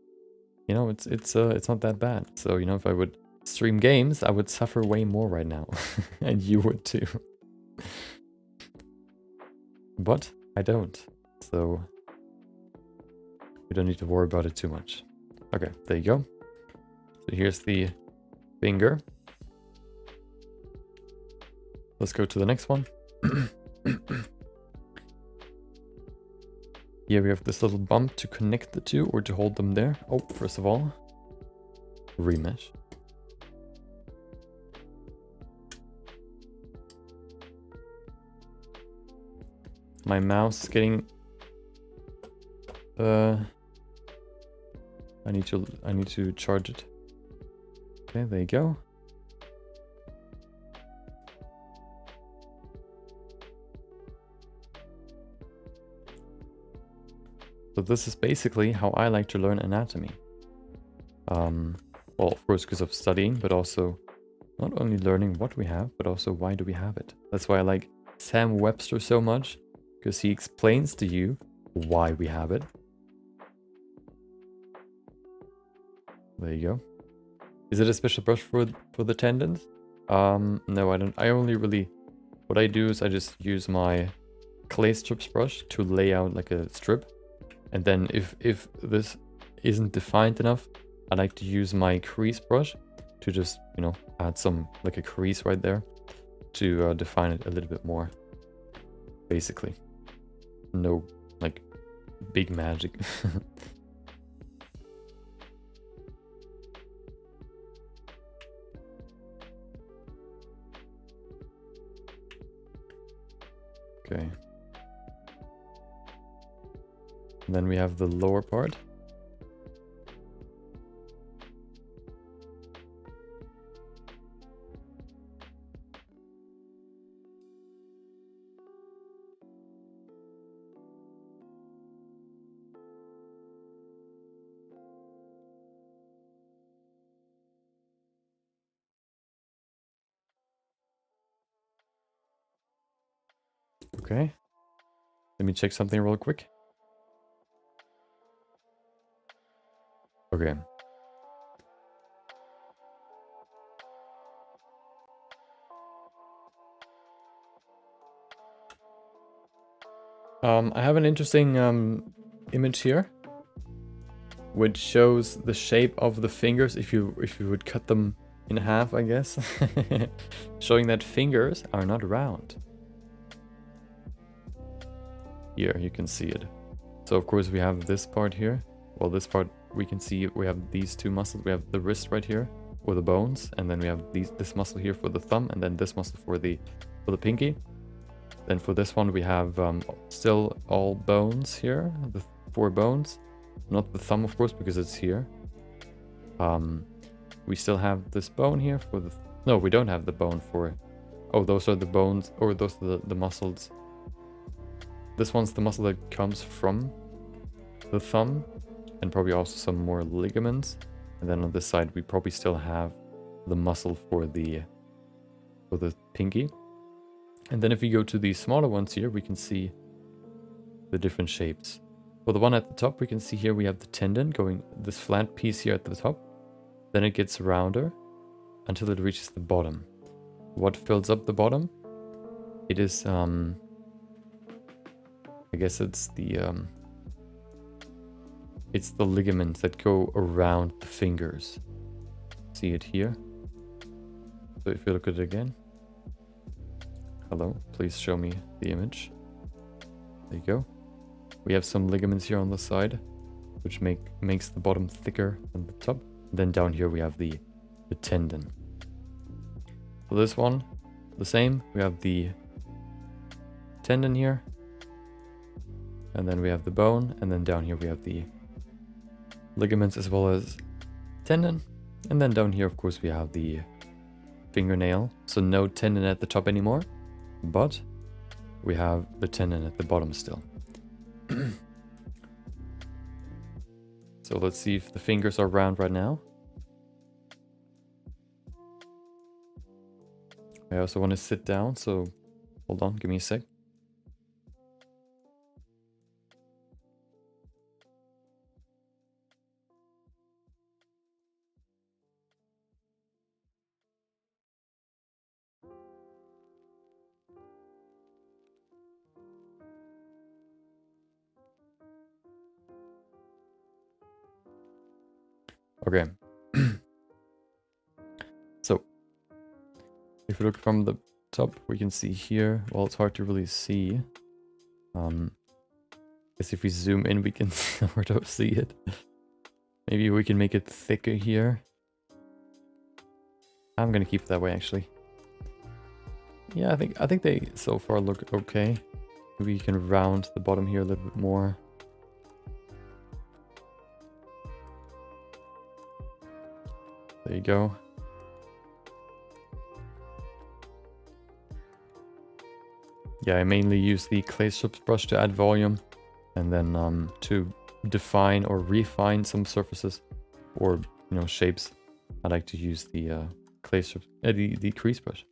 it's not that bad. So, if I would stream games, I would suffer way more right now. And you would too. But I don't. So we don't need to worry about it too much. Okay, there you go. So here's the finger. Let's go to the next one. Here we have this little bump to connect the two or to hold them there. Oh, first of all, remesh. My mouse is getting I need to charge it. Okay, there you go. So this is basically how I like to learn anatomy. Well, of course, because of studying, but also not only learning what we have, but also why do we have it. That's why I like Sam Webster so much, because he explains to you why we have it. There you go. Is it a special brush for the tendons? No, I don't. I only really, what I do is I just use my clay strips brush to lay out like a strip. And then if this isn't defined enough, I like to use my crease brush to just, add some, like a crease right there to define it a little bit more. Basically. No, like, big magic. Okay. And then we have the lower part. Okay. Let me check something real quick. Okay. I have an interesting image here, which shows the shape of the fingers if you would cut them in half, I guess. Showing that fingers are not round. Here you can see it. So of course we have this part here. Well, this part we can see we have these two muscles. We have the wrist right here for the bones, and then we have this muscle here for the thumb, and then this muscle for the pinky. Then for this one we have still all bones here, the 4 bones, not the thumb of course because it's here. We still have this bone here for the no, we don't have the bone for, oh, those are the bones, or those are the muscles. This one's the muscle that comes from the thumb, and probably also some more ligaments. And then on this side we probably still have the muscle for the pinky. And then if we go to the smaller ones here, we can see the different shapes. For the one at the top, we can see here we have the tendon going, this flat piece here at the top. Then it gets rounder until it reaches the bottom. What fills up the bottom? It is, I guess it's the ligaments that go around the fingers. See it here? So if you look at it again. Hello, please show me the image. There you go. We have some ligaments here on the side, which makes the bottom thicker than the top. And then down here we have the tendon. For this one, the same. We have the tendon here. And then we have the bone. And then down here we have the ligaments as well as tendon. And then down here, of course, we have the fingernail. So no tendon at the top anymore. But we have the tendon at the bottom still. So let's see if the fingers are round right now. I also want to sit down, so hold on, give me a sec. Okay. So, if you look from the top, we can see here, well, it's hard to really see. Guess if we zoom in, we can sort of see it. Maybe we can make it thicker here. I'm gonna keep it that way, actually. Yeah, I think they so far look okay. Maybe you can round the bottom here a little bit more. There you go. Yeah, I mainly use the clay strips brush to add volume, and then to define or refine some surfaces or shapes. I like to use the clay strips, the crease brush,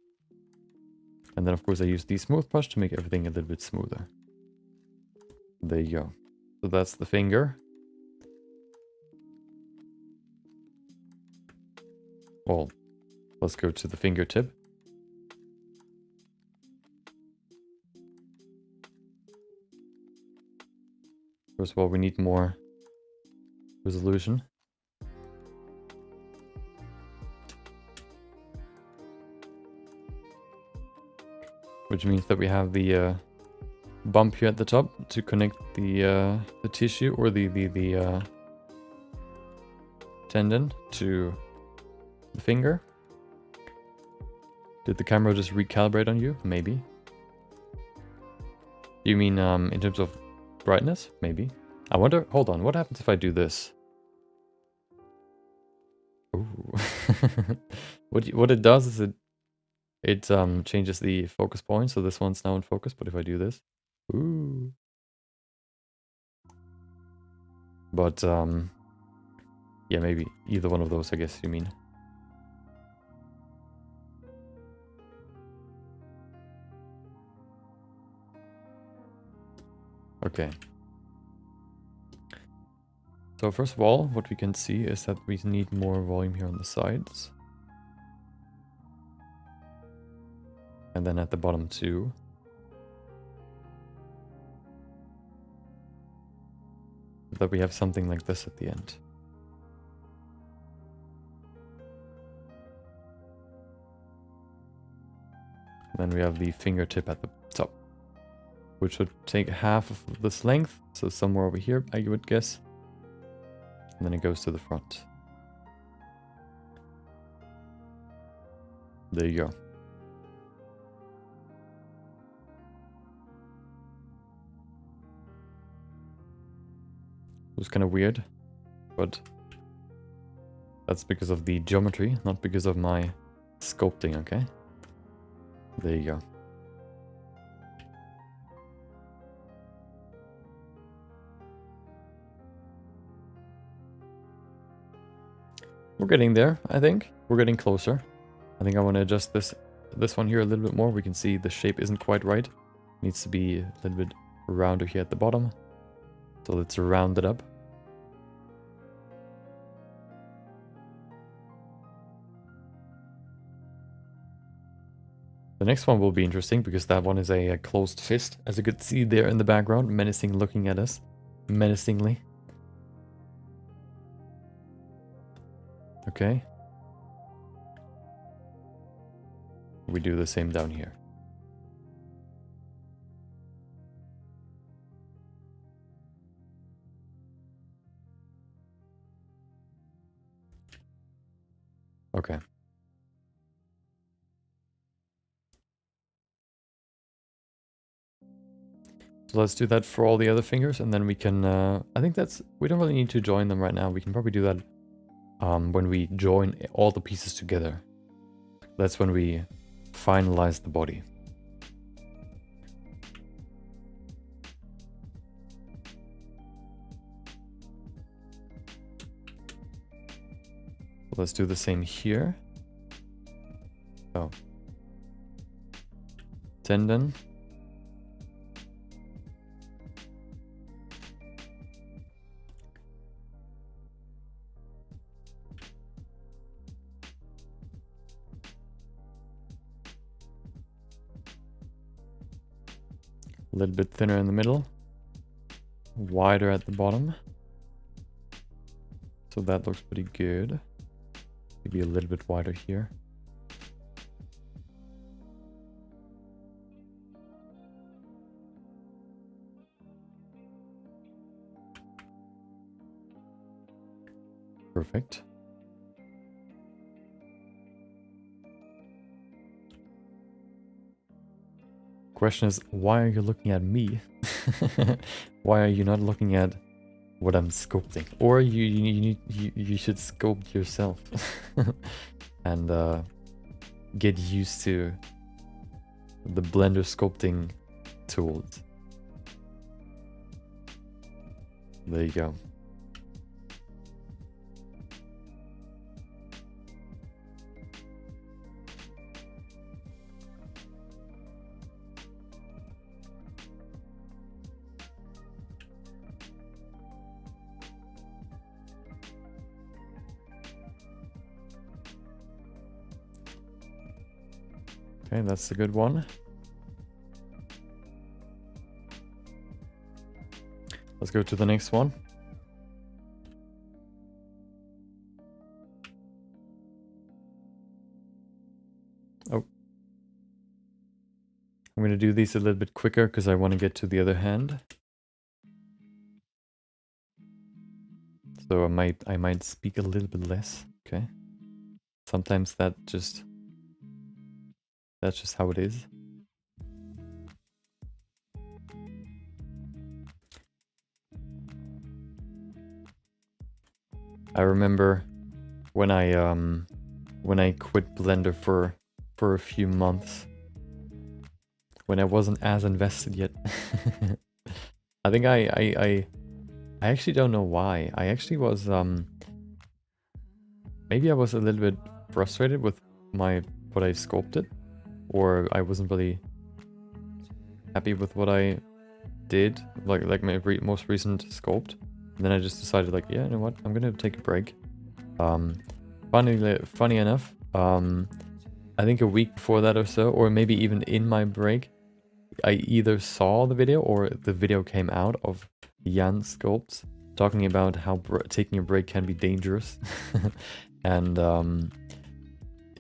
and then of course I use the smooth brush to make everything a little bit smoother. There you go. So that's the finger. Well, let's go to the fingertip. First of all, we need more resolution. Which means that we have the bump here at the top to connect the tissue or the tendon to the finger. Did the camera just recalibrate on you? Maybe. You mean in terms of brightness? Maybe. I wonder, hold on, what happens if I do this? Ooh. What it does is it changes the focus point, so this one's now in focus, but if I do this, ooh. But yeah, maybe either one of those, I guess you mean. Okay. So first of all, what we can see is that we need more volume here on the sides. And then at the bottom too. So that we have something like this at the end. Then we have the fingertip at the top, which would take half of this length, so somewhere over here, I would guess. And then it goes to the front. There you go. It was kind of weird, but that's because of the geometry, not because of my sculpting, okay? There you go. We're getting there, I think. We're getting closer. I think I want to adjust this one here a little bit more. We can see the shape isn't quite right. Needs to be a little bit rounder here at the bottom. So let's round it up. The next one will be interesting because that one is a closed fist, as you could see there in the background, menacing looking at us, menacingly. Okay. We do the same down here. Okay. So let's do that for all the other fingers, and then we can, I think we don't really need to join them right now. We can probably do that when we join all the pieces together. That's when we finalize the body. Let's do the same here. So, tendon. A little bit thinner in the middle, wider at the bottom. So that looks pretty good. Maybe a little bit wider here. Perfect. Question is, why are you looking at me? Why are you not looking at what I'm sculpting? Or you should sculpt yourself and get used to the Blender sculpting tools. There you go. Okay, that's a good one. Let's go to the next one. Oh. I'm going to do these a little bit quicker because I want to get to the other hand. So I might speak a little bit less, okay? Sometimes that's just how it is. I remember when I quit Blender for a few months, when I wasn't as invested yet. I think I actually don't know why. I actually was maybe I was a little bit frustrated with what I sculpted, or I wasn't really happy with what I did, like my most recent sculpt. And then I just decided, like, yeah, you know what, I'm gonna take a break. Funny enough, I think a week before that or so, or maybe even in my break, I either saw the video or the video came out of Jan Sculpts talking about how taking a break can be dangerous. And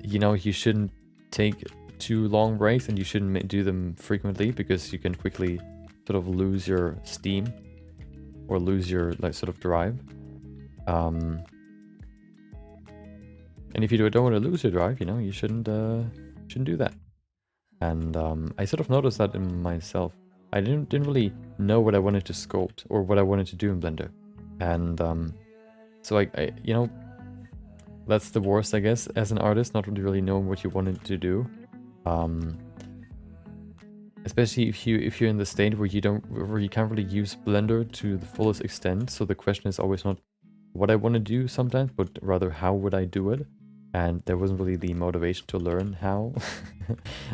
you know, you shouldn't take too long breaks, and you shouldn't do them frequently because you can quickly sort of lose your steam or lose your sort of drive. And if you don't want to lose your drive, you know, you shouldn't do that. And I sort of noticed that in myself. I didn't really know what I wanted to sculpt or what I wanted to do in Blender. And so I you know, that's the worst, I guess, as an artist, not really knowing what you wanted to do. Especially if you're in the state where you can't really use Blender to the fullest extent. So the question is always not what I want to do sometimes, but rather how would I do it? And there wasn't really the motivation to learn how.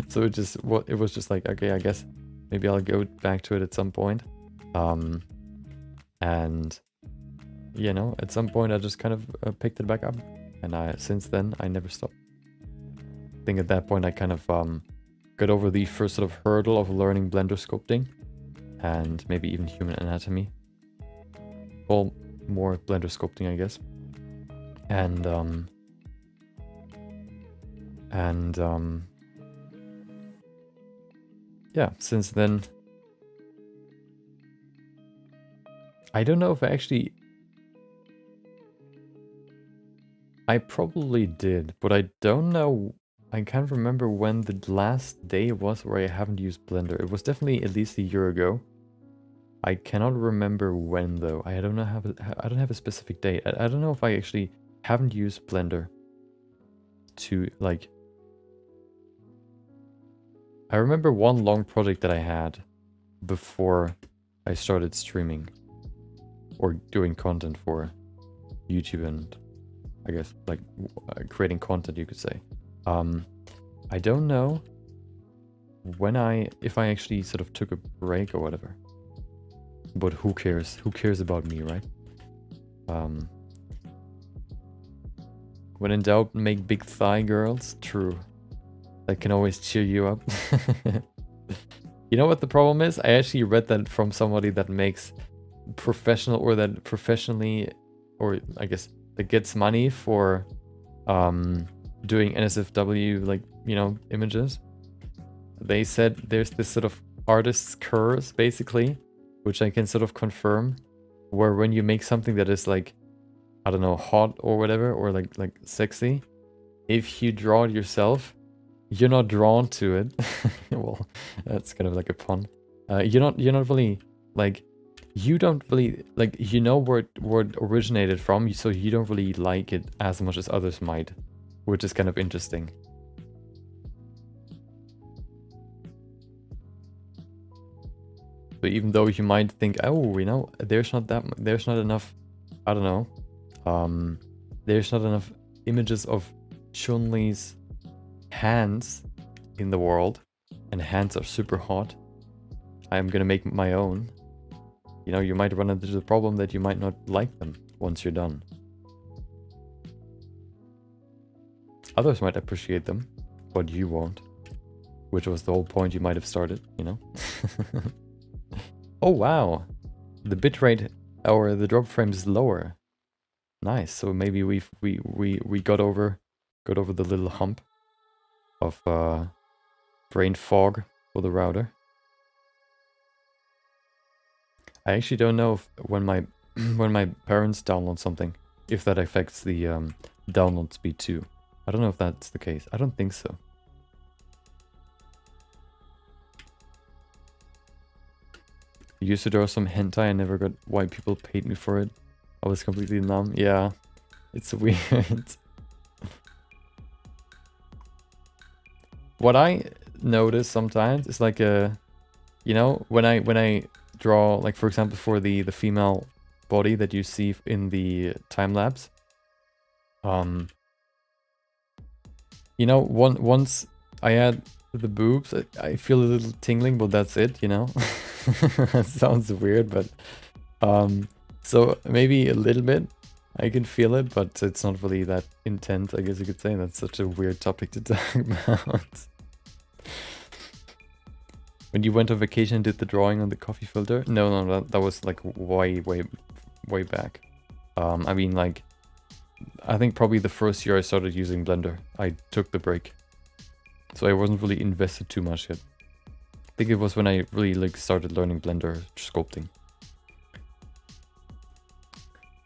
So it was just like, okay, I guess maybe I'll go back to it at some point. And you know, at some point I just kind of picked it back up, and since then I never stopped. I think at that point I kind of got over the first sort of hurdle of learning Blender sculpting and maybe even human anatomy. Well, more Blender sculpting, I guess. And yeah, since then, I don't know if I probably did, but I don't know. I can't remember when the last day was where I haven't used Blender. It was definitely at least a year ago. I cannot remember when though. I don't have a specific date. I don't know if I actually haven't used Blender to like. I remember one long project that I had before I started streaming or doing content for YouTube and I guess like creating content, you could say. I don't know if I actually sort of took a break or whatever. But who cares? Who cares about me, right? When in doubt, make big thigh girls. True. That can always cheer you up. You know what the problem is? I actually read that from somebody that makes professional or that professionally, or I guess that gets money for doing NSFW, like, you know, images. They said there's this sort of artist's curse, basically, which I can sort of confirm, where when you make something that is like, I don't know, hot or whatever, or like sexy, if you draw it yourself, you're not drawn to it. Well, that's kind of like a pun. You're not really like, you don't really like, you know where it originated from, so you don't really like it as much as others might, which is kind of interesting. So even though you might think, oh, you know, there's not enough, I don't know, there's not enough images of Chun-Li's hands in the world, and hands are super hot, I'm gonna make my own. You know, you might run into the problem that you might not like them once you're done. Others might appreciate them, but you won't. Which was the whole point you might have started, you know? Oh wow! The bitrate or the drop frame is lower. Nice, so maybe we got over the little hump of brain fog for the router. I actually don't know if when my parents download something, if that affects the download speed too. I don't know if that's the case. I don't think so. I used to draw some hentai. I never got why people paid me for it. I was completely numb. Yeah, it's weird. What I notice sometimes is like you know, when I draw, like for example for the female body that you see in the time lapse, you know, once I add the boobs, I feel a little tingling, but that's it, you know. That sounds weird, but so maybe a little bit I can feel it, but it's not really that intense, I guess you could say. That's such a weird topic to talk about. When you went on vacation and did the drawing on the coffee filter? No, that was like way back. I mean, like, I think probably the first year I started using Blender, I took the break. So I wasn't really invested too much yet. I think it was when I really like started learning Blender sculpting.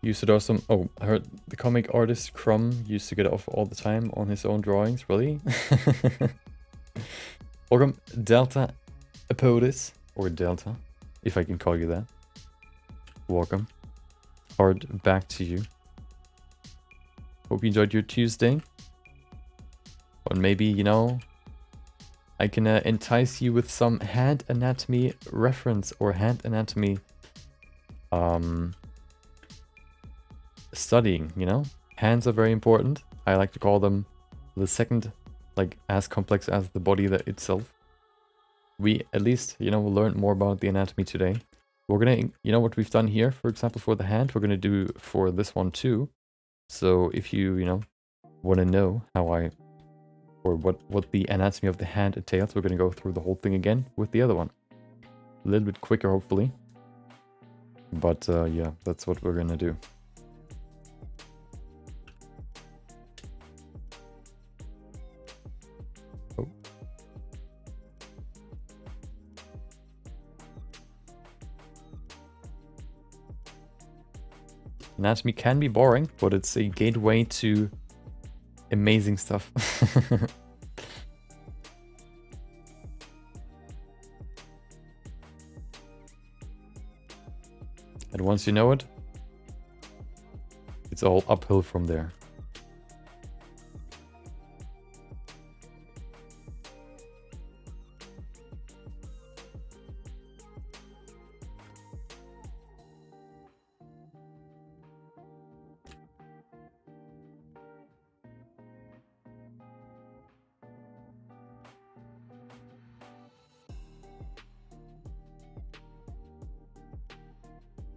Used to draw some... Oh, I heard the comic artist Crumb used to get off all the time on his own drawings. Really? Welcome, Delta Apodis. Or Delta, if I can call you that. Welcome. Hard back to you. Hope you enjoyed your Tuesday. Or maybe, you know, I can entice you with some hand anatomy reference or hand anatomy studying, you know? Hands are very important. I like to call them the second, like, as complex as the body that itself. We at least, you know, learned more about the anatomy today. We're gonna, you know, what we've done here, for example, for the hand, we're gonna do for this one too. So if you, you know, want to know how or what the anatomy of the hand entails, we're gonna go through the whole thing again with the other one. A little bit quicker, hopefully. But yeah, that's what we're gonna do. Oh. Anatomy can be boring, but it's a gateway to amazing stuff. And once you know it, it's all uphill from there.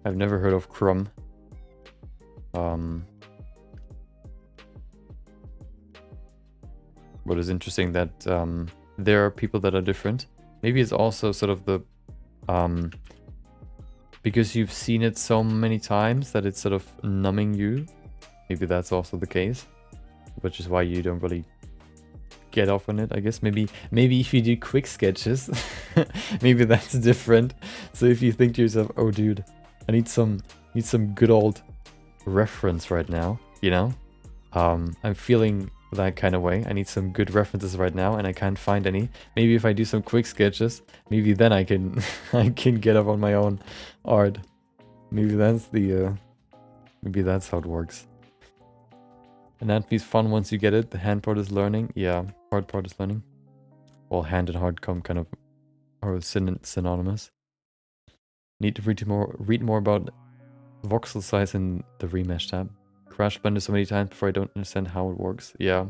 I've never heard of Crumb. But it's interesting that there are people that are different. Maybe it's also sort of the because you've seen it so many times that it's sort of numbing you. Maybe that's also the case, which is why you don't really get off on it, I guess. Maybe if you do quick sketches, maybe that's different. So if you think to yourself, oh dude, I need some good old reference right now, you know? I'm feeling that kind of way. I need some good references right now and I can't find any. Maybe if I do some quick sketches, maybe then I can I can get up on my own art. Maybe that's the maybe that's how it works. Anatomy's fun once you get it. The hand part is learning. Yeah, hard part is learning. Well, hand and hard come kind of are synonymous. Need to read more about voxel size in the remesh tab. Crash Blender so many times before I don't understand how it works. Yeah,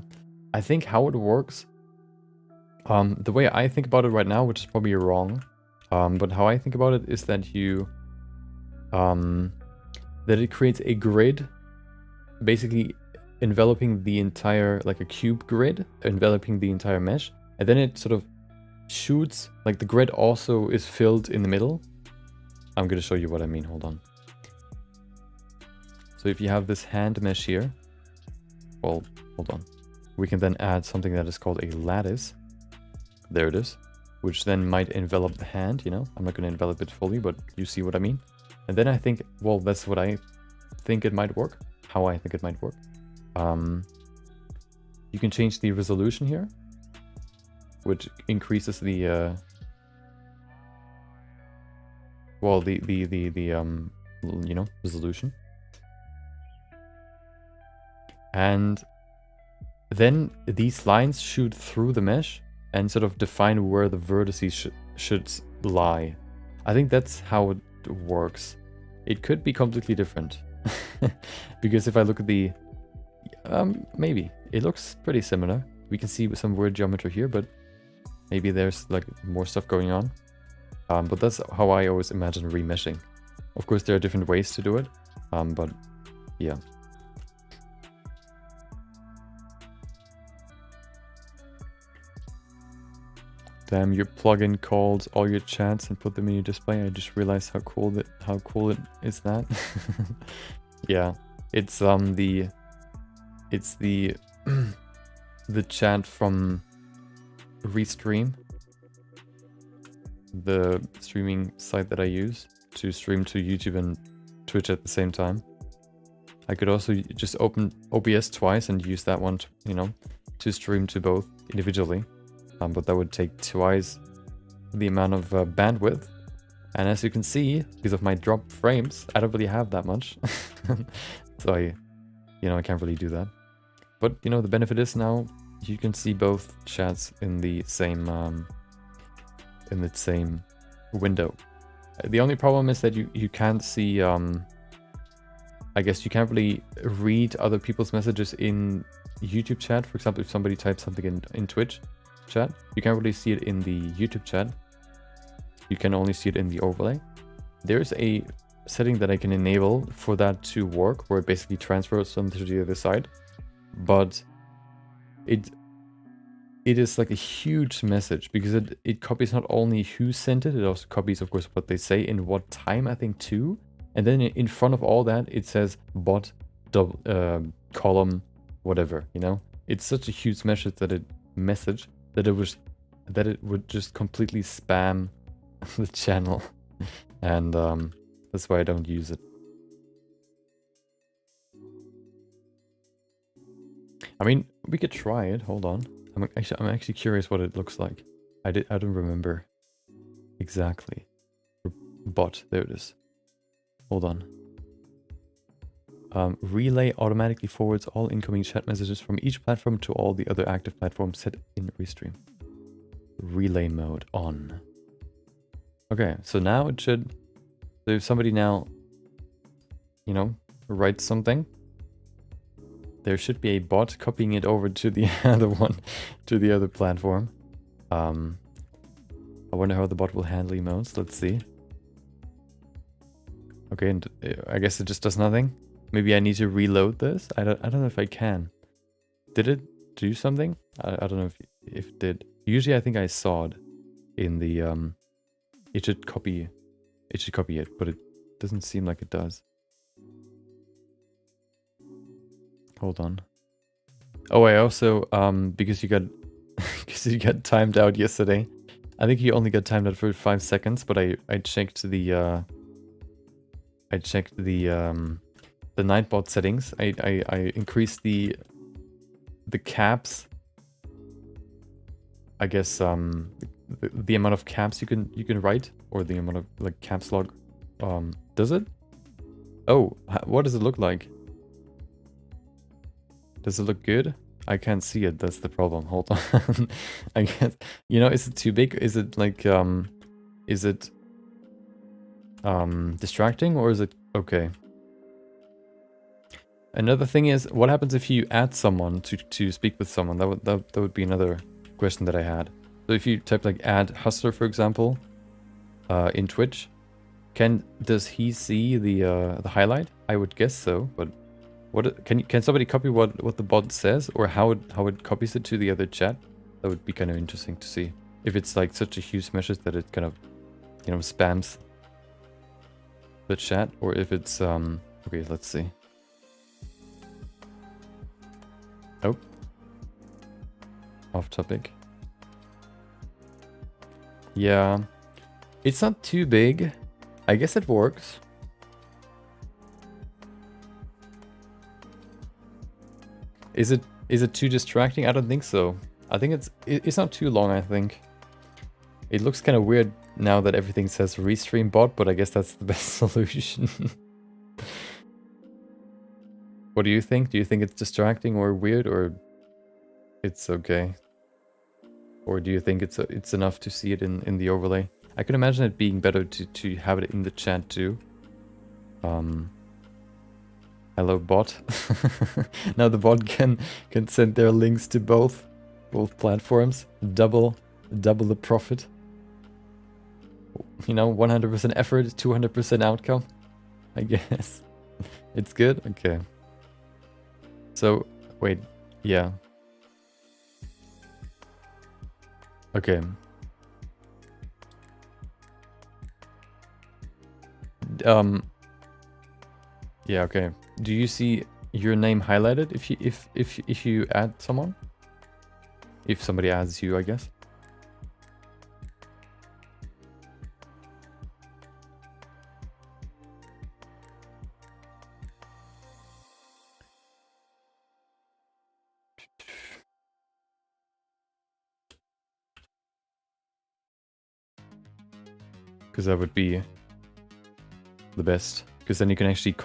I think how it works, the way I think about it right now, which is probably wrong, but how I think about it is that you, that it creates a grid, basically enveloping the entire, like a cube grid, enveloping the entire mesh, and then it sort of shoots, like the grid also is filled in the middle. I'm gonna show you what I mean, hold on. So if you have this hand mesh here, well, hold on. We can then add something that is called a lattice. There it is, which then might envelop the hand, you know? I'm not gonna envelop it fully, but you see what I mean. And then I think, well, that's what I think it might work, how I think it might work. You can change the resolution here, which increases the, well, the you know, resolution. And then these lines shoot through the mesh and sort of define where the vertices should lie. I think that's how it works. It could be completely different. Because if I look at the... maybe. It looks pretty similar. We can see some weird geometry here, but maybe there's like more stuff going on. But that's how I always imagine remeshing. Of course, there are different ways to do it, but yeah. Damn, your plugin calls all your chats and put them in your display. I just realized how cool it is that. Yeah, it's the the chat from Restream, the streaming site that I use to stream to YouTube and Twitch at the same time. I could also just open OBS twice and use that one to, you know, to stream to both individually. But that would take twice the amount of bandwidth. And as you can see, because of my drop frames, I don't really have that much. So I can't really do that. But, you know, the benefit is now you can see both chats in the same window. The only problem is that you can't see, I guess you can't really read other people's messages in YouTube chat. For example, if somebody types something in Twitch chat, you can't really see it in the YouTube chat. You can only see it in the overlay. There's a setting that I can enable for that to work, where it basically transfers something to the other side. But it is like a huge message, because it copies not only who sent it, it also copies, of course, what they say in what time, I think, too. And then in front of all that, it says bot, column, whatever, you know? It's such a huge message that it would just completely spam the channel. And that's why I don't use it. I mean, we could try it. Hold on. I'm actually curious what it looks like. I don't remember exactly. Bot, there it is. Hold on. Relay automatically forwards all incoming chat messages from each platform to all the other active platforms set in Restream. Relay mode on. Okay, so now it should... So if somebody now, you know, writes something, there should be a bot copying it over to the other one, to the other platform. I wonder how the bot will handle emotes. Let's see. Okay, and I guess it just does nothing. Maybe I need to reload this. I don't know if I can. Did it do something? I don't know if it did. Usually I think I saw it in the it should copy it, but it doesn't seem like it does. Hold on. Oh, I also because you got because you got timed out yesterday. I think you only got timed out for 5 seconds, but I checked the Nightbot settings. I increased the caps. I guess the amount of caps you can write, or the amount of like caps lock. Does it? Oh, what does it look like? Does it look good? I can't see it. That's the problem. Hold on. I guess, you know, is it too big? Is it like is it distracting, or is it okay? Another thing is, what happens if you add someone to speak with someone? That would be another question that I had. So if you type like add Hustler, for example, in Twitch, does he see the highlight? I would guess so, but what can somebody copy what the bot says, or how it copies it to the other chat? That would be kind of interesting to see. If it's like such a huge message that it kind of, you know, spams the chat, or if it's okay, let's see. Oh, off topic. Yeah, it's not too big. I guess it works. Is it too distracting? I don't think so. I think it's not too long, I think. It looks kind of weird now that everything says Restream bot, but I guess that's the best solution. What do you think? Do you think it's distracting or weird, or it's okay? Or do you think it's enough to see it in the overlay? I can imagine it being better to have it in the chat too. Hello bot. Now the bot can send their links to both platforms. Double the profit. You know, 100% effort, 200% outcome. I guess. It's good? Okay. So, wait. Yeah. Okay. Yeah, okay. Do you see your name highlighted if you add someone? If somebody adds you, I guess. because that would be the best. Because then you can actually,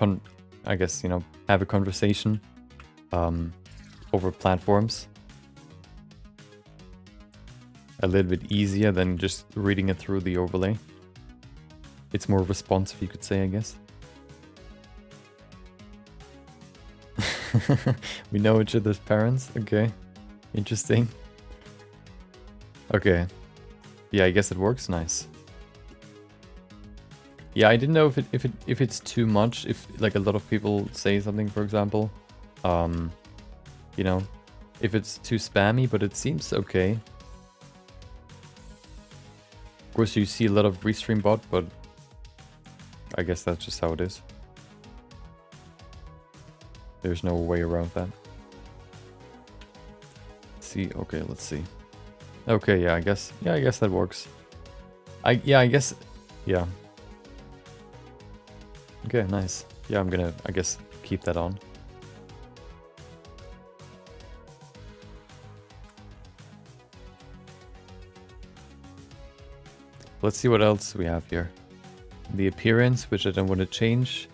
I guess, you know, have a conversation over platforms. A little bit easier than just reading it through the overlay. It's more responsive, you could say, I guess. We know each other's parents. Okay, interesting. Okay, yeah, I guess it works. Nice. Yeah, I didn't know if it's too much. If like a lot of people say something, for example, you know, if it's too spammy, but it seems okay. Of course, you see a lot of restream bot, but I guess that's just how it is. There's no way around that. See, okay, let's see. Okay, yeah, I guess that works. I guess, yeah. Okay, nice. Yeah, I'm gonna, I guess, keep that on. Let's see what else we have here. The appearance, which I don't want to change.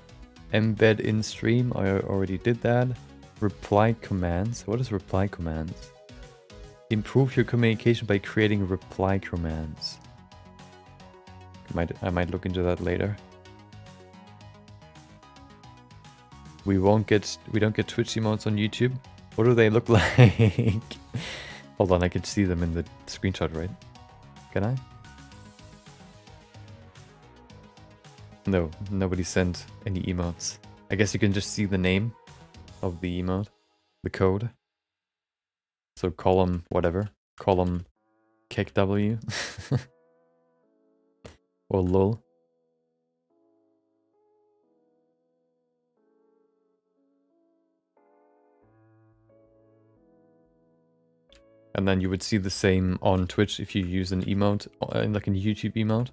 Embed in stream, I already did that. Reply commands. What is reply commands? Improve your communication by creating reply commands. I might look into that later. We don't get Twitch emotes on YouTube. What do they look like? Hold on, I can see them in the screenshot, right? Can I? No, nobody sent any emotes. I guess you can just see the name of the emote, the code. So column whatever, column KW or lol. And then you would see the same on Twitch if you use an emote, like a YouTube emote.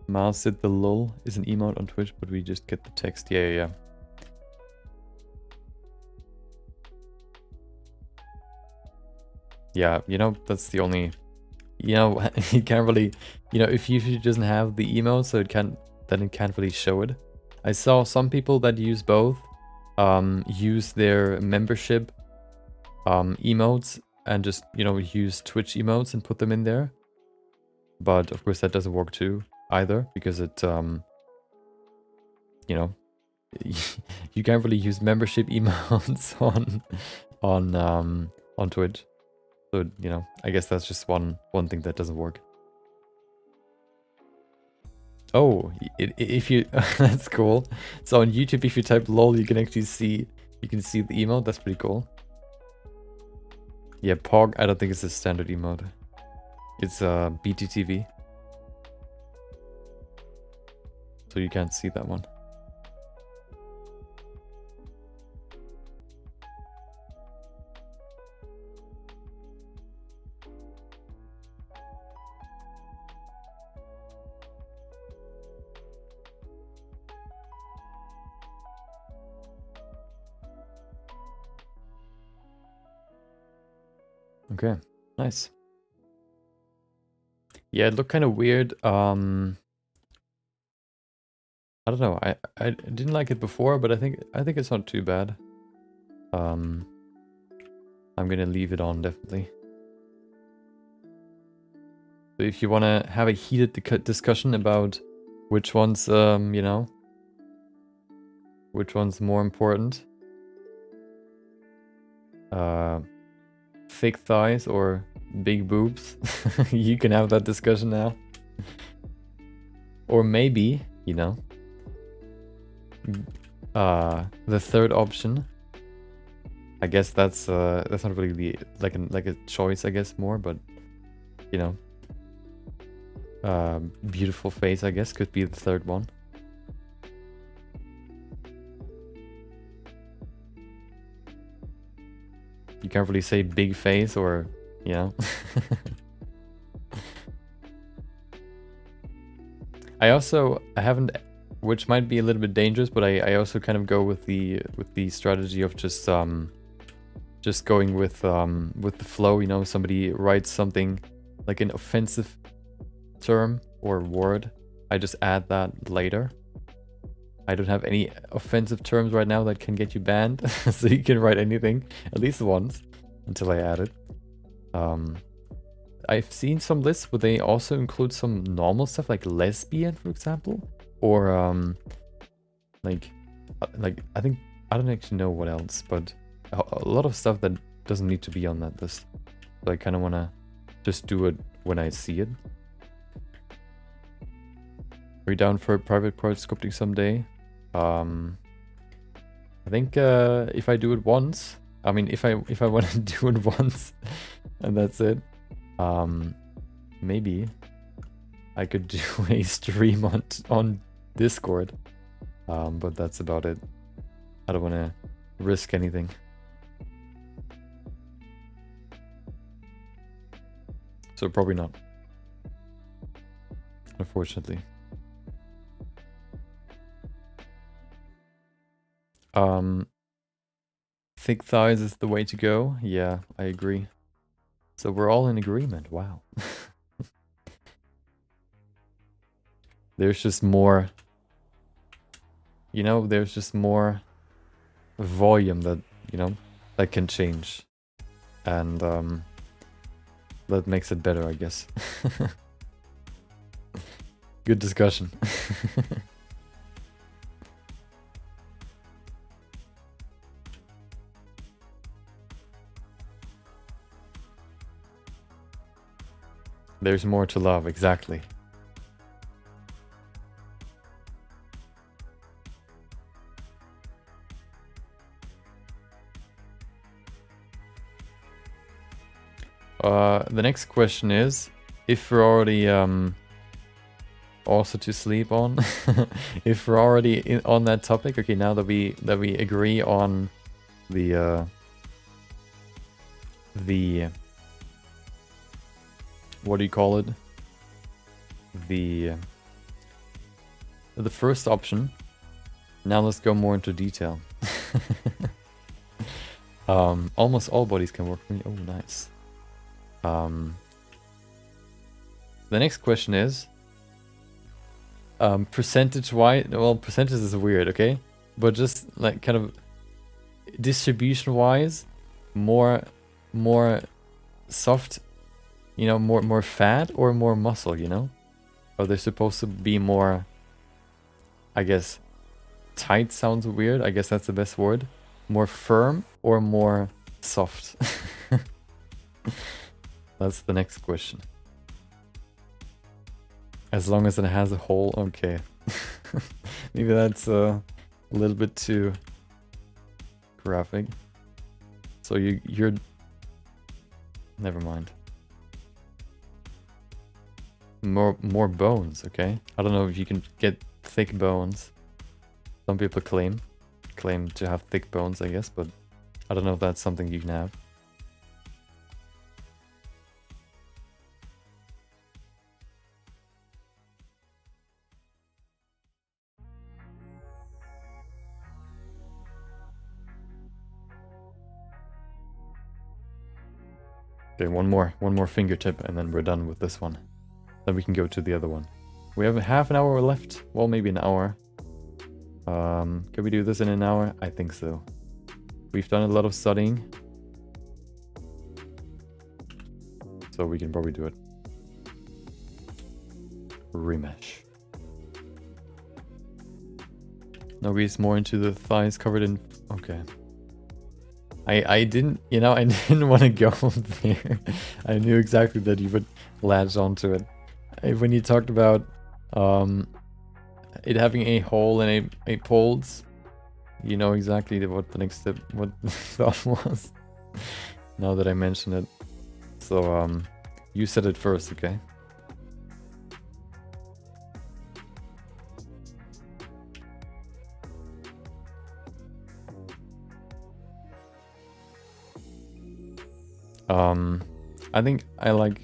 Mars said the lol is an emote on Twitch, but we just get the text. Yeah. Yeah, you know, that's the only, you know, you can't really, you know, if YouTube doesn't have the emote, so it can't really show it. I saw some people that use both, use their membership emotes and just, you know, use Twitch emotes and put them in there. But of course that doesn't work too either, because it, you know, you can't really use membership emotes on Twitch. So, you know, I guess that's just one thing that doesn't work. Oh, if you that's cool. So on YouTube, if you type lol, you can actually see the emote. That's pretty cool. Yeah, Pog, I don't think it's a standard emote. It's BTTV. So you can't see that one. Okay, nice. Yeah, it looked kind of weird. I don't know. I didn't like it before, but I think it's not too bad. I'm gonna leave it on definitely. So if you want to have a heated discussion about which one's you know, which one's more important, thick thighs or big boobs, you can have that discussion now. Or maybe, you know, the third option. I guess that's not really like a choice, I guess, more, but you know, beautiful face, I guess, could be the third one. You can't really say big face or, you know. I haven't, which might be a little bit dangerous, but I also kind of go with the strategy of just going with the flow. You know, somebody writes something like an offensive term or word, I just add that later. I don't have any offensive terms right now that can get you banned, so you can write anything at least once until I add it. I've seen some lists where they also include some normal stuff like lesbian, for example, or like I think, I don't actually know what else, but a lot of stuff that doesn't need to be on that list. So I kind of want to just do it when I see it. Are you down for a private part sculpting someday? I think if I do it once, I mean, if I want to do it once and that's it, maybe I could do a stream on Discord, but that's about it. I don't want to risk anything. So probably not, unfortunately. Thick thighs is the way to go. Yeah, I agree. So we're all in agreement. Wow. There's just more, you know, there's just more volume that, you know, that can change. And that makes it better, I guess. Good discussion. There's more to love, exactly. The next question is, if we're already also to sleep on, if we're already on that topic, okay, now that we agree on the what do you call it? The first option. Now let's go more into detail. Almost all bodies can work for me. Oh, nice. The next question is percentage-wise. Well, percentage is weird, okay? But just like kind of distribution-wise, more soft, you know, more fat or more muscle, you know? Are they supposed to be more, I guess, tight sounds weird. I guess that's the best word. More firm or more soft? That's the next question. As long as it has a hole, okay. Maybe that's a little bit too graphic. So you're... Never mind. More bones, okay? I don't know if you can get thick bones. Some people claim to have thick bones, I guess, but I don't know if that's something you can have. Okay, one more fingertip and then we're done with this one. Then we can go to the other one. We have half an hour left. Well, maybe an hour. Can we do this in an hour? I think so. We've done a lot of studying, so we can probably do it. Remesh. Nobody's more into the thighs covered in... Okay. I didn't, you know, I didn't want to go there. I knew exactly that you would latch onto it. When you talked about it having a hole and a pulse, you know exactly what the next step, what the thought was. Now that I mentioned it. So, you said it first, okay? I think I like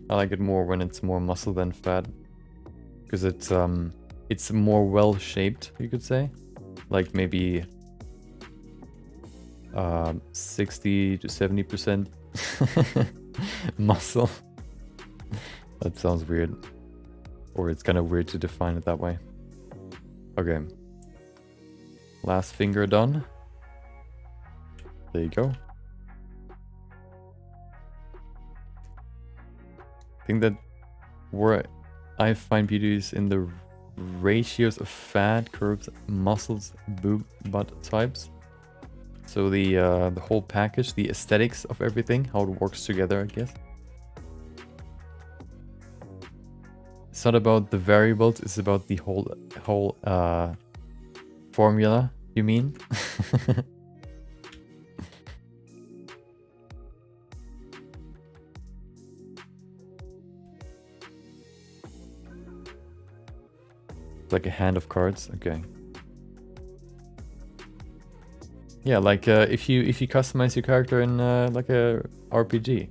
it more when it's more muscle than fat, because it's more well shaped, you could say, like maybe 60 to 70% muscle. That sounds weird, or it's kind of weird to define it that way. Okay, last finger done. There you go. I think that where I find beauty is in the ratios of fat, curves, muscles, boob, butt types. So the whole package, the aesthetics of everything, how it works together, I guess. It's not about the variables, it's about the whole formula, you mean? Like a hand of cards, okay. Yeah, like if you customize your character in like a RPG,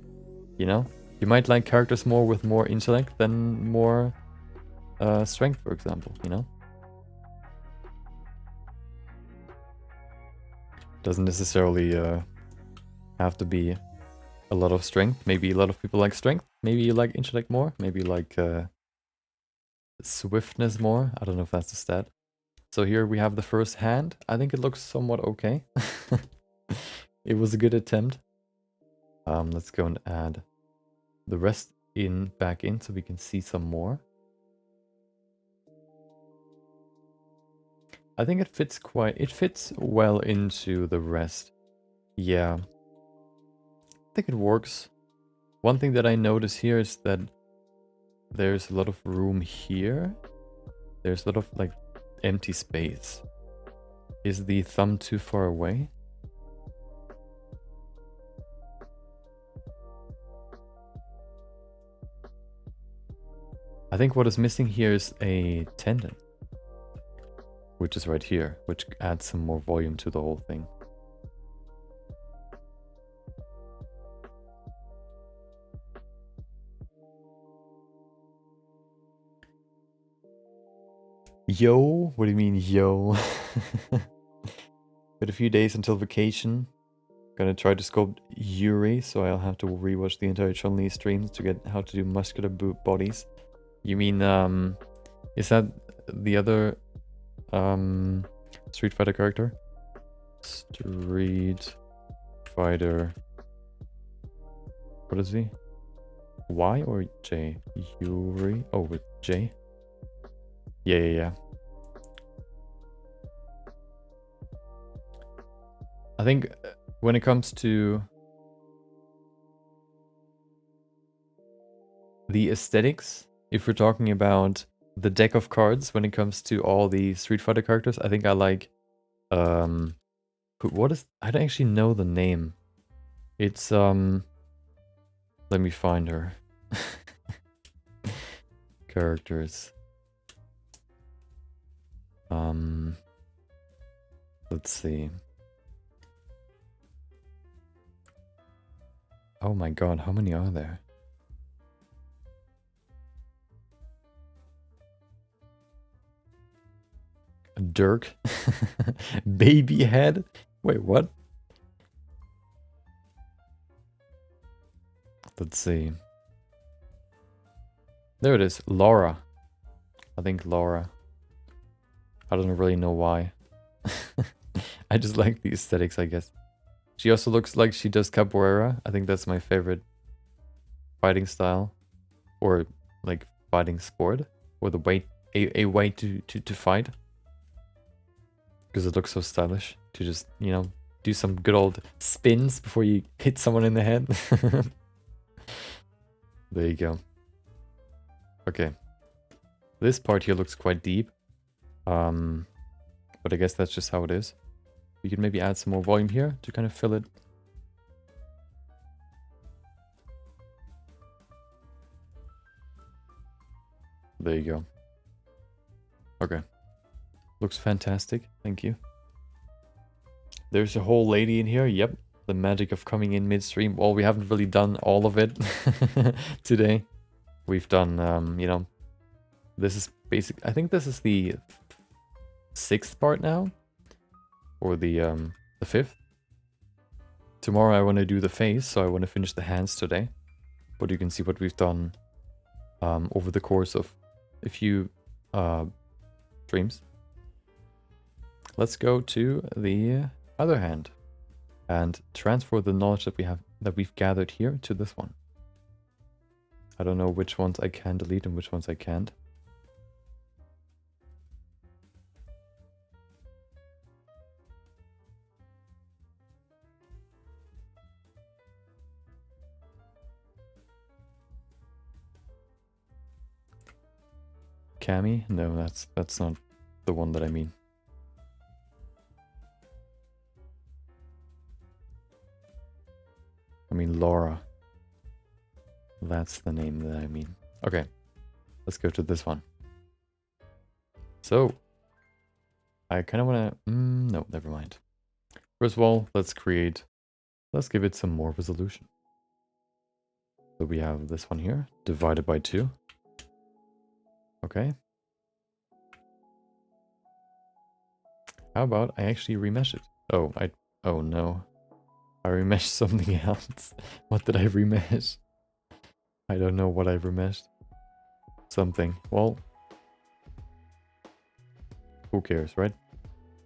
you know, you might like characters more with more intellect than more strength, for example. You know, doesn't necessarily have to be a lot of strength. Maybe a lot of people like strength. Maybe you like intellect more. Maybe you like swiftness more. I don't know if that's a stat. So here we have the first hand. I think it looks somewhat okay. It was a good attempt. Let's go and add the rest back in so we can see some more. I think it fits well into the rest. Yeah. I think it works. One thing that I notice here is that there's a lot of room here. There's a lot of like empty space. Is the thumb too far away? I think what is missing here is a tendon, which is right here, which adds some more volume to the whole thing. Yo? What do you mean, yo? Got a few days until vacation. Gonna try to sculpt Yuri, so I'll have to rewatch the entire Chun-Li streams to get how to do muscular bodies. You mean, is that the other Street Fighter character? Street Fighter. What is he? Y or J? Yuri? Oh, with J? Yeah. I think when it comes to the aesthetics, if we're talking about the deck of cards, when it comes to all the Street Fighter characters, I think I like what is, I don't actually know the name. It's let me find her. Characters. Let's see. Oh my god, how many are there? Dirk? Baby head? Wait, what? Let's see. There it is, Laura. I think Laura. I don't really know why. I just like the aesthetics, I guess. She also looks like she does capoeira. I think that's my favorite fighting style. Or like fighting sport. Or the way, a way to fight. Because it looks so stylish. To just, you know, do some good old spins before you hit someone in the head. There you go. Okay. This part here looks quite deep. But I guess that's just how it is. We could maybe add some more volume here to kind of fill it. There you go. Okay. Looks fantastic. Thank you. There's a whole lady in here. Yep. The magic of coming in midstream. Well, we haven't really done all of it today. We've done, you know, this is basic. I think this is the 6th part now, or the 5th. Tomorrow I want to do the face, so I want to finish the hands today. But you can see what we've done over the course of a few streams. Let's go to the other hand and transfer the knowledge that we've gathered here to this one. I don't know which ones I can delete and which ones I can't. Cammy? No, that's not the one that I mean. I mean Laura. That's the name that I mean. Okay, let's go to this one. So, I kind of want to... no, never mind. First of all, let's give it some more resolution. So we have this one here, divided by 2. Okay. How about I actually remesh it? Oh no. I remeshed something else. What did I remesh? I don't know what I remeshed. Something. Well, who cares, right?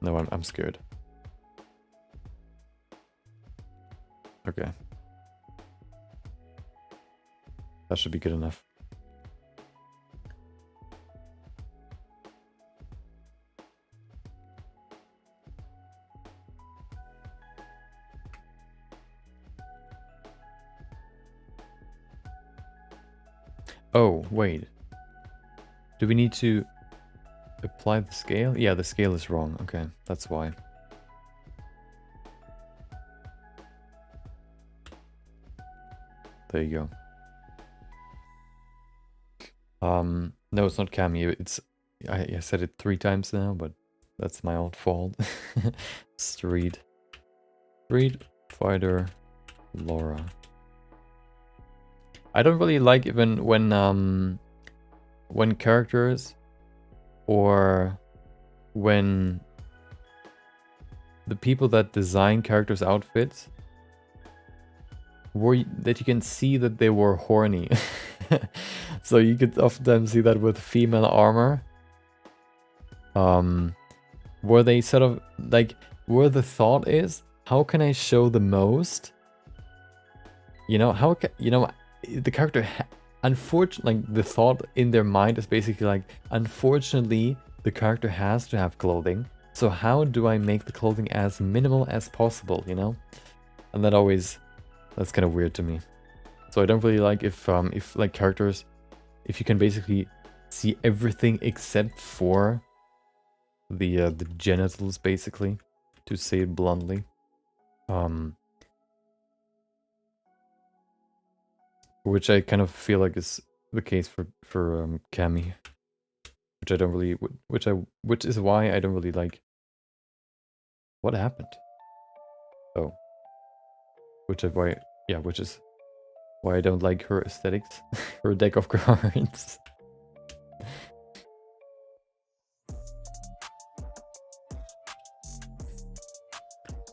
No, I'm scared. Okay. That should be good enough. Oh, wait. Do we need to apply the scale? Yeah, the scale is wrong. Okay, that's why. There you go. No, it's not Cammy. It's I said it 3 times now, but that's my own fault. Street Fighter Laura. I don't really like even when characters or when the people that design characters' outfits that you can see that they were horny. So you could often see that with female armor. Where they sort of like where the thought is, how can I show the most? You know, how can the character, unfortunately, like the thought in their mind is basically like, unfortunately, the character has to have clothing. So how do I make the clothing as minimal as possible, you know? And that's kind of weird to me. So I don't really like if like characters, if you can basically see everything except for the genitals, basically, to say it bluntly. Which I kind of feel like is the case for Cammy, which I don't really, which is why I don't really like. What happened? Oh, which is why I don't like her aesthetics, her deck of cards.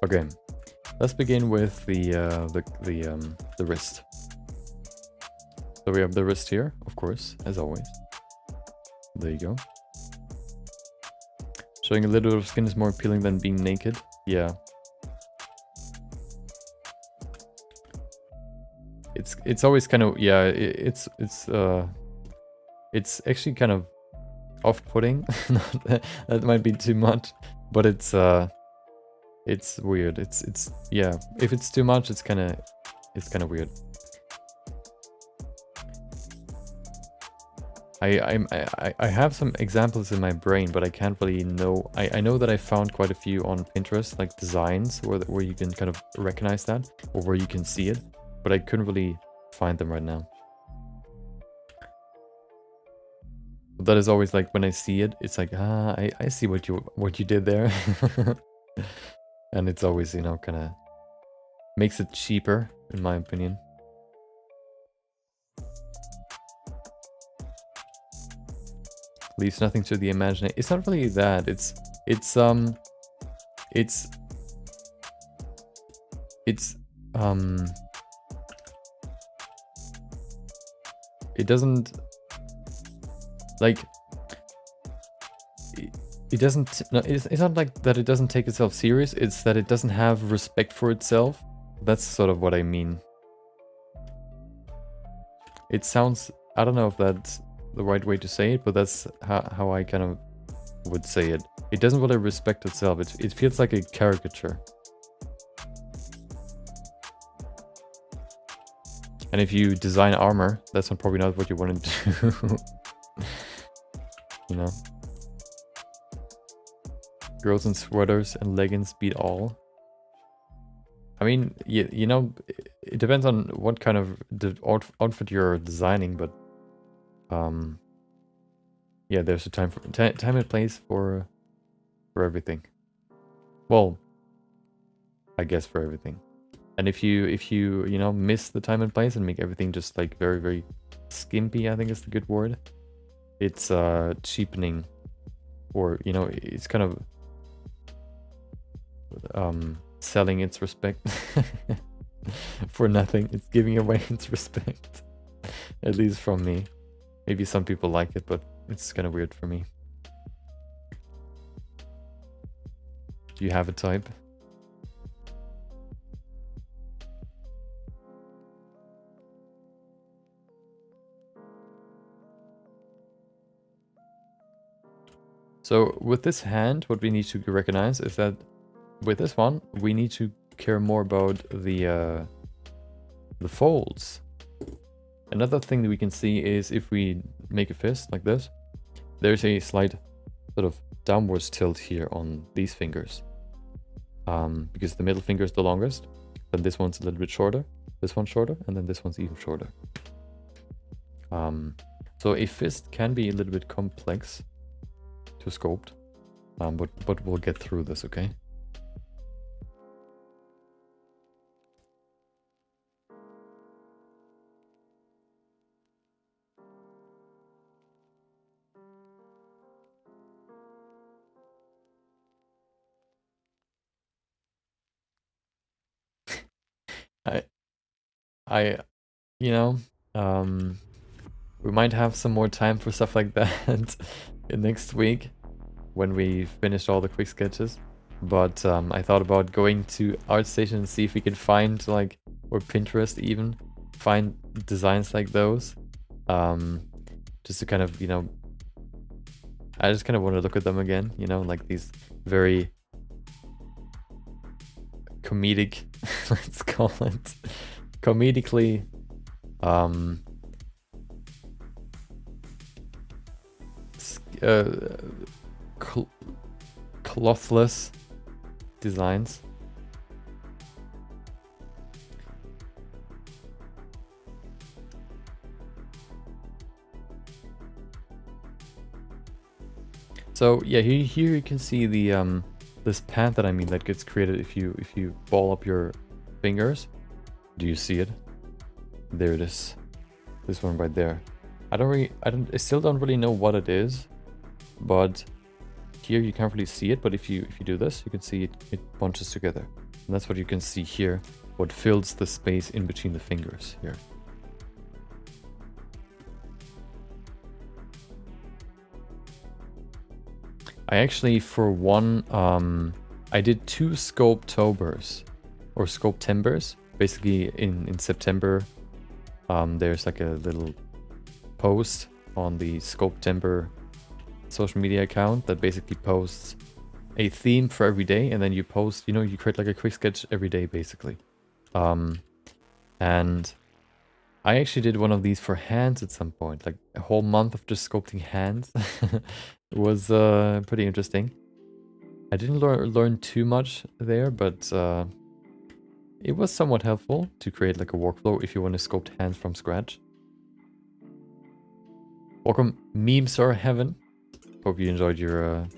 Okay, let's begin with the wrist. So we have the wrist here, of course, as always. There you go. Showing a little bit of skin is more appealing than being naked. Yeah. It's always kind of, yeah, it's actually kind of off-putting. That might be too much, but it's weird. It's yeah, if it's too much, it's kind of weird. I have some examples in my brain, but I can't really know. I know that I found quite a few on Pinterest, like designs where you can kind of recognize that, or where you can see it, but I couldn't really find them right now. But that is always like when I see it, it's like, I see what you did there. And it's always, you know, kind of Makes it cheaper, in my opinion. Leaves nothing to the imagination. It's not really that. It doesn't like it doesn't no, it's not like that it doesn't take itself serious, it's that it doesn't have respect for itself. That's sort of what I mean. It sounds, I don't know if that's the right way to say it, but that's how I kind of would say it. It doesn't really respect itself. It feels like a caricature. And if you design armor, that's probably not what you want to do. You know? Girls in sweaters and leggings beat all. I mean, you know, it depends on what kind of outfit you're designing, but yeah, there's a time and place for everything. Well, I guess for everything. And if you you know, miss the time and place and make everything just like very, very skimpy, I think is the good word, it's cheapening, or, you know, it's kind of selling its respect for nothing. It's giving away its respect, at least from me. Maybe some people like it, but it's kind of weird for me. Do you have a type? So with this hand, what we need to recognize is that with this one, we need to care more about the folds. Another thing that we can see is if we make a fist like this, there's a slight sort of downwards tilt here on these fingers. Because the middle finger is the longest, then this one's a little bit shorter, this one's shorter, and then this one's even shorter. So a fist can be a little bit complex to sculpt, but we'll get through this, okay? You know, we might have some more time for stuff like that next week when we finished all the quick sketches. But I thought about going to ArtStation and see if we can find, like, or Pinterest even, find designs like those. Just to kind of, you know, I just kind of want to look at them again, you know, like these very comedic, let's call it, comedically clothless designs. So yeah, here you can see the this path that I mean that gets created if you ball up your fingers. Do you see it? There it is. This one right there. I still don't really know what it is, but here you can't really see it. But if you do this, you can see it bunches together, and that's what you can see here. What fills the space in between the fingers here. I actually, for one, I did 2 Sculptobers or Sculptembers. Basically, in September, there's like a little post on the Sculptember social media account that basically posts a theme for every day, and then you post, you know, you create like a quick sketch every day, basically. And I actually did one of these for hands at some point, like a whole month of just sculpting hands. It was pretty interesting. I didn't learn too much there, but it was somewhat helpful to create like a workflow if you want to sculpt hands from scratch. Welcome, memes are heaven. Hope you enjoyed your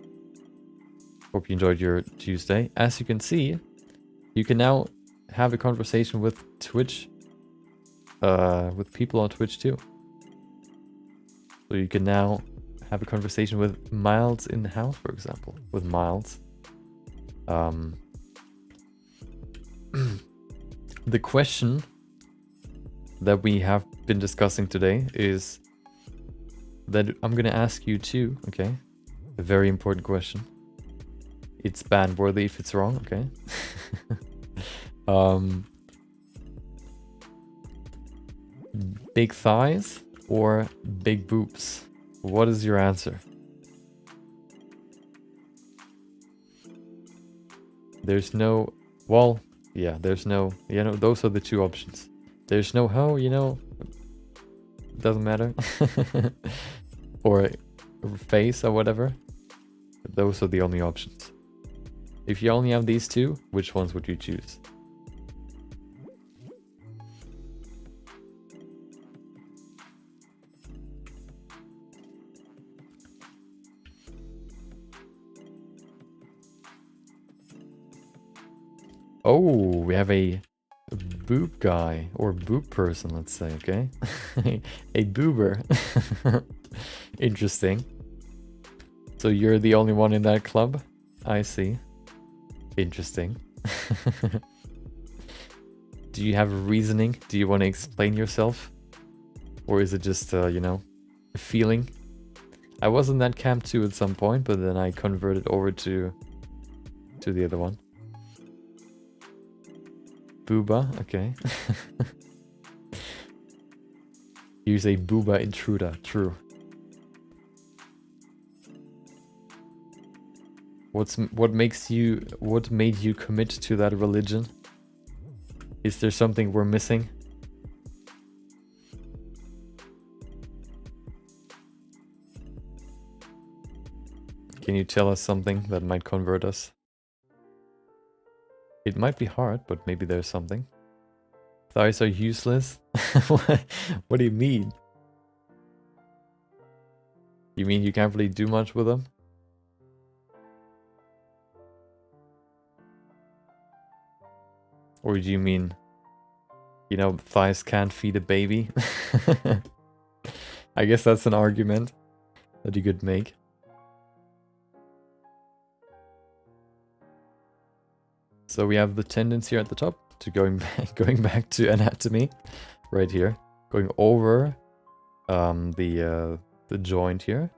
Tuesday. As you can see, you can now have a conversation with Twitch, with people on Twitch too. So you can now have a conversation with Miles in the house, for example, with Miles. The question that we have been discussing today is that I'm gonna ask you too, okay? A very important question. It's ban-worthy if it's wrong, okay? Big thighs or big boobs? What is your answer? There's no... Well, yeah, there's no... You know, those are the two options. There's no how, you know... Doesn't matter. Or face or whatever. Those are the only options. If you only have these two, which ones would you choose? Oh, we have a boob guy, or boob person, let's say, okay? A boober. Interesting. So you're the only one in that club? I see. Interesting. Do you have a reasoning? Do you want to explain yourself? Or is it just, you know, a feeling? I was in that camp too at some point, but then I converted over to the other one. Booba, okay. Use a booba intruder, true. What made you commit to that religion? Is there something we're missing? Can you tell us something that might convert us? It might be hard, but maybe there's something. Thighs are useless? What do you mean? You mean you can't really do much with them? Or do you mean, you know, thighs can't feed a baby? I guess that's an argument that you could make. So we have the tendons here at the top to going back to anatomy, right here, going over the joint here.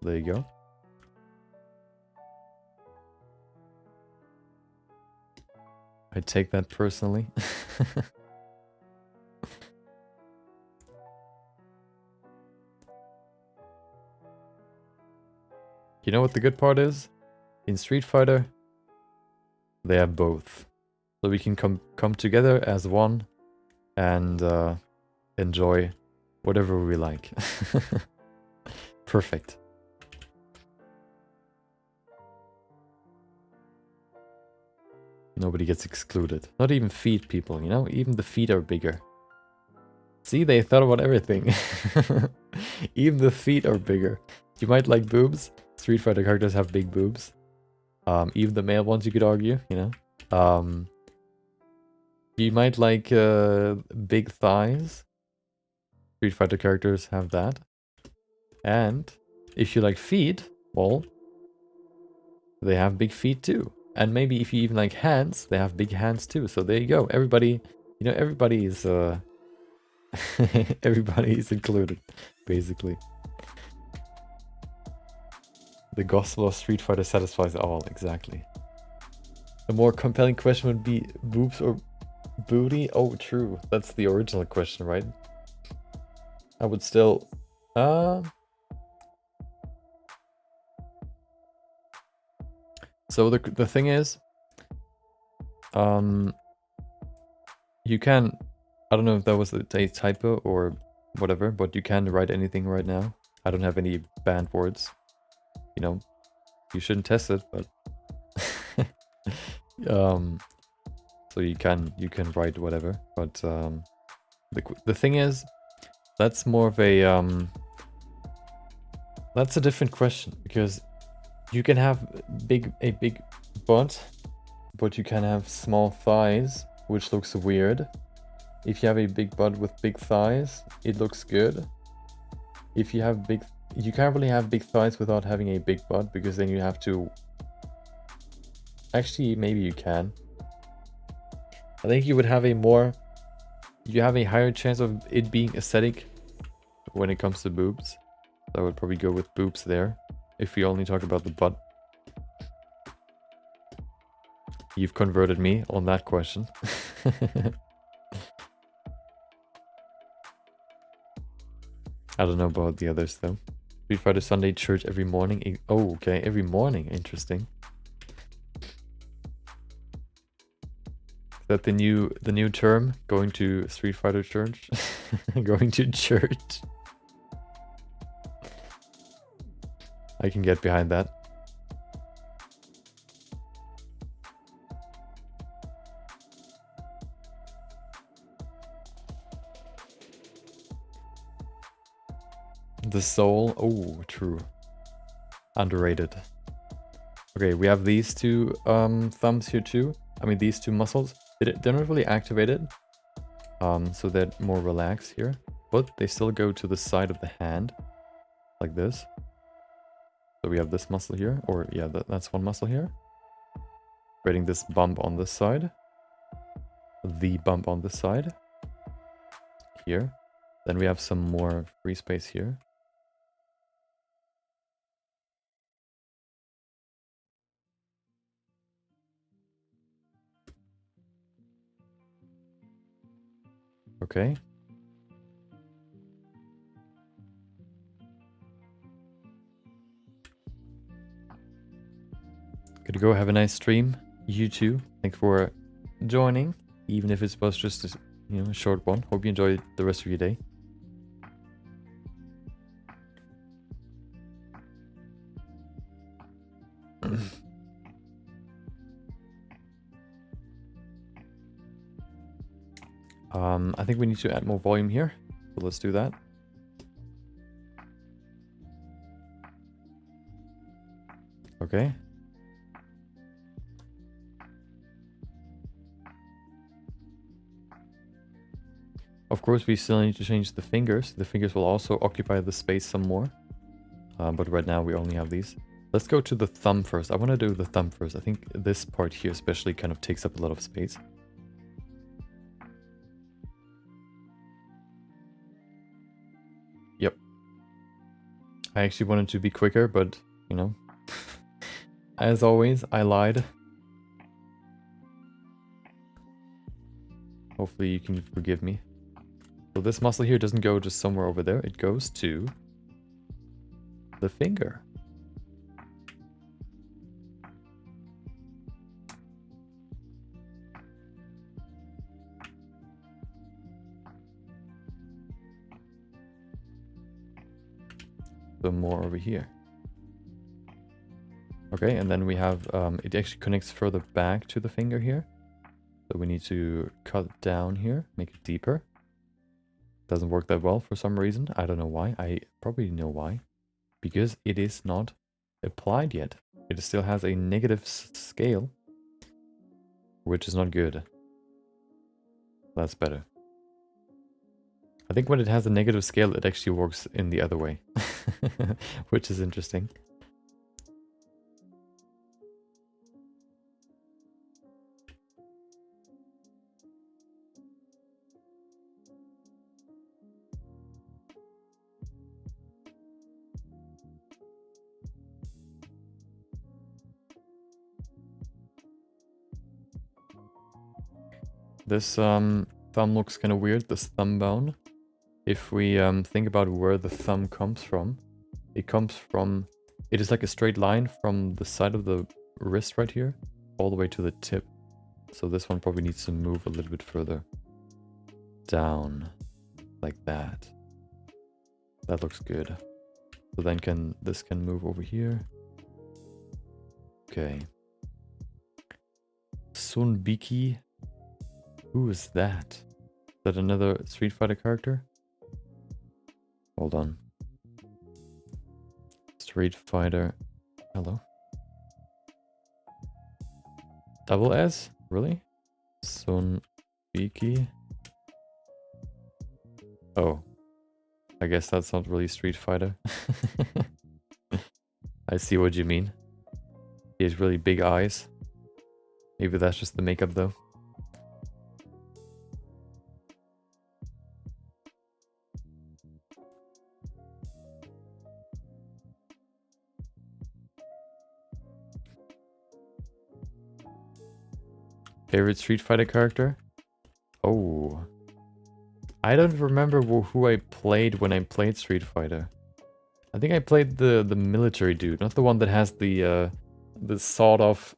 There you go. I take that personally. You know what the good part is? In Street Fighter, they have both. So we can come together as one and enjoy whatever we like. Perfect. Nobody gets excluded. Not even feet people, you know? Even the feet are bigger. See, they thought about everything. Even the feet are bigger. You might like boobs. Street Fighter characters have big boobs. Even the male ones, you could argue, you know? You might like big thighs. Street Fighter characters have that. And if you like feet, well, they have big feet too. And maybe if you even like hands, they have big hands too. So there you go. Everybody, you know, everybody is everybody is included, basically. The gospel of Street Fighter satisfies all, exactly. A more compelling question would be boobs or booty? Oh, true. That's the original question, right? I would still... So the thing is, you can, I don't know if that was a typo or whatever, but you can write anything right now. I don't have any banned words. You know, you shouldn't test it, but so you can write whatever. But the thing is, that's more of a that's a different question, because you can have a big butt, but you can have small thighs, which looks weird. If you have a big butt with big thighs, it looks good. If you have big... You can't really have big thighs without having a big butt, because then you have to... Actually, maybe you can. I think you would have a more... You have a higher chance of it being aesthetic when it comes to boobs. I would probably go with boobs there, if we only talk about the butt. You've converted me on that question. I don't know about the others though. Street Fighter Sunday church every morning. Oh, okay, every morning. Interesting. Is that the new term? Going to Street Fighter church? Going to church. I can get behind that. The soul. Oh, true. Underrated. Okay, we have these two thumbs here too. I mean, these two muscles. They're not really activated. So they're more relaxed here. But they still go to the side of the hand. Like this. So we have this muscle here. Or yeah, that's one muscle here. Creating this bump on this side. The bump on this side. Here. Then we have some more free space here. Okay. Good to go. Have a nice stream. You too. Thanks for joining, even if it was just a short one. Hope you enjoy the rest of your day. I think we need to add more volume here, so let's do that. Okay. Of course, we still need to change the fingers. The fingers will also occupy the space some more. But right now we only have these. Let's go to the thumb first. I want to do the thumb first. I think this part here especially kind of takes up a lot of space. Yep. I actually wanted to be quicker, but, you know, as always, I lied. Hopefully you can forgive me. So this muscle here doesn't go just somewhere over there. It goes to the finger. So more over here. Okay, and then we have, it actually connects further back to the finger here. So we need to cut down here, make it deeper. Doesn't work that well for some reason. I don't know why. I probably know why. Because it is not applied yet. It still has a negative scale. Which is not good. That's better. I think when it has a negative scale, it actually works in the other way. Which is interesting. This thumb looks kind of weird, this thumb bone. If we think about where the thumb comes from, it is like a straight line from the side of the wrist right here, all the way to the tip. So this one probably needs to move a little bit further down, like that. That looks good. So then this can move over here. Okay. Sunbiki. Who is that? Is that another Street Fighter character? Hold on. Street Fighter. Hello? Double S? Really? Sun Biki? Oh. I guess that's not really Street Fighter. I see what you mean. He has really big eyes. Maybe that's just the makeup though. Favorite Street Fighter character? Oh. I don't remember who I played when I played Street Fighter. I think I played the military dude, not the one that has the sawed off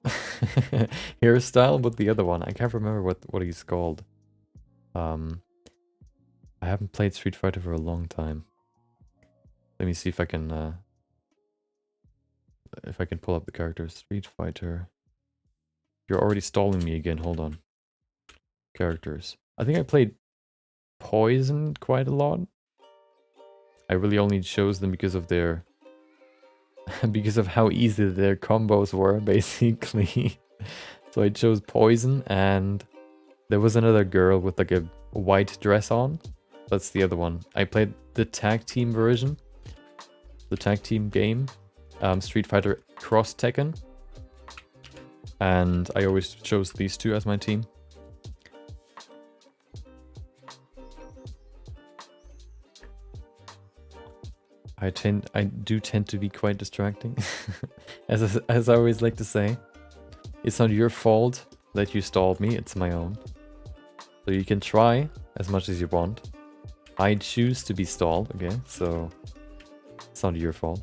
hairstyle, but the other one. I can't remember what he's called. I haven't played Street Fighter for a long time. Let me see if I can pull up the characters. Street Fighter. You're already stalling me again. Hold on. Characters. I think I played Poison quite a lot. I really only chose them because of their because of how easy their combos were, basically. So I chose Poison, and there was another girl with like a white dress on. That's the other one. I played the tag team version, the tag team game, Street Fighter Cross Tekken, and I always chose these two as my team. I do tend to be quite distracting, as I always like to say. It's not your fault that you stalled me, it's my own. So you can try as much as you want. I choose to be stalled, okay? So it's not your fault.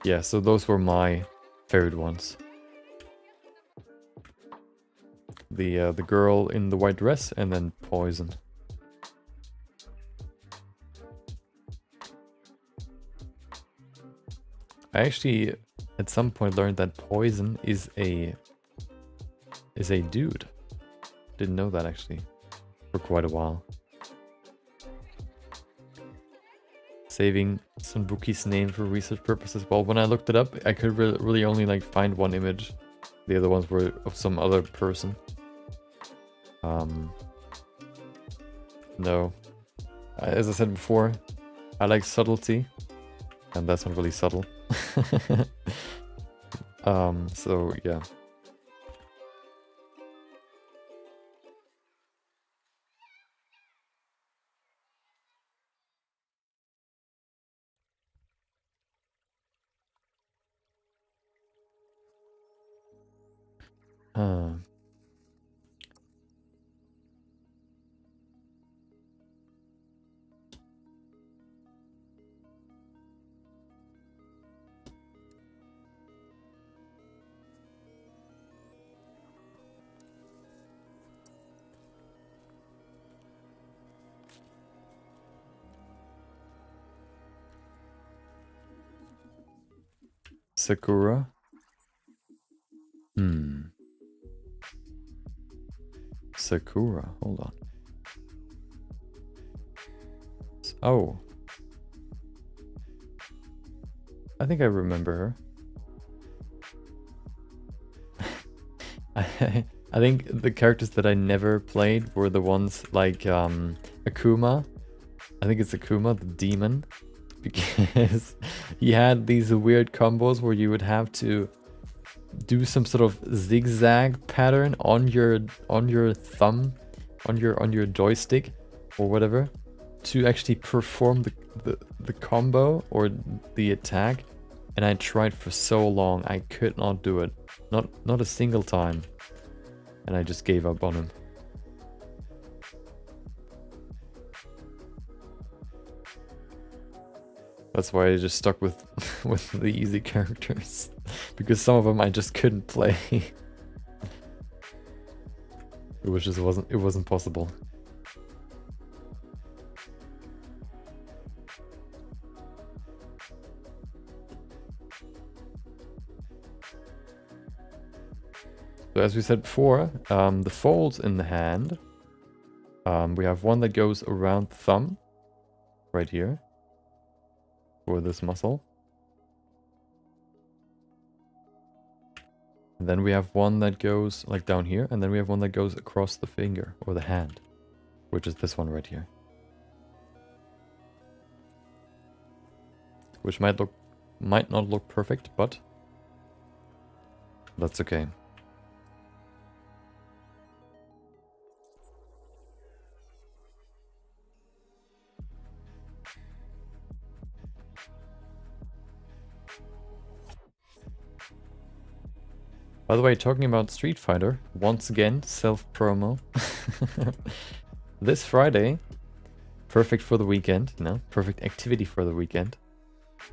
Yeah, so those were my favorite ones. The girl in the white dress, and then Poison. I actually at some point learned that Poison is a dude. Didn't know that actually for quite a while. Saving Sunbuki's name for research purposes. Well, when I looked it up, I could really only like find one image. The other ones were of some other person. No. As I said before, I like subtlety, and that's not really subtle. So yeah. Sakura. Sakura, hold on. Oh. I think I remember her. I think the characters that I never played were the ones like Akuma. I think it's Akuma, the demon. Because he had these weird combos where you would have to do some sort of zigzag pattern on your thumb, on your joystick or whatever, to actually perform the combo or the attack. And I tried for so long, I could not do it, not a single time, and I just gave up on him. That's why I just stuck with the easy characters, because some of them I just couldn't play. It wasn't possible. So as we said before, the folds in the hand, we have one that goes around the thumb, right here. for this muscle. And then we have one that goes like down here, and then we have one that goes across the finger or the hand, which is this one right here. Which might not look perfect, but that's okay. By the way, talking about Street Fighter, once again, self-promo. This Friday, perfect for the weekend, perfect activity for the weekend.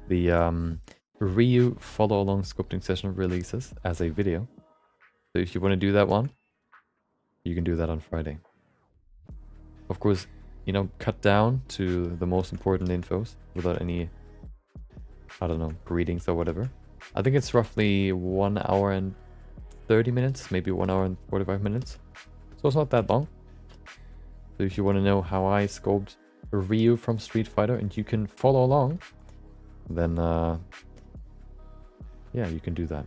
The Ryu follow-along sculpting session releases as a video. So if you want to do that one, you can do that on Friday. Of course, you know, cut down to the most important infos without any, I don't know, greetings or whatever. I think it's roughly 1 hour and 30 minutes, maybe 1 hour and 45 minutes. So it's not that long. So if you want to know how I sculpt Ryu from Street Fighter and you can follow along, then yeah, you can do that.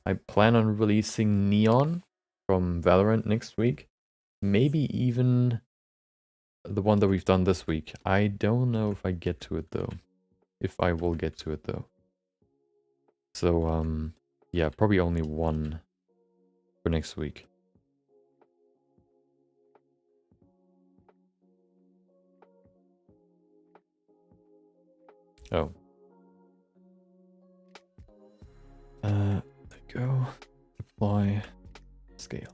I plan on releasing Neon from Valorant next week. Maybe even the one that we've done this week. I don't know if I get to it though. If I will get to it though. So, yeah, probably only one for next week. Oh. There we go. Apply scale.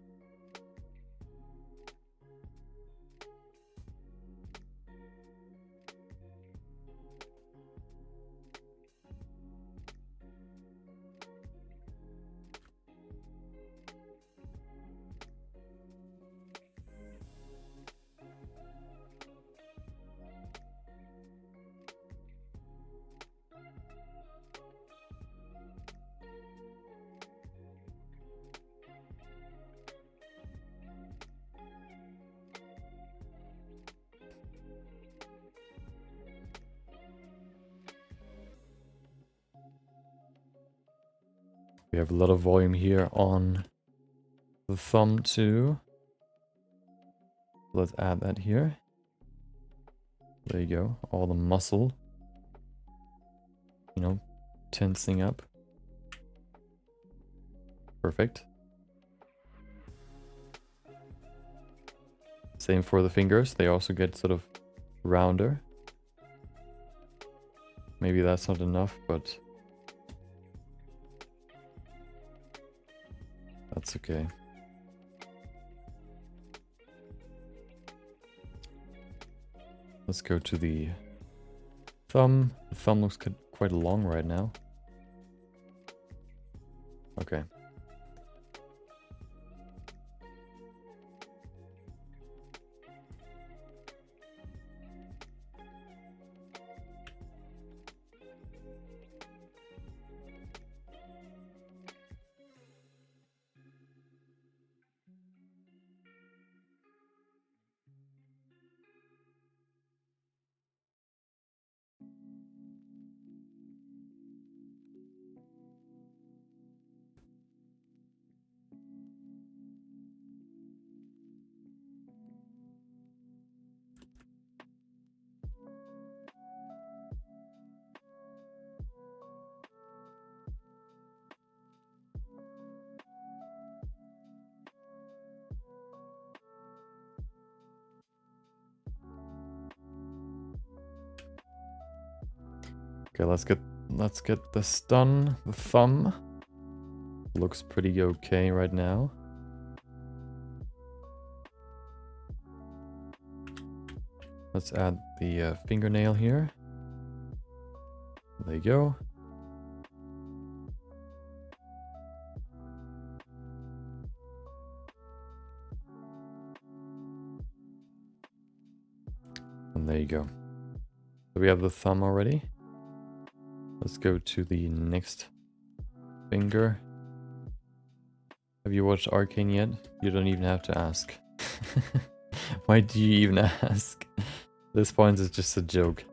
We have a lot of volume here on the thumb too. Let's add that here. There you go. All the muscle, you know, tensing up. Perfect. Same for the fingers. They also get sort of rounder. Maybe that's not enough, but that's okay. Let's go to the thumb. The thumb looks quite long right now. Okay. Okay, let's get this done. The thumb looks pretty okay right now. Let's add the fingernail here. There you go. And there you go. So we have the thumb already. Let's go to the next finger. Have you watched Arcane yet? You don't even have to ask. Why do you even ask? This point is just a joke.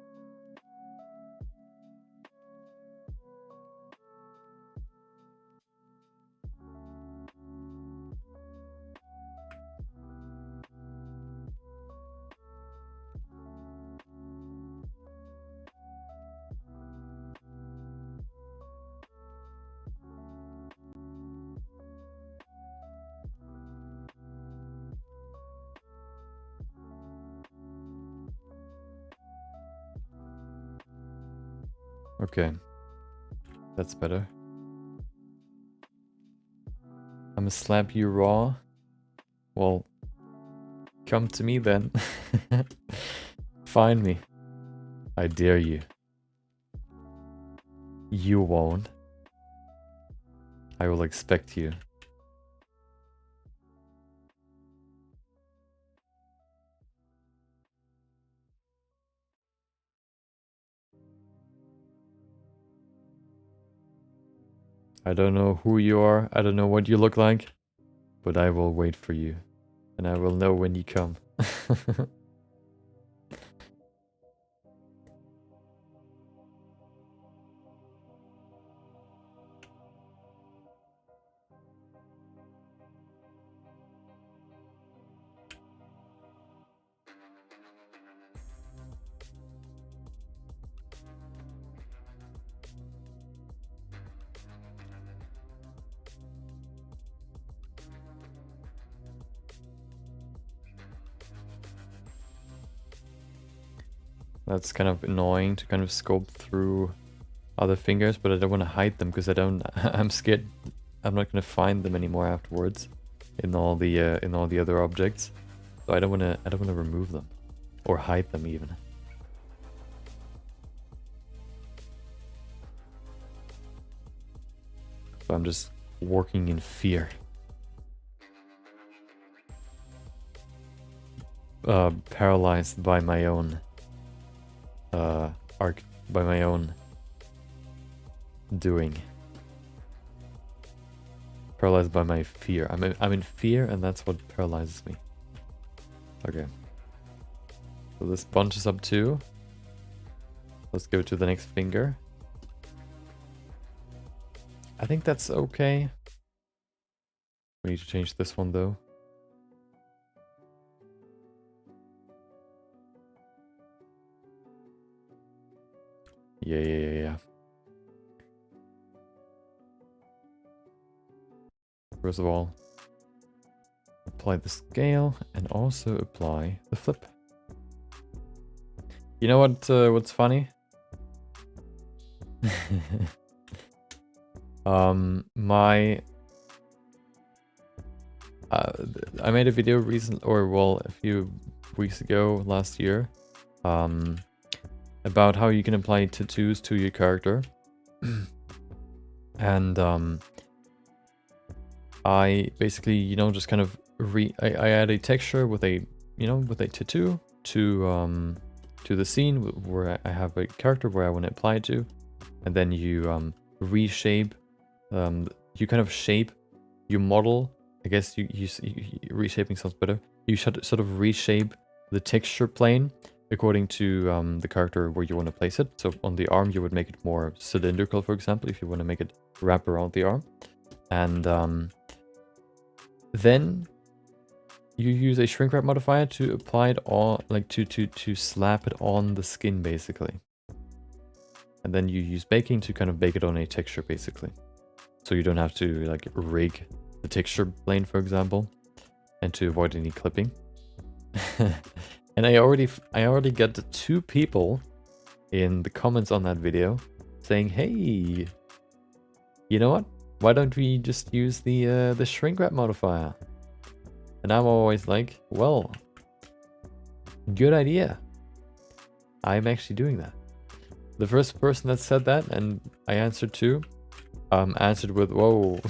Okay, that's better. I'm gonna slap you raw. Well, come to me then. Find me. I dare you. You won't. I will expect you. I don't know who you are, I don't know what you look like, but I will wait for you. And I will know when you come. That's kind of annoying to kind of sculpt through other fingers, but I don't want to hide them because I'm scared I'm not going to find them anymore afterwards in all the other objects. So I don't want to remove them or hide them even. So I'm just working in fear. Paralyzed by my own by my own doing. Paralyzed by my fear. I'm in fear, and that's what paralyzes me. Okay. So this bunches up too. Let's go to the next finger. I think that's okay. We need to change this one though. Yeah. First of all, apply the scale and also apply the flip. You know what's funny? I made a video a few weeks ago last year, about how you can apply tattoos to your character. And I basically, just kind of I add a texture with a tattoo to the scene where I have a character where I want to apply it to, and then you reshape, you kind of shape, you model. I guess you reshaping sounds better. You should sort of reshape the texture plane according to the character where you want to place it. So on the arm, you would make it more cylindrical, for example, if you want to make it wrap around the arm. And then you use a shrink wrap modifier to apply it on, like to slap it on the skin, basically. And then you use baking to kind of bake it on a texture, basically. So you don't have to like rig the texture plane, for example, and to avoid any clipping. And I already got 2 people in the comments on that video saying, "Hey, you know what? Why don't we just use the shrink wrap modifier?" And I'm always like, "Well, good idea. I'm actually doing that." The first person that said that, and I answered too, answered with, "Whoa."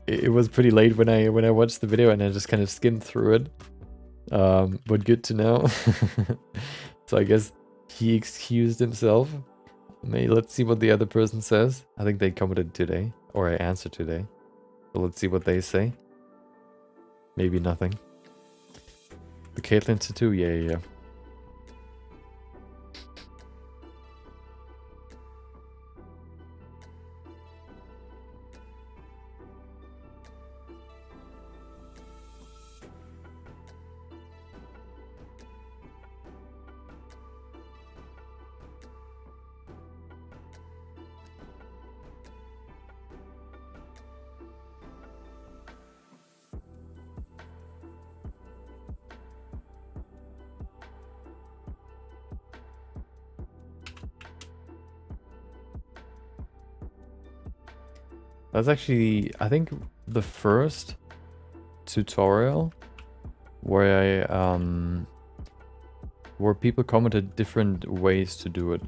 It was pretty late when I watched the video, and I just kind of skimmed through it. But good to know. So I guess he excused himself. Let's see what the other person says. I think they commented today, or I answered today. So let's see what they say. Maybe nothing. The Caitlyn tattoo, yeah. That's actually, I think, the first tutorial where where people commented different ways to do it.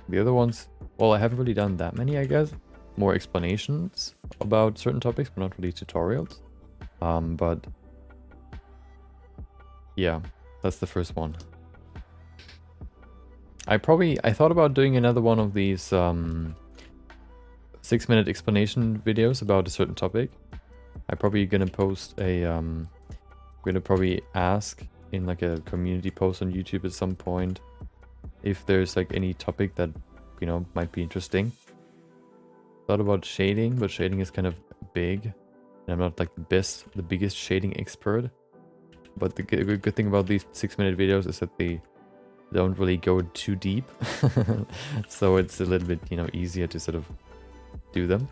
The other ones, well, I haven't really done that many, I guess. More explanations about certain topics, but not really tutorials. But yeah, that's the first one. I thought about doing another one of these 6-minute explanation videos about a certain topic. I'm probably gonna post a gonna probably ask in like a community post on YouTube at some point if there's like any topic that, you know, might be interesting. Thought about shading, but shading is kind of big, and I'm not like the biggest shading expert. But the good thing about these 6-minute videos is that they don't really go too deep, so it's a little bit, you know, easier to sort of do them.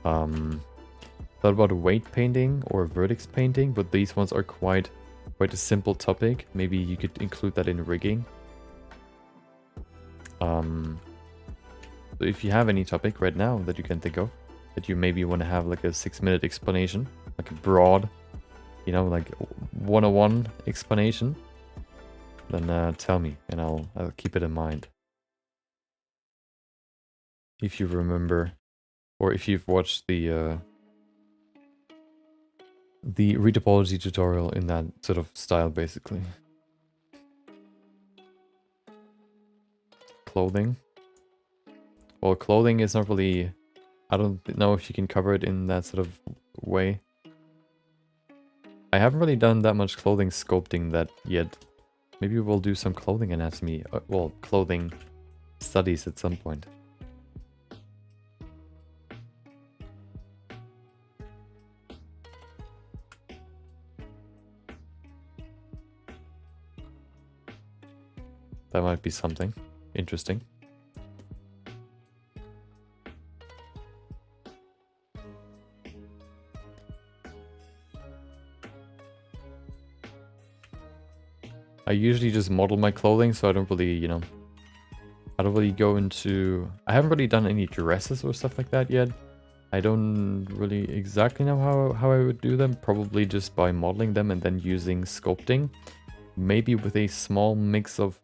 Thought about weight painting or vertex painting, but these ones are quite a simple topic. Maybe you could include that in rigging. So if you have any topic right now that you can think of, that you maybe want to have like a 6-minute explanation, like a broad, you know, like 101 explanation, then tell me and I'll keep it in mind. If you remember, or if you've watched the retopology tutorial in that sort of style, basically. Clothing. Well, clothing is not really... I don't know if you can cover it in that sort of way. I haven't really done that much clothing sculpting that yet. Maybe we'll do some clothing anatomy, well, clothing studies at some point. That might be something interesting. I usually just model my clothing, so I don't really, you know, I don't really go into... I haven't really done any dresses or stuff like that yet. I don't really exactly know how I would do them. Probably just by modeling them and then using sculpting. Maybe with a small mix of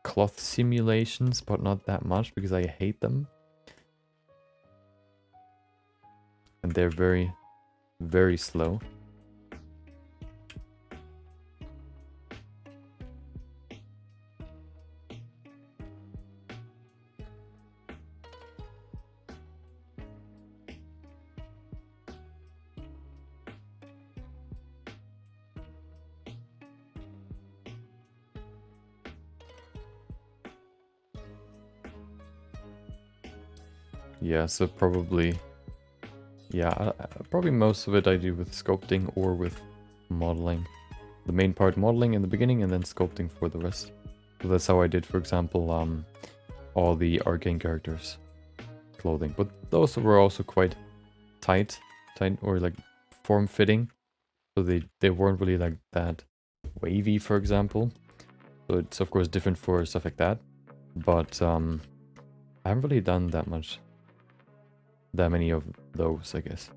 cloth simulations, but not that much because I hate them. And they're very, very slow. Yeah, so probably, yeah, probably most of it I do with sculpting or with modeling. The main part modeling in the beginning and then sculpting for the rest. So that's how I did, for example, all the arcane characters' clothing. But those were also quite tight or like form-fitting. So they weren't really like that wavy, for example. So it's of course different for stuff like that. But I haven't really done that many of those, I guess.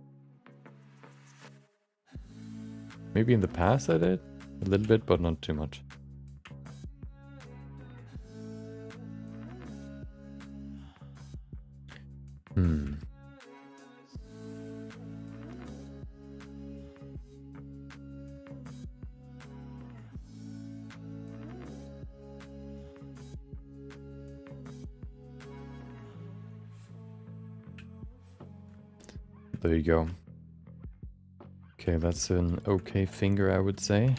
Maybe in the past I did a little bit, but not too much. There you go. Okay, that's an okay finger, I would say.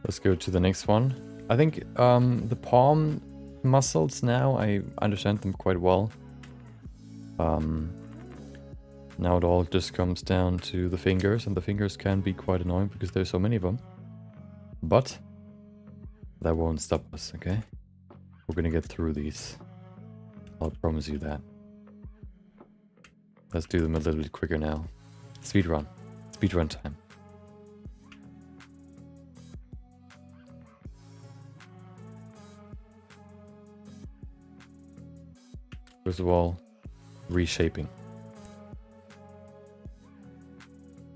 Let's go to the next one. I think the palm muscles now, I understand them quite well. Now it all just comes down to the fingers, and the fingers can be quite annoying because there's so many of them. But that won't stop us, okay? We're gonna get through these. I'll promise you that. Let's do them a little bit quicker now. Speedrun. Speedrun time. First of all, reshaping.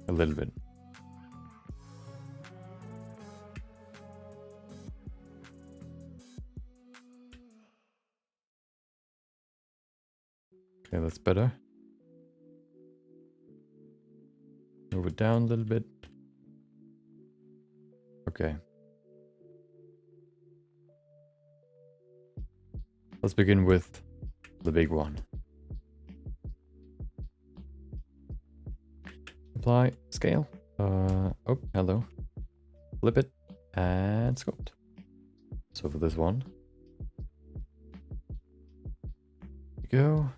A little bit. Okay, that's better. Move it down a little bit. Okay. Let's begin with the big one. Apply, scale. Oh, hello. Flip it and sculpt. So for this one, go.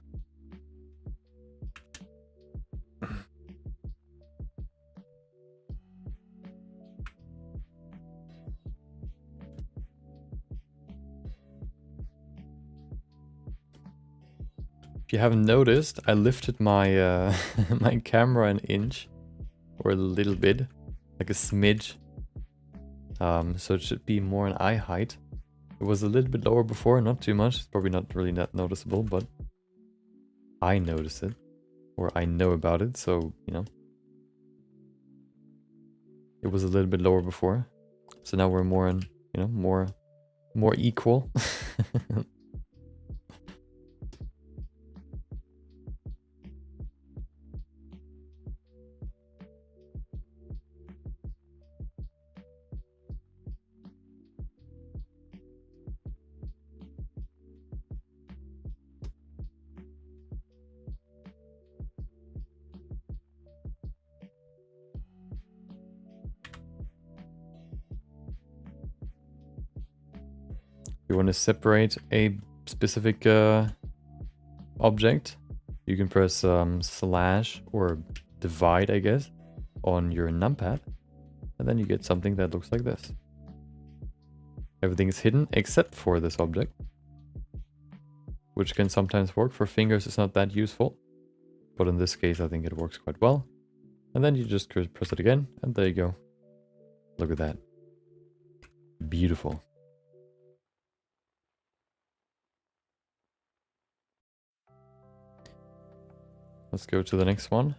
If you haven't noticed, I lifted my my camera an inch or a little bit, like a smidge. So it should be more an eye height. It was a little bit lower before, not too much. It's probably not really that noticeable, but I noticed it, or I know about it. So you know, it was a little bit lower before. So now we're more in, you know, more equal. You want to separate a specific object, you can press slash or divide, I guess, on your numpad, and then you get something that looks like this. Everything is hidden except for this object, which can sometimes work. For fingers, it's not that useful, but in this case, I think it works quite well. And then you just press it again, and there you go. Look at that. Beautiful. Let's go to the next one.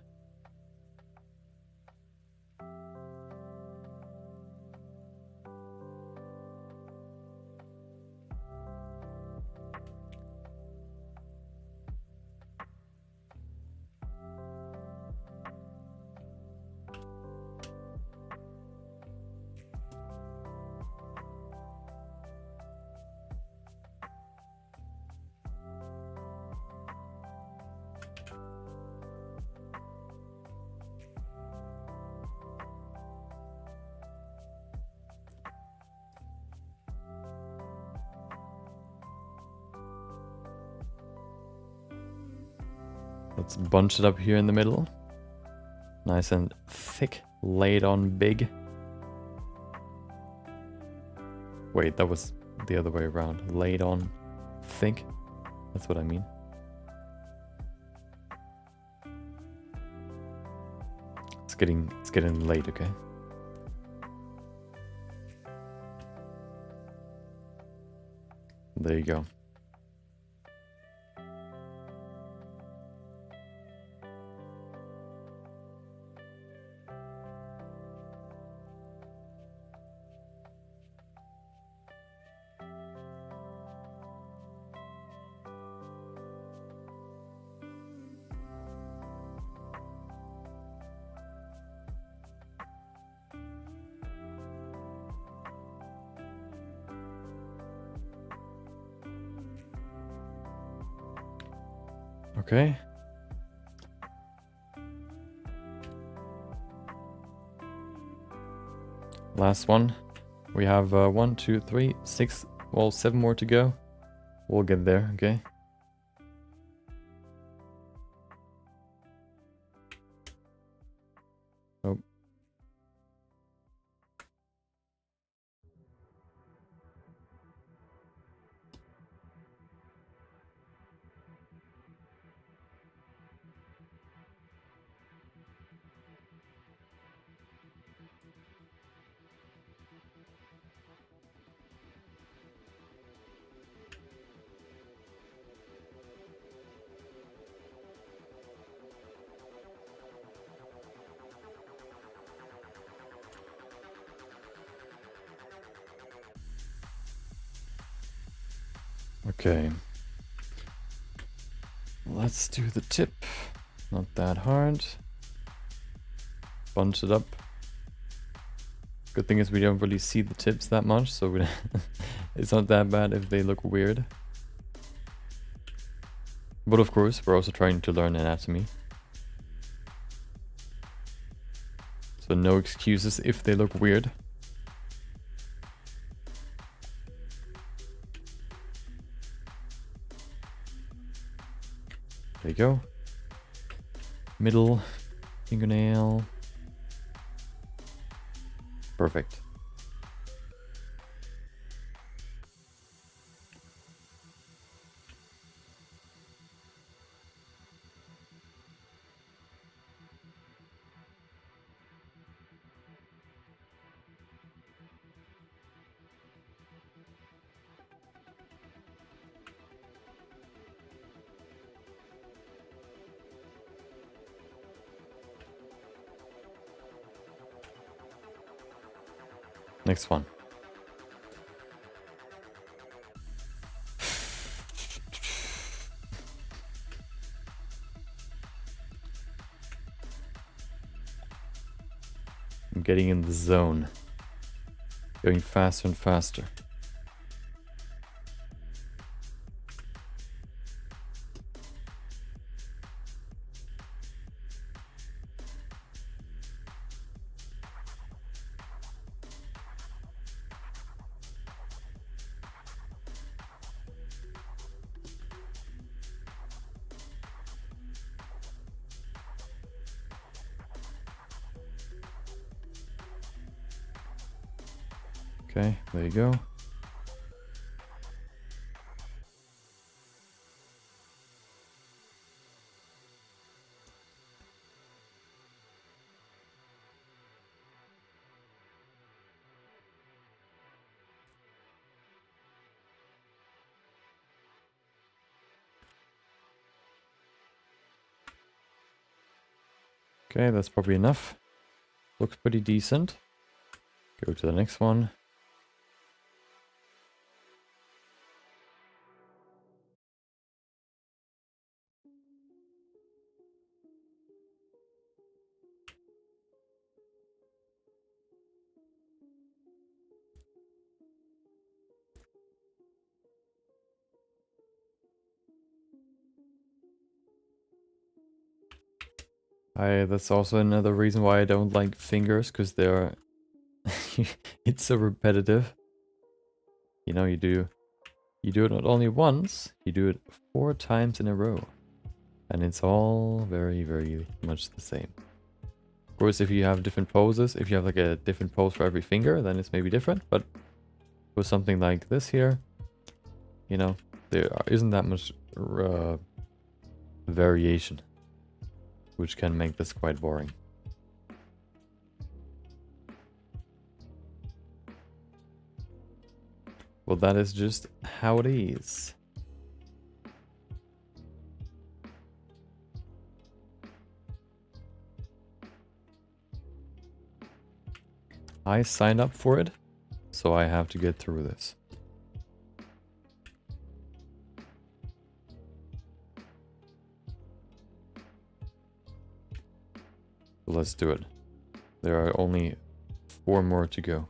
Let's bunch it up here in the middle. Nice and thick, laid on big. Wait, that was the other way around. Laid on thick. That's what I mean. It's getting late, okay? There you go. Okay. Last one. We have 1, 2, 3, 6, well, 7 more to go. We'll get there, okay? Okay. Let's do the tip. Not that hard. Bunch it up. Good thing is we don't really see the tips that much, so it's not that bad if they look weird. But of course, we're also trying to learn anatomy. So no excuses if they look weird. There you go. Middle fingernail. Perfect. Next one. I'm getting in the zone. Going faster and faster. Okay, there you go. Okay, that's probably enough. Looks pretty decent. Go to the next one. That's also another reason why I don't like fingers, because they're it's so repetitive. You know, you do it not only once, you do it 4 times in a row. And it's all very, very much the same. Of course, if you have different poses, if you have like a different pose for every finger, then it's maybe different. But with something like this here, you know, there isn't that much variation, which can make this quite boring. Well, that is just how it is. I signed up for it, so I have to get through this. So let's do it. There are only 4 more to go.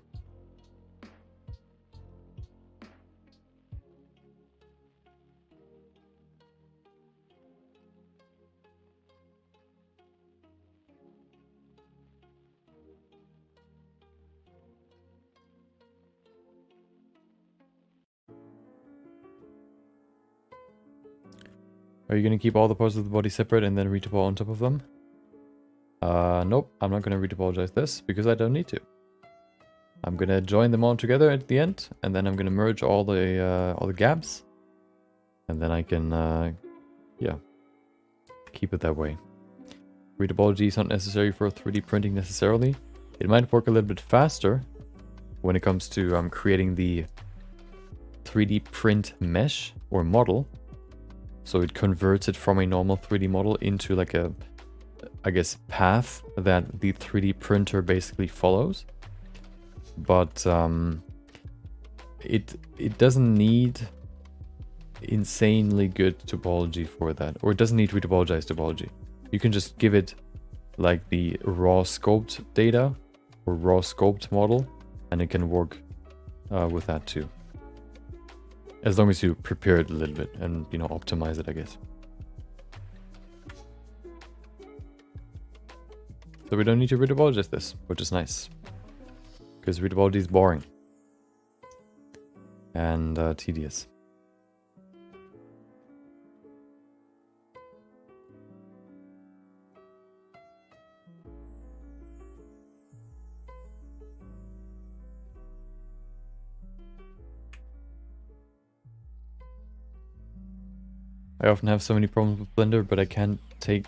Are you going to keep all the parts of the body separate and then retopol on top of them? Nope, I'm not going to retopologize this because I don't need to. I'm going to join them all together at the end, and then I'm going to merge all the gaps, and then I can, yeah, keep it that way. Retopology is not necessary for 3D printing necessarily. It might work a little bit faster when it comes to creating the 3D print mesh or model. So it converts it from a normal 3D model into like a, I guess, path that the 3D printer basically follows. But it doesn't need insanely good topology for that, or it doesn't need retopologized topology. You can just give it like the raw sculpt data or raw sculpt model, and it can work with that too. As long as you prepare it a little bit and, you know, optimize it, I guess. So we don't need to retopologize this, which is nice. Because retopology is boring. And tedious. I often have so many problems with Blender, but I can't take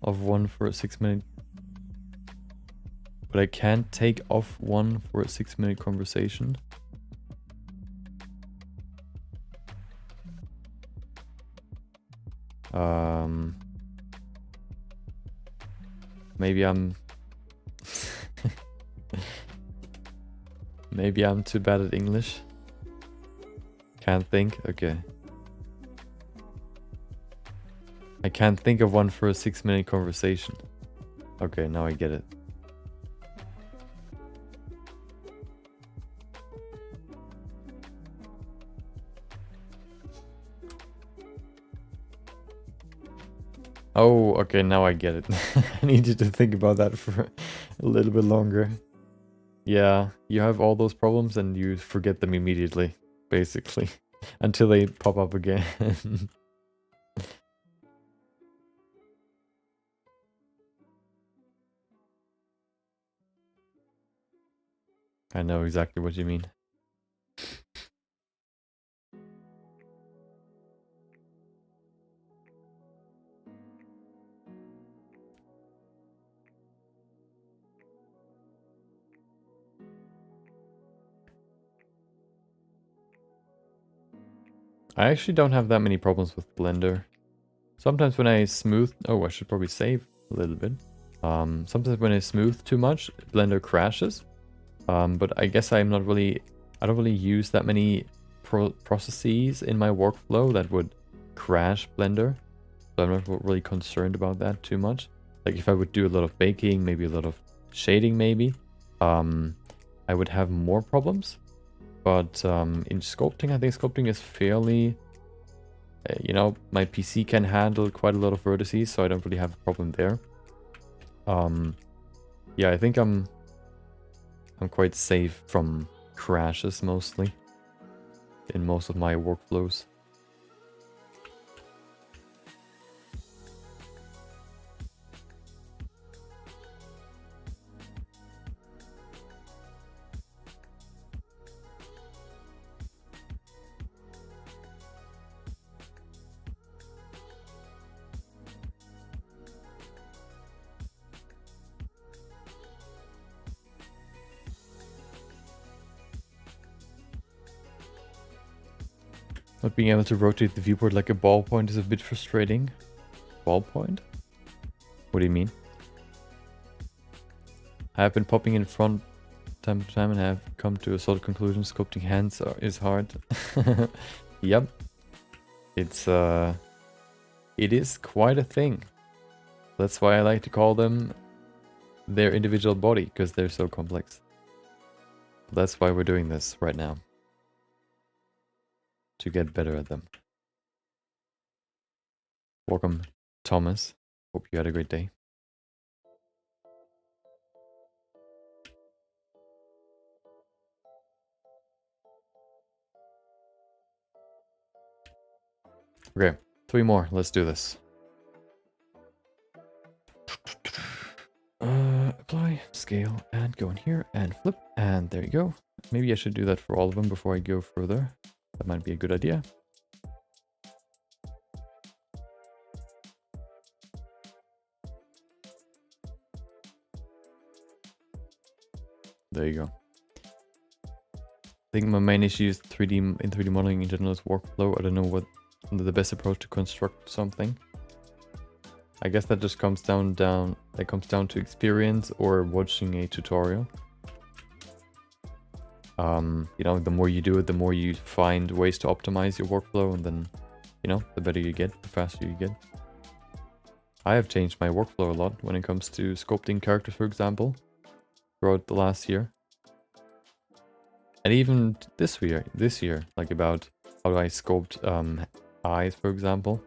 off one for a 6-minute. But I can't take off one for a 6-minute conversation. Maybe I'm maybe I'm too bad at English. Can't think. Okay. I can't think of one for a 6-minute conversation. Okay, now I get it. Oh, okay, now I get it. I needed to think about that for a little bit longer. Yeah, you have all those problems and you forget them immediately, basically, until they pop up again. I know exactly what you mean. I actually don't have that many problems with Blender. Sometimes when I smooth... Oh, I should probably save a little bit. Sometimes when I smooth too much, Blender crashes. But I guess I don't really use that many processes in my workflow that would crash Blender. So I'm not really concerned about that too much. Like if I would do a lot of baking, maybe a lot of shading maybe, I would have more problems. But in sculpting, I think sculpting is fairly, you know, my PC can handle quite a lot of vertices, so I don't really have a problem there. Yeah, I think I'm quite safe from crashes mostly in most of my workflows. Not being able to rotate the viewport like a ballpoint is a bit frustrating. Ballpoint? What do you mean? I have been popping in front time to time and have come to a sort of conclusion. Sculpting hands is hard. Yep. It is quite a thing. That's why I like to call them their individual body, because they're so complex. That's why we're doing this right now. To get better at them. Welcome, Thomas. Hope you had a great day. Okay, 3 more. Let's do this. Apply, scale, and go in here and flip, and there you go. Maybe I should do that for all of them before I go further. That might be a good idea. There you go. I think my main issue is 3D modeling in general is workflow. I don't know what the best approach to construct something. I guess that just comes down to experience or watching a tutorial. You know, the more you do it, the more you find ways to optimize your workflow, and then, you know, the better you get, the faster you get. I have changed my workflow a lot when it comes to sculpting characters, for example, throughout the last year. And even this year, like about how do I sculpt eyes, for example.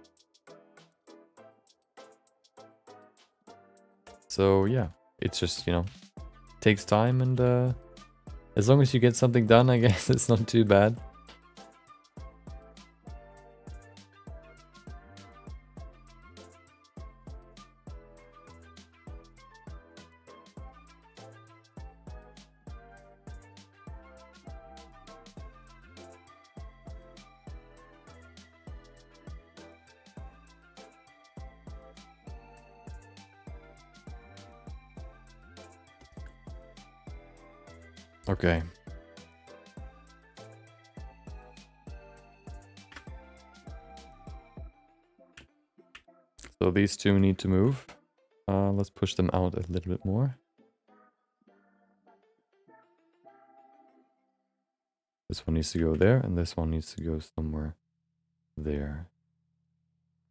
So yeah, it's just, you know, takes time, and as long as you get something done, I guess it's not too bad. Okay. So these two need to move. Let's push them out a little bit more. This one needs to go there, and this one needs to go somewhere there.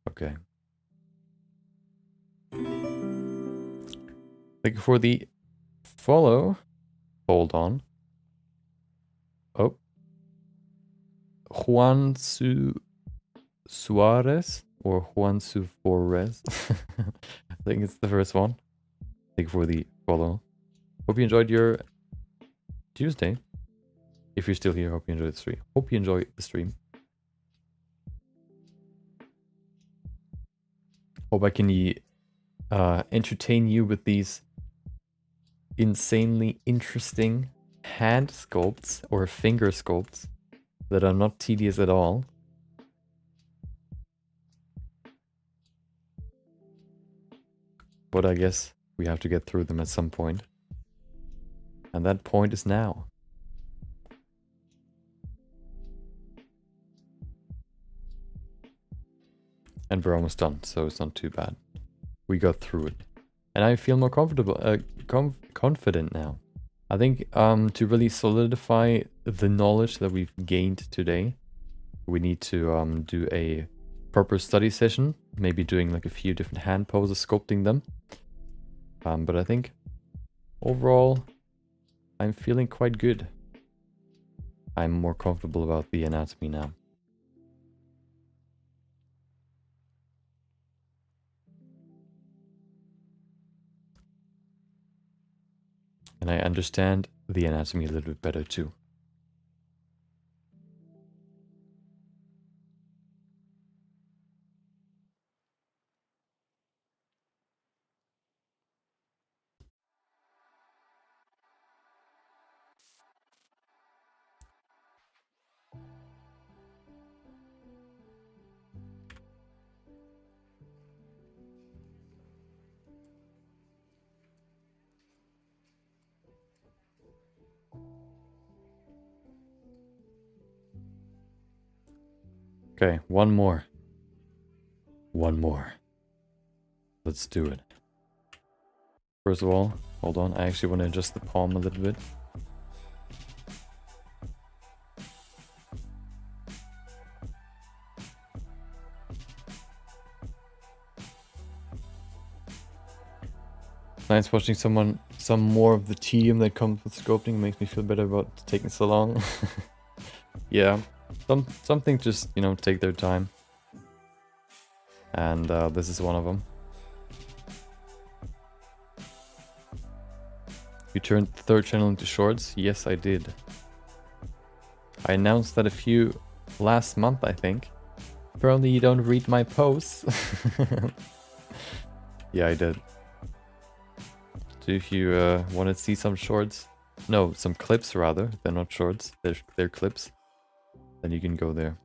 Okay. Thank you for the follow. Hold on. Oh. Suarez or Juan Suarez. I think it's the first one. Thank you for the follow. Hope you enjoyed your Tuesday. If you're still here, hope you enjoyed the stream. Hope you enjoyed the stream. Hope I can entertain you with these insanely interesting hand sculpts or finger sculpts that are not tedious at all. But I guess we have to get through them at some point. And that point is now. And we're almost done, so it's not too bad. We got through it. And I feel more comfortable, confident now. I think to really solidify the knowledge that we've gained today, we need to do a proper study session, maybe doing like a few different hand poses, sculpting them. But I think overall, I'm feeling quite good. I'm more comfortable about the anatomy now. And I understand the anatomy a little bit better too. Okay, one more. One more. Let's do it. First of all, hold on, I actually want to adjust the palm a little bit. Nice watching some more of the tedium that comes with sculpting. Makes me feel better about taking so long. Yeah, something just, you know, take their time. And this is one of them. You turned the third channel into shorts? Yes, I did. I announced that last month, I think. Apparently you don't read my posts. Yeah, I did. So if you want to see some shorts, no, some clips rather, they're not shorts, they're clips, then you can go there.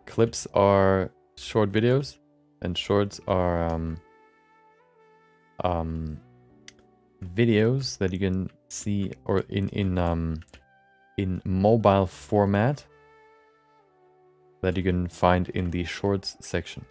Clips are short videos, and shorts are videos that you can see or in mobile format that you can find in the shorts section.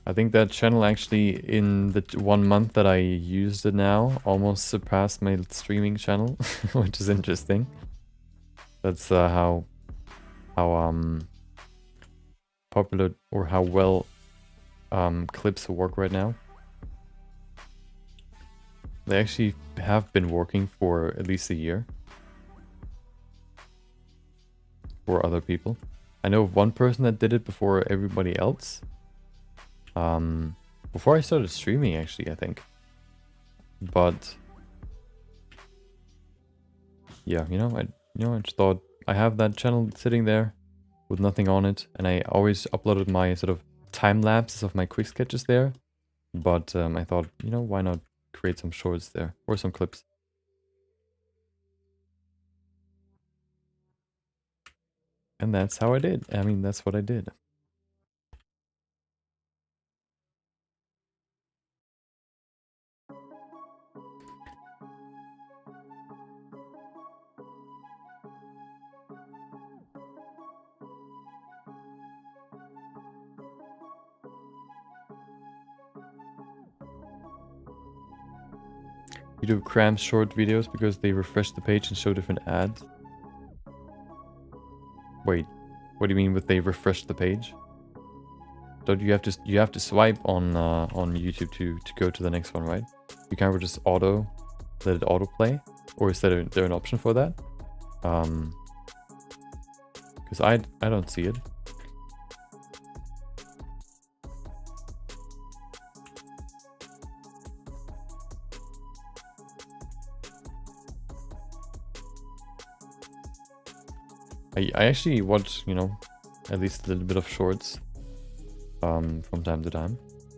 I think that channel actually, in the 1 month that I used it now, almost surpassed my streaming channel, which is interesting. That's how popular or how well clips work right now. They actually have been working for at least a year for other people. I know of one person that did it before everybody else. Before I started streaming, actually, I think. But yeah, I just thought I have that channel sitting there with nothing on it, and I always uploaded my sort of time lapses of my quick sketches there. But I thought, why not create some shorts there or some clips? And that's how I did. I mean, that's what I did. YouTube crams short videos because they refresh the page and show different ads. Wait, what do you mean with they refresh the page? Don't you have to swipe on YouTube to go to the next one, right? You can't just let it autoplay, or is there an option for that? Because I don't see it. I actually watch, at least a little bit of shorts from time to time.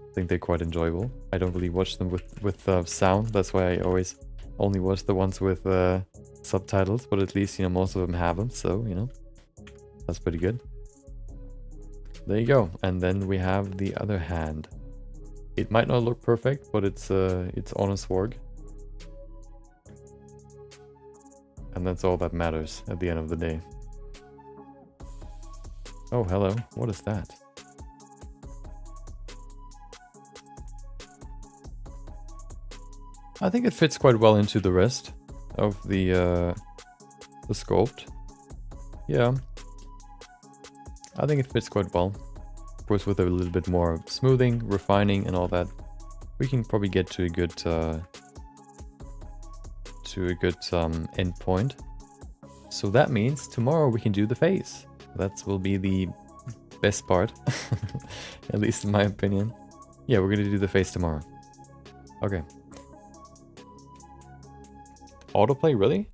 I think they're quite enjoyable. I don't really watch them with sound. That's why I always only watch the ones with subtitles. But at least, most of them have them. So, that's pretty good. There you go. And then we have the other hand. It might not look perfect, but it's honest work. And that's all that matters at the end of the day. Oh, hello. What is that? I think it fits quite well into the rest of the sculpt. Yeah. I think it fits quite well. Of course, with a little bit more smoothing, refining, and all that, we can probably get to a good end point. So that means tomorrow we can do the face. That will be the best part, at least in my opinion. Yeah, we're gonna do the face tomorrow. Okay. Autoplay, really?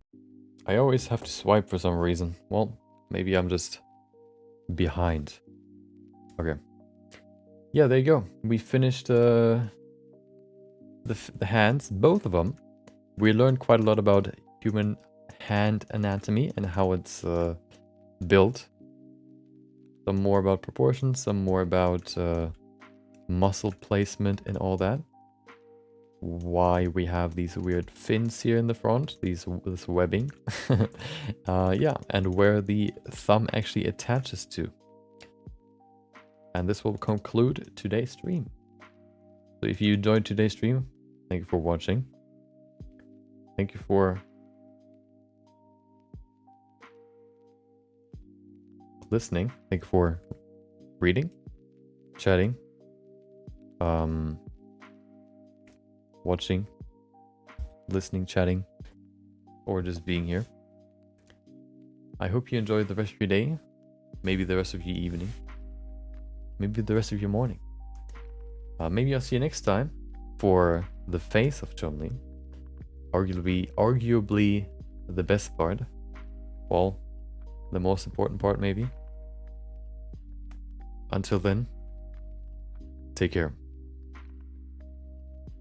I always have to swipe for some reason. Well, maybe I'm just behind. Okay. Yeah, there you go. We finished the hands, both of them. We learned quite a lot about human hand anatomy and how it's built. Some more about proportions, some more about muscle placement and all that. Why we have these weird fins here in the front, this webbing. Yeah, and where the thumb actually attaches to. And this will conclude today's stream. So if you enjoyed today's stream, thank you for watching. Thank you for listening. Thank you for reading, chatting, watching, listening, chatting, or just being here. I hope you enjoyed the rest of your day, maybe the rest of your evening, maybe the rest of your morning. Maybe I'll see you next time for the face of Chun-Li. Arguably the best part. Well, the most important part maybe. Until then, take care.